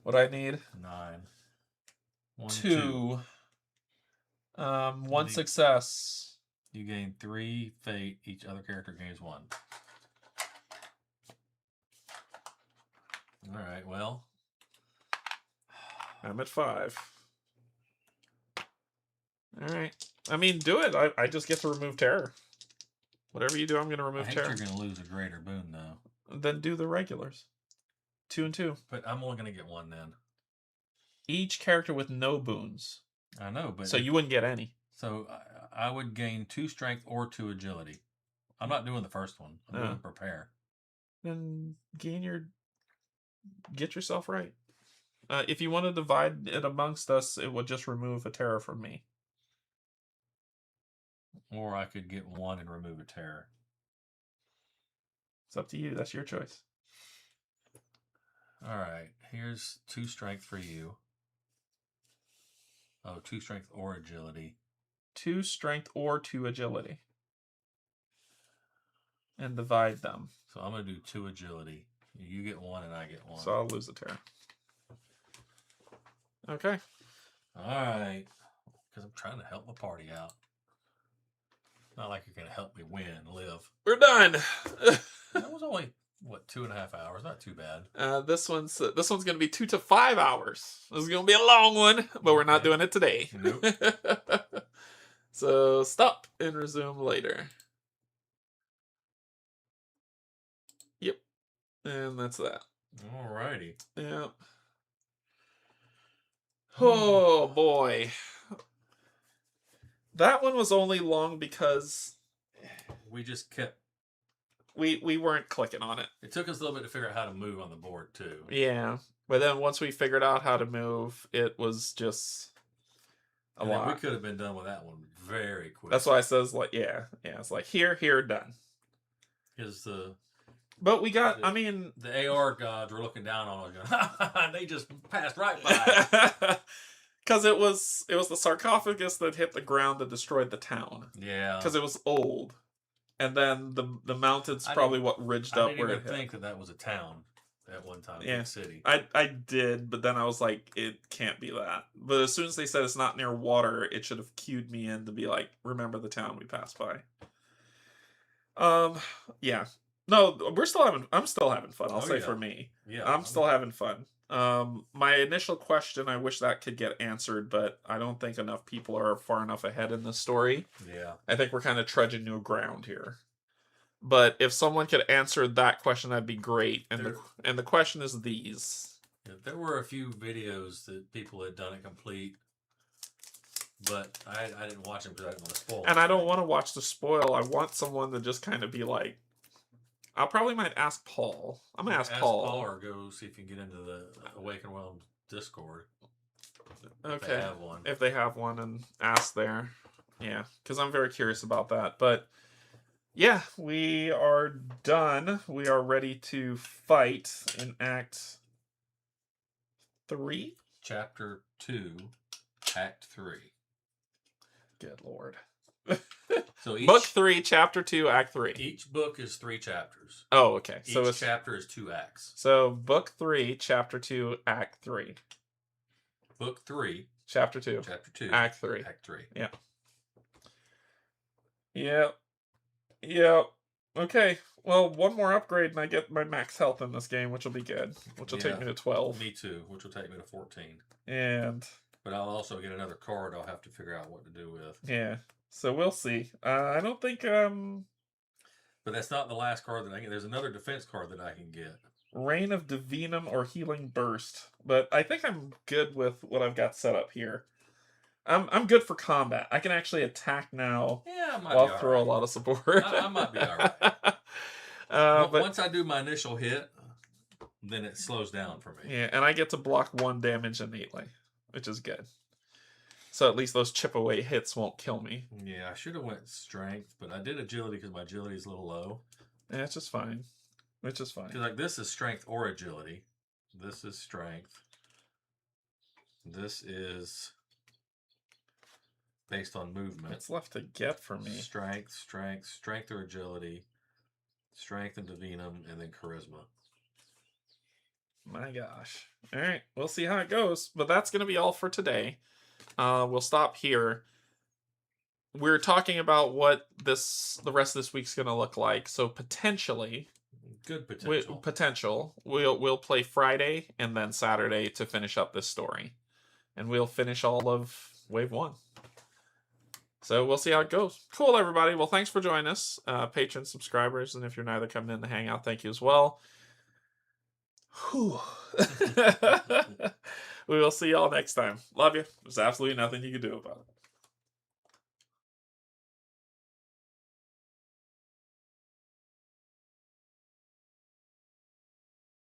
What I need? 9. 1, 2. 1 success. You gain 3 fate. Each other character gains 1. All right. Well, I'm at 5. All right. I mean, do it. I just get to remove terror. Whatever you do, I'm going to remove terror. You're going to lose a greater boon, though. Then do the regulars. 2 and 2. But I'm only going to get 1 then. Each character with no boons. I know, but... So you wouldn't get any. So I would gain 2 strength or 2 agility. I'm not doing the first one. I'm doing prepare. Then get yourself right. If you want to divide it amongst us, it would just remove a terror from me. Or I could get 1 and remove a terror. It's up to you. That's your choice. All right. Here's 2 strength for you. Oh, 2 strength or agility. 2 strength or 2 agility. And divide them. So I'm going to do 2 agility. You get 1 and I get 1. So I'll lose a terror. Okay. All right. Because I'm trying to help the party out. Not like you're going to help me win and live. We're done. That was only, 2.5 hours? Not too bad. This one's going to be 2 to 5 hours. This is going to be a long one, but we're not doing it today. Nope. So stop and resume later. Yep. And that's that. All righty. Yep. Oh, boy. That one was only long because we just kept... We weren't clicking on it. It took us a little bit to figure out how to move on the board, too. Yeah. But then once we figured out how to move, it was just a lot. We could have been done with that one very quick. That's why I says, like, yeah. It's like, here, done. But we got, the AR gods were looking down on us going, they just passed right by. Because it was the sarcophagus that hit the ground that destroyed the town. Yeah. Because it was old. And then the mountain's probably what ridged up where it hit. I didn't even think that was a town at one time, yeah. Big city. I did, but then I was like, it can't be that. But as soon as they said it's not near water, it should have cued me in to be like, remember the town we passed by. Yeah. No, I'm still having fun. I'll say for me. Yeah. I'm still having fun. My initial question, I wish that could get answered, but I don't think enough people are far enough ahead in the story. Yeah. I think we're kind of trudging new ground here. But if someone could answer that question, that'd be great. And the question is these. Yeah, there were a few videos that people had done it complete, but I didn't watch them because I didn't want to spoil. And I don't want to watch the spoil. I want someone to just kind of be like, I probably might ask Paul. I'm gonna ask Paul. Or go see if you can get into the Awaken Realm Discord. Okay. If they have one. If they have one, and ask there. Yeah, because I'm very curious about that. But yeah, we are done. We are ready to fight in Act 3. Chapter 2, Act 3. Good Lord. So Book 3, Chapter 2, Act 3. Each book is 3 chapters. Oh, okay. Each chapter is 2 acts. So Book 3, Chapter 2, Act 3. Book 3, Chapter 2. Chapter 2, Act 3. Act 3. Yeah. Yep. Okay. Well, one more upgrade and I get my max health in this game, which will be good. Which will take me to 12. Me too, which will take me to 14. But I'll also get another card I'll have to figure out what to do with. Yeah. So we'll see. I don't think But that's not the last card that I get. There's another defense card that I can get. Reign of Divinum or Healing Burst. But I think I'm good with what I've got set up here. I'm good for combat. I can actually attack now. Yeah, I might while be all throw right. a lot of support. I might be all right. But once I do my initial hit, then it slows down for me. Yeah, and I get to block 1 damage innately, which is good. So at least those chip away hits won't kill me. Yeah, I should have went strength, but I did agility because my agility is a little low. Yeah, it's just fine. Which is fine. Because like this is strength or agility. This is strength. This is based on movement. What's left to get for me? Strength or agility, strength and divinum, and then charisma. My gosh. All right, we'll see how it goes. But that's going to be all for today. We'll stop here. We're talking about what the rest of this week's going to look like. So potentially, good potential. We'll play Friday and then Saturday to finish up this story, and we'll finish all of Wave 1. So we'll see how it goes. Cool, everybody. Well, thanks for joining us, patrons, subscribers, and if you're neither coming in to hang out, thank you as well. Whew. We will see y'all next time. Love you. There's absolutely nothing you can do about it.